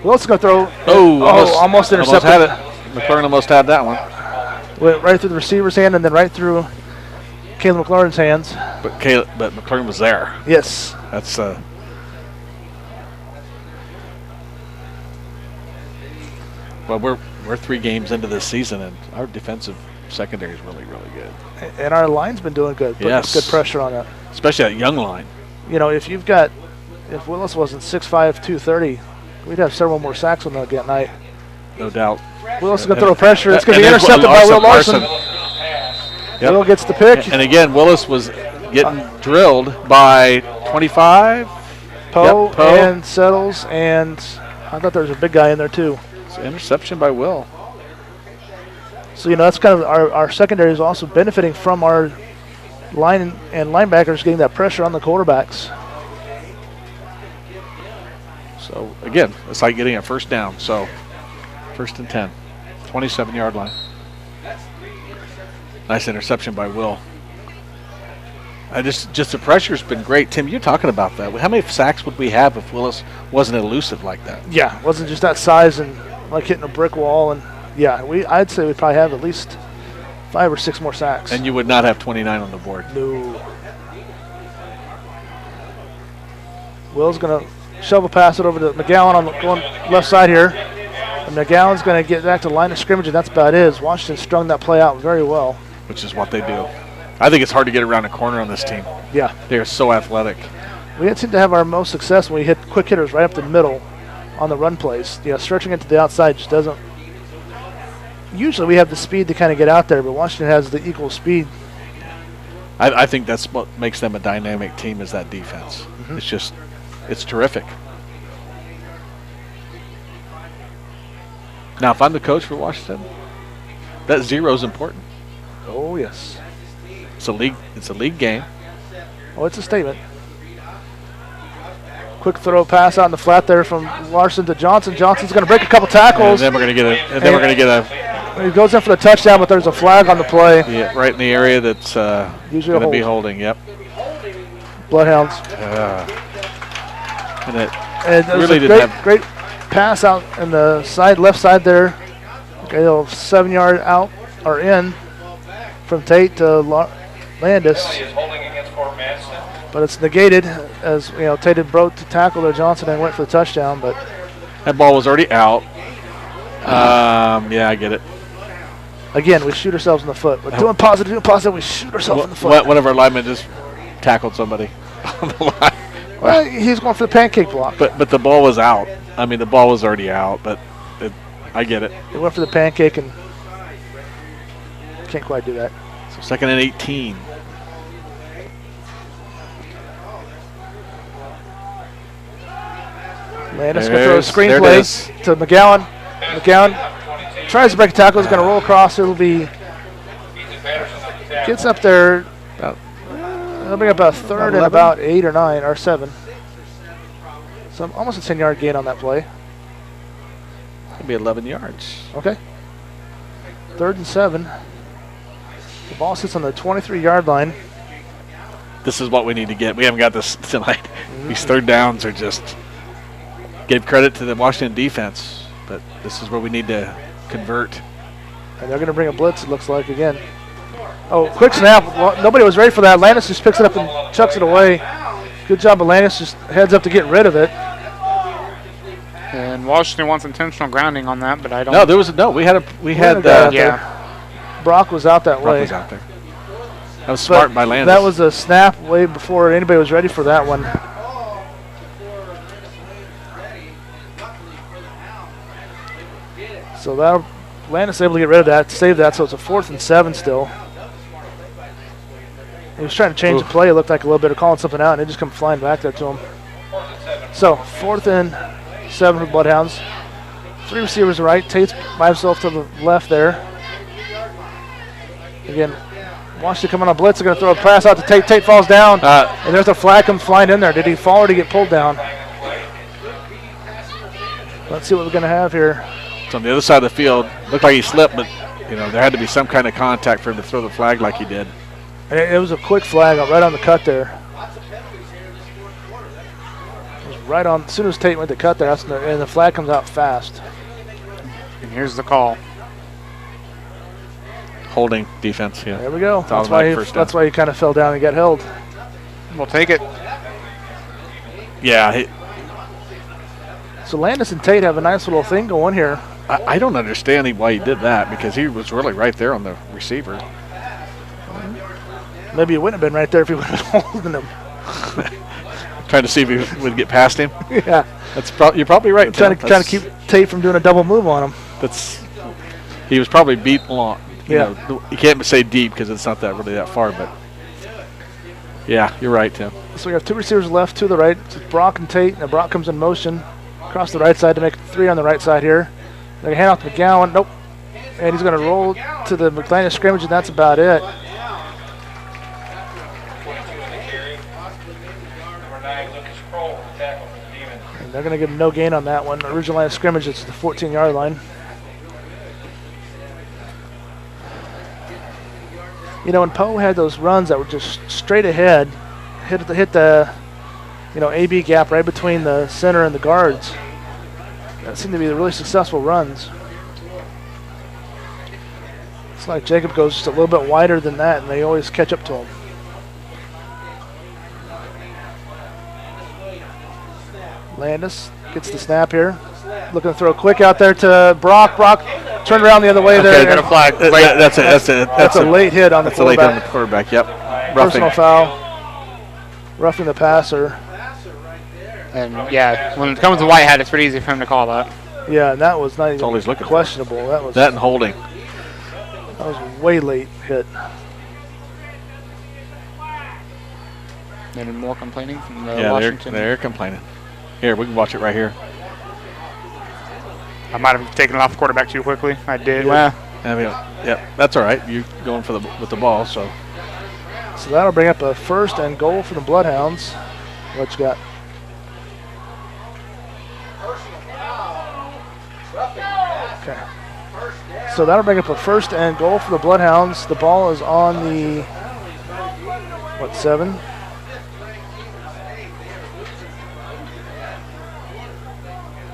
Wilson's going to throw. Almost intercepted. Almost had it. McLaurin almost had that one. Went right through the receiver's hand and then right through Caleb McLaurin's hands. But McLaurin was there. Yes. That's well, we're 3 games into this season, and our defensive secondary is really, really good. And our line's been doing good. Putting good pressure on it. Especially that young line. You know, if if Willis wasn't 6'5", 230, we'd have several more sacks on that night. No doubt. Willis is going to throw pressure. It's going to be then intercepted by Will Larson. Yep. Will gets the pick. And again, Willis was getting drilled by 25. Poe Yep, Poe. and Settles, and I thought there was a big guy in there too. It's an interception by Will. So, that's kind of our secondary is also benefiting from our line and linebackers getting that pressure on the quarterbacks. So, again, it's like getting a first down. So, 1st and 10, 27-yard line. Nice interception by Will. Just the pressure's been great. Tim, you're talking about that. How many sacks would we have if Willis wasn't elusive like that? Yeah, it wasn't just that size and like hitting a brick wall. And yeah, I'd say we'd probably have at least 5 or 6 more sacks. And you would not have 29 on the board. No. Will's going to shovel pass it over to McGowan on the going left side here. And McGowan's going to get back to the line of scrimmage, and that's about it. Washington strung that play out very well. Which is what they do. I think it's hard to get around a corner on this team. Yeah. They are so athletic. We seem to have our most success when we hit quick hitters right up the middle on the run plays. Stretching it to the outside just doesn't. Usually we have the speed to kind of get out there, but Washington has the equal speed. I think that's what makes them a dynamic team is that defense. Mm-hmm. It's terrific. Now, if I'm the coach for Washington, that 0 is important. Oh, yes. It's a league game. Oh, it's a statement. Quick throw pass out in the flat there from Larson to Johnson. Johnson's going to break a couple tackles. And then we're going to get a. He goes in for the touchdown, but there's a flag on the play. Yeah, right in the area that's usually going to be holding. Yep. Bloodhounds. And it really didn't great pass out in the left side there. Okay, a little 7-yard out or in from Tate to Landis. But it's negated as Tate had broke to tackle there Johnson and went for the touchdown, but that ball was already out. Yeah, I get it. Again, we shoot ourselves in the foot. We're doing positive, we shoot ourselves in the foot. One of our linemen just tackled somebody on the line. Well, he's going for the pancake block. But the ball was out. I mean, the ball was already out, but I get it. He went for the pancake and can't quite do that. So 2nd and 18. Landis going to throw a screenplay to McGowan. McGowan tries to break a tackle. He's going to roll across. It'll be gets up there. It'll bring up a third and about 8 or 9 or 7. So almost a 10-yard gain on that play. It'll be 11 yards. Okay. 3rd and 7. The ball sits on the 23-yard line. This is what we need to get. We haven't got this tonight. Mm-hmm. These 3rd downs are just gave credit to the Washington defense, but this is where we need to convert. And they're going to bring a blitz, it looks like, again. Oh, quick snap. Well, nobody was ready for that. Landis just picks it up and chucks it away. Good job of Landis, just heads up to get rid of it. And Washington wants intentional grounding on that, but I don't. No, there was we had Brock was out that way. Brock was out there. That was smart by Landis. That was a snap way before anybody was ready for that one. So that Landis able to get rid of that, save that, so it's a 4th and 7 still. He was trying to change the play. It looked like a little bit of calling something out, and it just come flying back there to him. So 4th and 7 for Bloodhounds. 3 receivers right. Tate's by himself to the left there. Again, Washington coming on blitz. They're going to throw a pass out to Tate. Tate falls down, and there's a flag comes flying in there. Did he fall or did he get pulled down? Let's see what we're going to have here. It's on the other side of the field. Looked like he slipped, but there had to be some kind of contact for him to throw the flag like he did. And it was a quick flag right on the cut there. It was right on. As soon as Tate went to cut there, and the flag comes out fast. And here's the call. Holding defense, yeah. There we go. That's why he kind of fell down and got held. We'll take it. Yeah. So Landis and Tate have a nice little thing going here. I don't understand why he did that, because he was really right there on the receiver. Maybe he wouldn't have been right there if he would have been holding him. Trying to see if he would get past him. Yeah. You're probably right. Trying to keep Tate from doing a double move on him. He was probably beat long. You Yeah. know, you can't say deep because it's not really that far, but yeah, you're right, Tim. So we have 2 receivers left to the right. It's Brock and Tate. Now Brock comes in motion across the right side to make 3 on the right side here. They're going to hand off to McGowan. Nope. And he's going to roll to the McLean scrimmage, and that's about it. 22 in the carry. Number 9, Lucas Kroll, the tackle for the Demons. And they're going to give him no gain on that one. Original line of scrimmage, it's the 14-yard line. You know, when Poe had those runs that were just straight ahead, hit the AB gap right between the center and the guards. That seemed to be the really successful runs. It's like Jacob goes just a little bit wider than that, and they always catch up to him. Landis gets the snap here. Looking to throw quick out there to Brock. Brock turned around the other way there. Got a flag. That's a late hit on the quarterback. That's a late hit on the quarterback, yep. Personal foul. Roughing the passer. And, yeah, when it comes to Whitehead, it's pretty easy for him to call that. Yeah, and that was not even always looking questionable. That was and holding. That was way late hit. Any more complaining from the Yeah, Washington? they're complaining. Here, we can watch it right here. I might have taken it off the quarterback too quickly. I did. Yeah. That's all right. You're going with the ball, so. So that'll bring up a 1st and goal for the Bloodhounds. What you got? Okay. So that'll bring up a 1st and goal for the Bloodhounds. The ball is on the 7?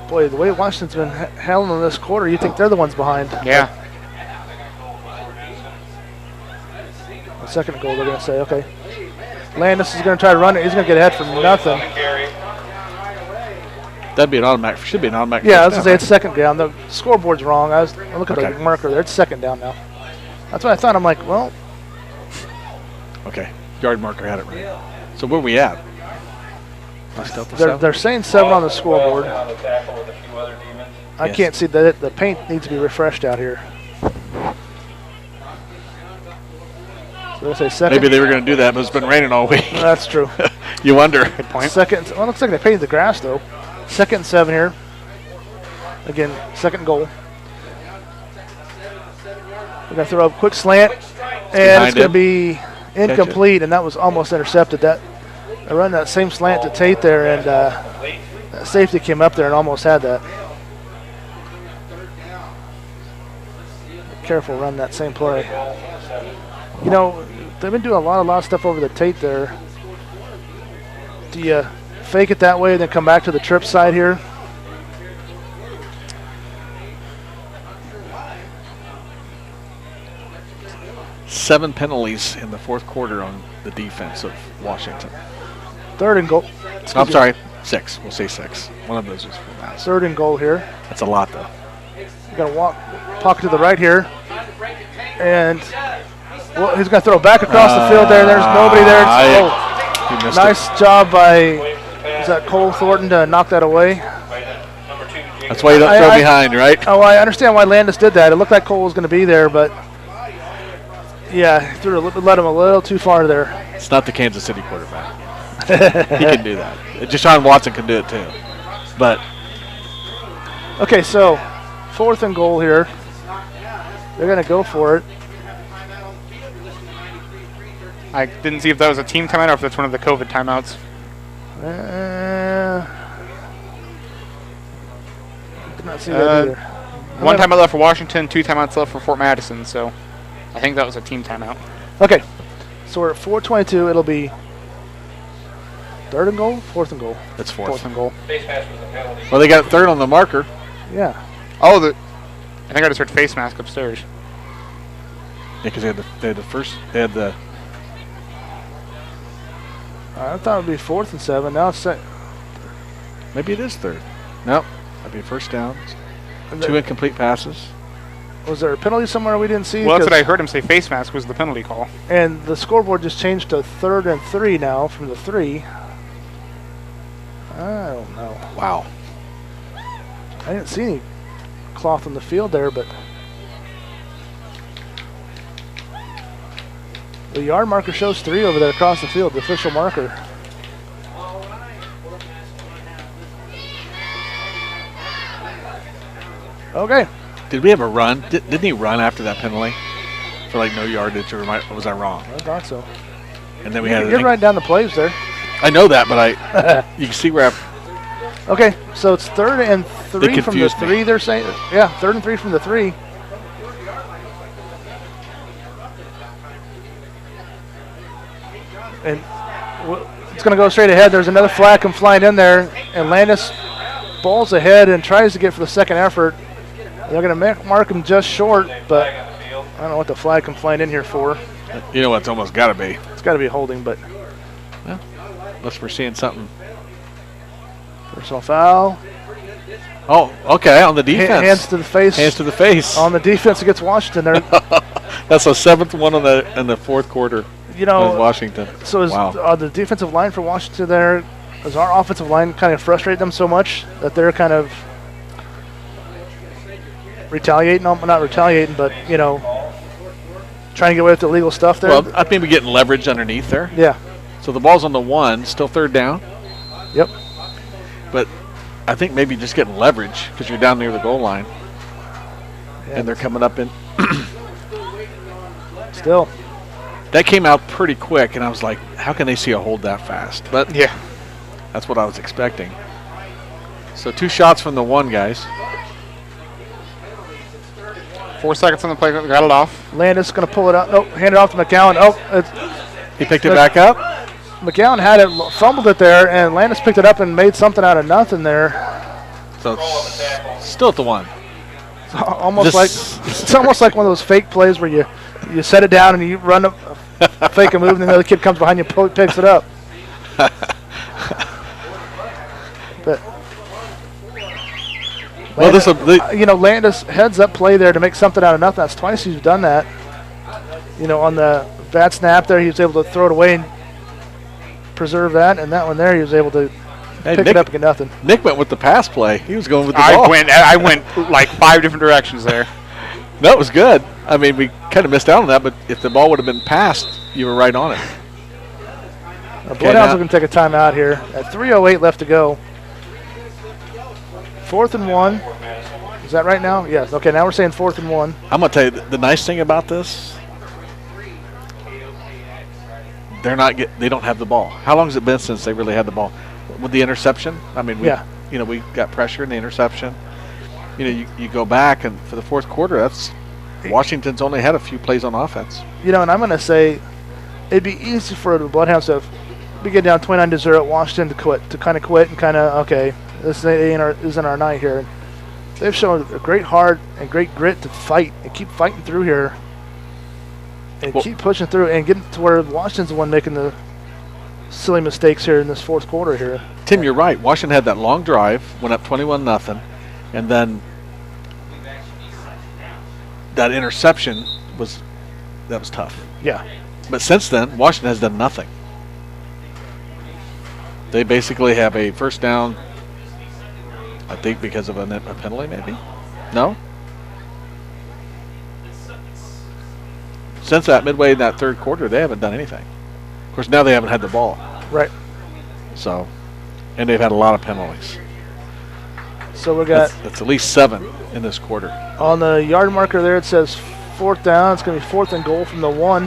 Boy, the way Washington's been handling this quarter, you think they're the ones behind. Yeah. A 2nd goal, they're going to say, okay. Landis is going to try to run it. He's going to get ahead for nothing. That'd be an automatic. Should be an automatic. Yeah, I was going to say it's 2nd down. The scoreboard's wrong. I look at the marker there. It's 2nd down now. That's what I thought. I'm like, well. Okay. Yard marker had it right. So where are we at? They're saying 7 on the scoreboard. I can't see that. The paint needs to be refreshed out here. So they say 2nd. Maybe they were going to do that, but it's been raining all week. That's true. You wonder. Good point. 2nd. Well, it looks like they painted the grass though. 2nd and 7 here. Again, 2nd goal. We're going to throw a quick slant, and it's going to be incomplete, and that was almost intercepted. I run that same slant to Tate there, and that safety came up there and almost had that. Be careful, run that same play. You know, they've been doing a lot of stuff over the Tate there. Do you fake it that way and then come back to the trip side here? Seven penalties in the 4th quarter on the defense of Washington. 3rd and goal. I'm sorry, 6. We'll say 6. One of those was for that. 3rd and goal here. That's a lot, though. He's going to walk, pocket to the right here. And well, he's going to throw back across the field there. There's nobody there. Nice job by, is that Cole Thornton to knock that away? That's why you don't throw behind, right? Oh, I understand why Landis did that. It looked like Cole was going to be there, but yeah, he let him a little too far there. It's not the Kansas City quarterback. He can do that. Deshaun Watson can do it too. But okay, so 4th and goal here. They're going to go for it. I didn't see if that was a team timeout or if that's one of the COVID timeouts. Did not see that either. 1 timeout left for Washington, 2 timeouts left for Fort Madison, so I think that was a team timeout. Okay, so we're at 4:22. It'll be 3rd and goal, 4th and goal. That's 4th. 4th and goal. Well, they got 3rd on the marker. Yeah. Oh, I think I just heard face mask upstairs. Yeah, because they had the first. They had the. I thought it would be 4th and 7. Now it's maybe it is 3rd. Nope. That'd be 1st downs. 2 incomplete passes. Was there a penalty somewhere we didn't see? Well, that's what I heard him say. Face mask was the penalty call. And the scoreboard just changed to 3rd and 3 now from the 3. I don't know. Wow. I didn't see any cloth on the field there, but the yard marker shows 3 over there across the field, the official marker. Okay. Did we have a run? Didn't he run after that penalty for like no yardage, or was I wrong? I thought so. And then we had. You're right down the plays there. I know that, but you can see where. Okay, so it's 3rd and 3 from the 3. They're saying, yeah, 3rd and 3 from the 3. And it's going to go straight ahead. There's another flag come flying in there, and Landis balls ahead and tries to get for the second effort. They're going to mark him just short, but I don't know what the flag come flying in here for. You know what? It's almost got to be. It's got to be holding, but. Well, unless we're seeing something. Personal foul. Oh, okay, on the defense. Hands to the face. Hands to the face. On the defense against Washington. That's the 7th one in the 4th quarter. You know, Washington. So is the defensive line for Washington there, is our offensive line kind of frustrate them so much that they're kind of retaliating? No, not retaliating, but, you know, trying to get away with the illegal stuff there? Well, I think we're getting leverage underneath there. Yeah. So the ball's on the 1, still 3rd down. Yep. But I think maybe just getting leverage because you're down near the goal line. Yeah. And they're coming up in. Still. That came out pretty quick, and I was like, how can they see a hold that fast? But yeah, that's what I was expecting. So 2 shots from the 1, guys. 4 seconds on the play, got it off. Landis going to pull it out. Nope, hand it off to McCowan. Oh, he picked it back up. McCowan had it, fumbled it there, and Landis picked it up and made something out of nothing there. So it's still at the 1. It's almost like one of those fake plays where you set it down and you run fake a move, and then the other kid comes behind you and picks it up. But Landis heads up play there to make something out of nothing. That's twice he's done that. You know, on the bad snap there, he was able to throw it away and preserve that, and that one there he was able to pick it up and get nothing. Nick went with the pass play. He was going with the ball. I went like 5 different directions there. That was good. I mean, we kind of missed out on that, but if the ball would have been passed, you were right on it. Bloodhounds are going to take a timeout here. At 3:08 left to go. 4th and 1. Is that right now? Yes. Okay, now we're saying 4th and 1. I'm going to tell you, the nice thing about this, they don't have the ball. How long has it been since they really had the ball? With the interception? I mean, we got pressure in the interception. You know, you go back, and for the 4th quarter, Washington's only had a few plays on offense. You know, and I'm going to say it'd be easy for the Bloodhounds to get down 29-0 at Washington to kind of quit and kind of, okay, this isn't our night here. They've shown a great heart and great grit to fight and keep fighting through here and keep pushing through and getting to where Washington's the one making the silly mistakes here in this 4th quarter here. Tim, you're right. Washington had that long drive, went up 21-0, and then that interception was tough. Yeah. But since then, Washington has done nothing. They basically have a first down, I think because of a penalty maybe? No? Since that midway in that 3rd quarter, they haven't done anything. Of course, now they haven't had the ball. Right. So, and they've had a lot of penalties. So we got... That's at least 7 in this quarter. On the yard marker there, it says 4th down. It's going to be 4th and goal from the 1.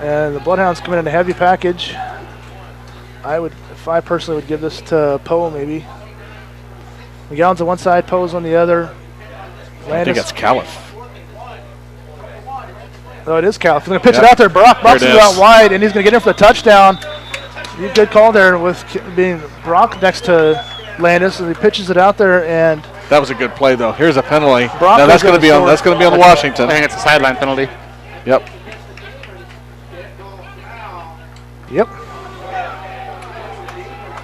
And the Bloodhounds coming in a heavy package. If I personally would give this to Poe maybe. McGowan's on one side, Poe's on the other. I think that's Califf. Oh, it is Califf. He's going to pitch it out there. Brock's going to go out wide, and he's going to get in for the touchdown. Good call there with being Brock next to Landis, and he pitches it out there, and that was a good play though. Here's a penalty. Now that's going to be on the Washington. I think it's a sideline penalty. Yep.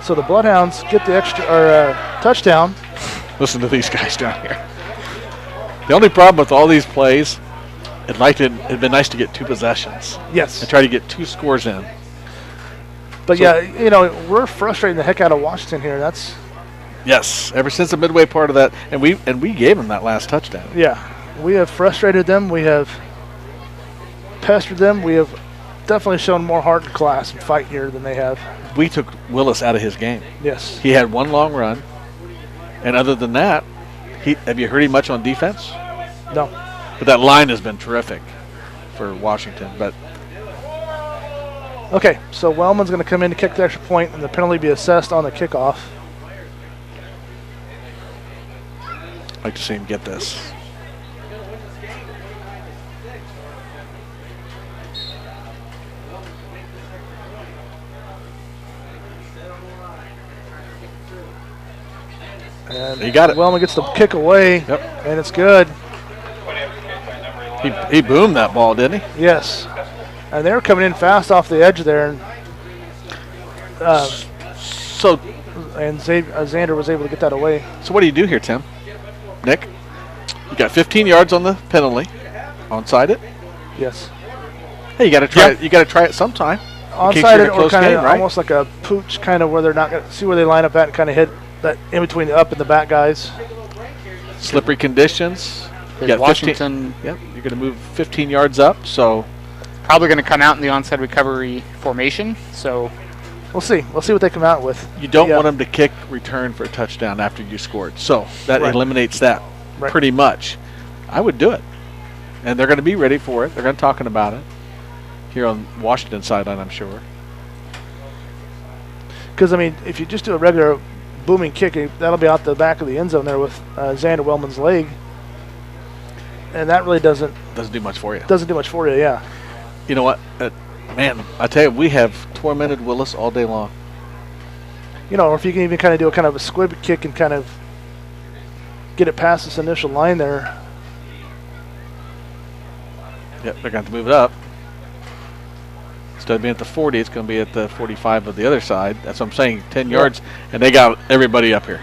So the Bloodhounds get the touchdown. Listen to these guys down here. The only problem with all these plays, it'd been nice to get 2 possessions. Yes. And try to get 2 scores in. But So- yeah, you know, we're frustrating the heck out of Washington here. That's Yes, ever since the midway part of that, and we gave them that last touchdown. yeah. We have frustrated them. We have pestered them. We have definitely shown more heart and class and fight here than they have. We took Willis out of his game. Yes. He had one long run, and other than that, have you heard him much on defense? No. But that line has been terrific for Washington. But Okay, so Wellman's going to come in to kick the extra point, and the penalty be assessed on the kickoff. I'd like to see him get this. And He got it. Wellman gets the kick away, Yep. and it's good. He boomed that ball, didn't he? Yes. And they were coming in fast off the edge there, and So Xander was able to get that away. what do you do here, Tim? Nick? You got 15 yards on the penalty. Onside it? Yes. Hey, you got to try it. You got to try it sometime. In case Onside you're in it, a or close kind game, of right? almost like a pooch, kind of where they're not going to see where they line up at and kind of hit that in between the up and the back guys. Slippery conditions. You There's got 15. Washington Yep, you're going to move 15 yards up. So probably going to come out in the onside recovery formation. So We'll see. We'll see what they come out with. you don't Yeah. want them to kick return for a touchdown after you scored. So that Right. eliminates that Right. pretty much. I would do it, and they're going to be ready for it. They're going to be talking about it here on Washington sideline, I'm sure. Because, I mean, if you just do a regular booming kick, that'll be out the back of the end zone there with Xander Wellman's leg. And that really doesn't Doesn't do much for you. do much for you, yeah. You know what? Man, I tell you, we have tormented Willis all day long. You know, or if you can even kind of do a kind of a squib kick and kind of get it past this initial line there. Yep, they're going to have to move it up. Instead of being at the 40, it's going to be at the 45 of the other side. That's what I'm saying, 10 yards, and they got everybody up here.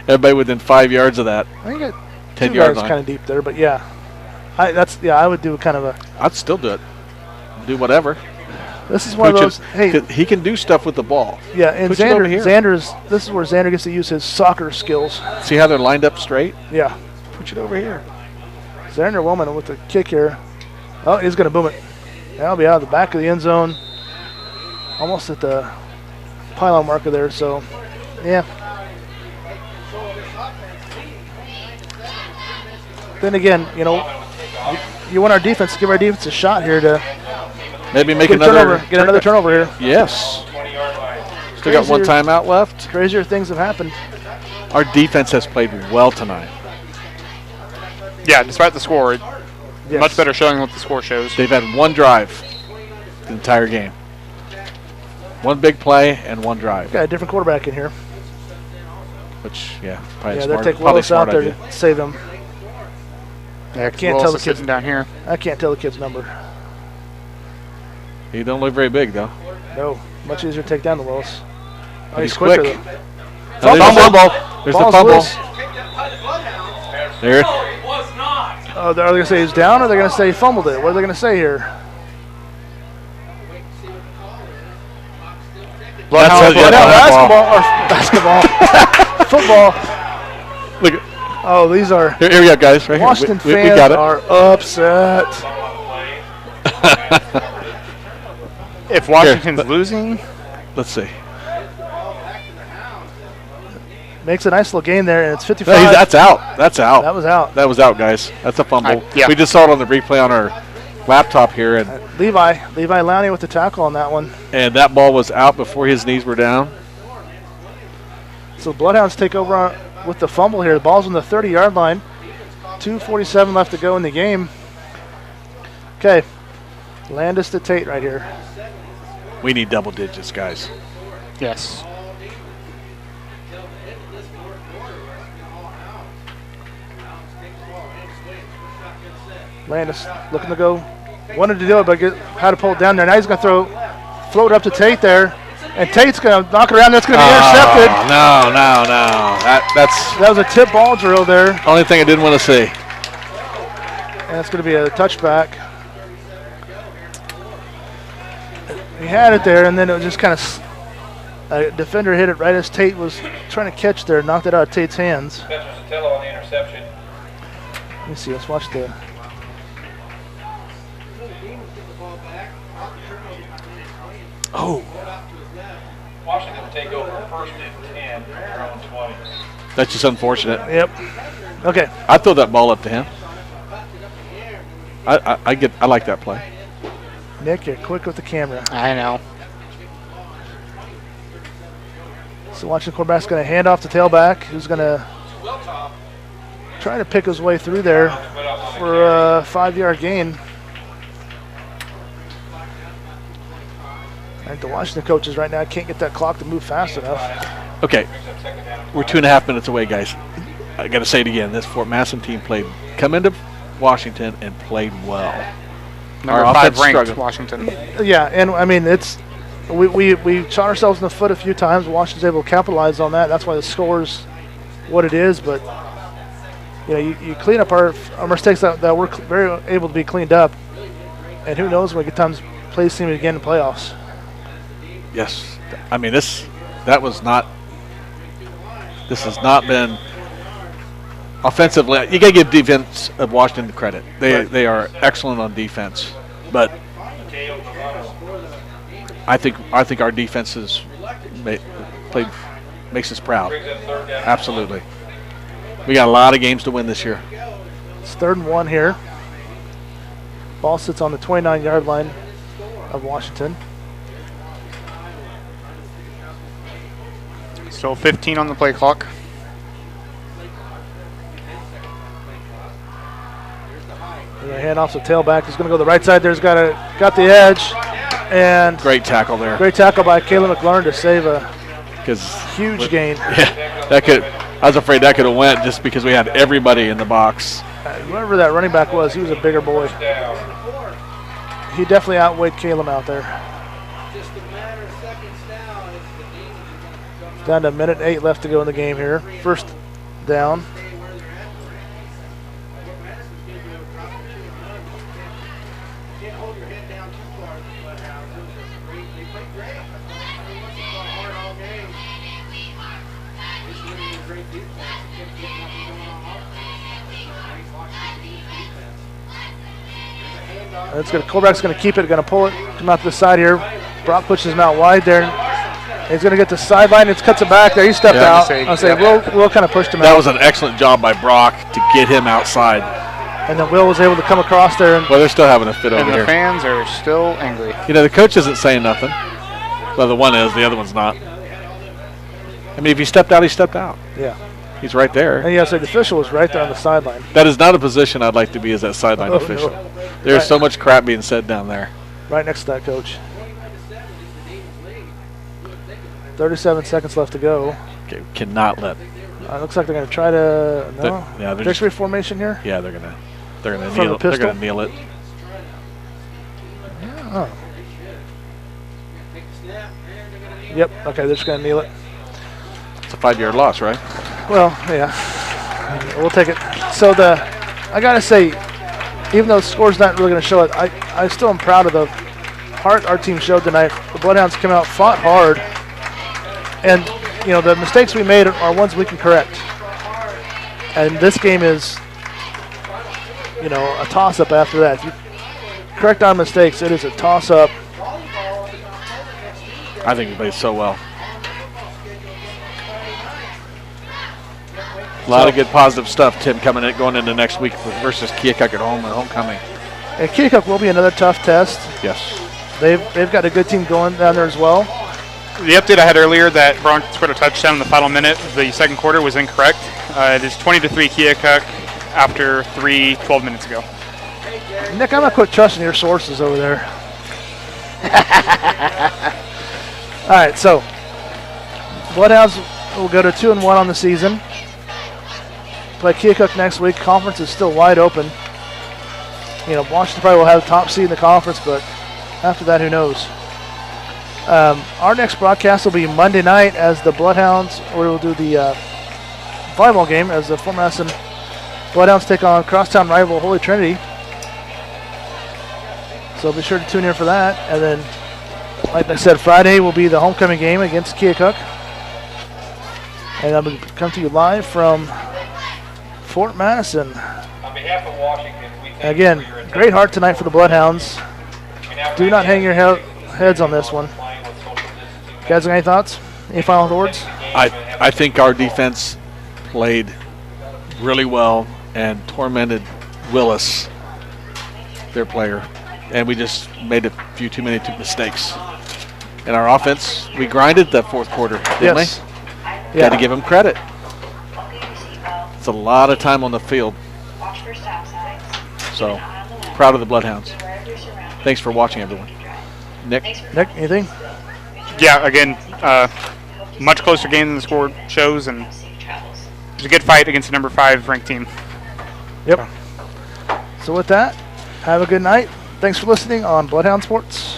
Everybody within 5 yards of that I think it 10 two yard yards line. kind of deep there, but yeah. I would do kind of a. I'd still do it. Do whatever. This is one of Pooch those. it- Hey, 'cause he can do stuff with the ball. yeah, and Pooch it over here. This is where Xander gets to use his soccer skills. See how they're lined up straight? Yeah. Put it over here. Xander Wellman with the kick here. Oh, he's going to boom it. That'll be out of the back of the end zone. Almost at the pylon marker there, so, yeah. Then again, you know, you want our defense to give our defense a shot here to Maybe make get another another turnover here. Yes. Still got one Crazier. timeout left. Crazier things have happened. Our defense has played well tonight. yeah, despite the score, Yes. much better showing what the score shows. They've had one drive the entire game. One big play and one drive, Got a different quarterback in here. which, yeah, probably Yeah, a they'll smart, take probably Willis out smart there idea. to save him. Yeah, Can't tell the kids. sitting down here. I can't tell the kid's number. He don't look very big, though. No, much easier to take down the Willis. Oh, he's quicker, quick. though. Now, there's the Fumble. fumble. There's the Ball's fumble. loose. There. Oh, are they going to say he's down, or are they going to say he fumbled it? What are they going to say here? That's No, it, yeah, basketball. Football. Look, at- Oh, these are here we go, guys. Right Washington here. We fans got it. are upset. If Washington's losing, Let's see. Makes a nice little gain there, and it's 55. No, that's out. That's out. That was out. That was out, guys. That's a fumble. Yeah. We just saw it on the replay on our laptop here, and Levi Lowney with the tackle on that one. that ball was out before his knees were down. So the Bloodhounds take over with the fumble here. The ball's on the 30-yard line. 2:47 left to go in the game. Okay, Landis to Tate right here. We need double digits, guys. yes. Landis looking to go. Wanted to do it, but had to pull it down there. Now he's going to float up to Tate there. And Tate's going to knock it around. That's going to be intercepted. No. That's That was a tip ball drill there. the only thing I didn't want to see. And it's going to be a touchback. had it there, and then it was just kind of a defender hit it right as Tate was trying to catch there, knocked it out of Tate's hands. Spencer Sotelo on the interception. Let me see. Let's watch the. Oh, Washington will take over first and 10 from their own 20. that's just unfortunate. Yep. Okay. I'd throw that ball up to him. I like that play. Nick, you're quick with the camera. I know. So watching the quarterback's going to hand off to tailback, who's going to try to pick his way through there for a 5-yard gain. I think the Washington coaches right now can't get that clock to move fast enough. Okay, we're 2.5 minutes away, guys. I got to say it again. This Fort Madison team come into Washington and played well. Number Our 5 offense ranked struggled. Washington. Yeah, and I mean, we shot ourselves in the foot a few times. Washington's able to capitalize on that. That's why the score's what it is. But you clean up our mistakes that we're very able to be cleaned up. And who knows when we get times play this team again in the playoffs. Yes, I mean this has not been offensively. You got to give defense of Washington the credit. They are excellent on defense, but I think our defense makes us proud. Absolutely, we got a lot of games to win this year. It's 3rd and 1 here. Ball sits on the 29-yard line of Washington. Still 15 on the play clock. Hand off to tailback. He's going to go to the right side there. He's got the edge. And Great tackle there. great tackle by Caleb McLaurin to save a huge gain. Yeah, I was afraid that could have went just because we had everybody in the box. Whoever that running back was, he was a bigger boy. He definitely outweighed Caleb out there. Down to 1:08 left to go in the game here. First down. Quarterback's going to keep it, going to pull it, come out to the side here. Brock pushes him out wide there. He's going to get the sideline. It cuts it back there. He stepped out. I'll say Will kind of pushed him out. That was an excellent job by Brock to get him outside. And then Will was able to come across there. Well, they're still having a fit over And here. the fans are still angry. The coach isn't saying nothing. Well, the one is, the other one's not. I mean, if he stepped out, he stepped out. Yeah. He's right there. And the official was right there on the sideline. That is not a position I'd like to be as that sideline official. No. There's so much crap being said down there. Right next to that coach. 37 seconds left to go. Okay, cannot let. Looks like they're going to try to they're victory formation here. Yeah, they're gonna From kneel. the pistol? They're gonna kneel it. Oh. Yep. Okay, they're just going to kneel it. It's a 5-yard loss, right? Well, yeah. We'll take it. So I got to say, even though the score's not really going to show it, I still am proud of the heart our team showed tonight. The Bloodhounds came out, fought hard, and the mistakes we made are ones we can correct. And this game is, a toss-up after that. If you correct our mistakes, it is a toss-up. I think we played so well. A lot of good positive stuff, Tim, going into next week versus Keokuk at home and homecoming. And Keokuk will be another tough test. Yes. They've got a good team going down there as well. The update I had earlier that Bronx scored a touchdown in the final minute of the second quarter was incorrect. It is 20-3 Keokuk after 12 minutes ago. Nick, I'm going to quit trusting your sources over there. All right, so Bloodhounds will go to 2-1 on the season. Play Keokuk next week. Conference is still wide open. Washington probably will have the top seed in the conference, but after that, who knows? Our next broadcast will be Monday night as the Bloodhounds, or we'll do the volleyball game as the Fort Madison Bloodhounds take on crosstown rival Holy Trinity. So be sure to tune in for that. And then Like I said, Friday will be the homecoming game against Keokuk. And I'm going to come to you live from Fort Madison. On behalf of Washington, we thank Again, you for your great heart tonight for the Bloodhounds. Do not hang your heads on this one. Guys, any thoughts? Any final words? I think our defense played really well and tormented Willis, their player, and we just made a few too many mistakes. And our offense, we grinded that fourth quarter, didn't Yes. we? Yeah. Got to give them credit. It's a lot of time on the field. So, proud of the Bloodhounds. Thanks for watching, everyone. Nick, Anything? Yeah, again, much closer game than the score shows, and it was a good fight against a number 5 ranked team. Yep. So with that, have a good night. Thanks for listening on Bloodhound Sports.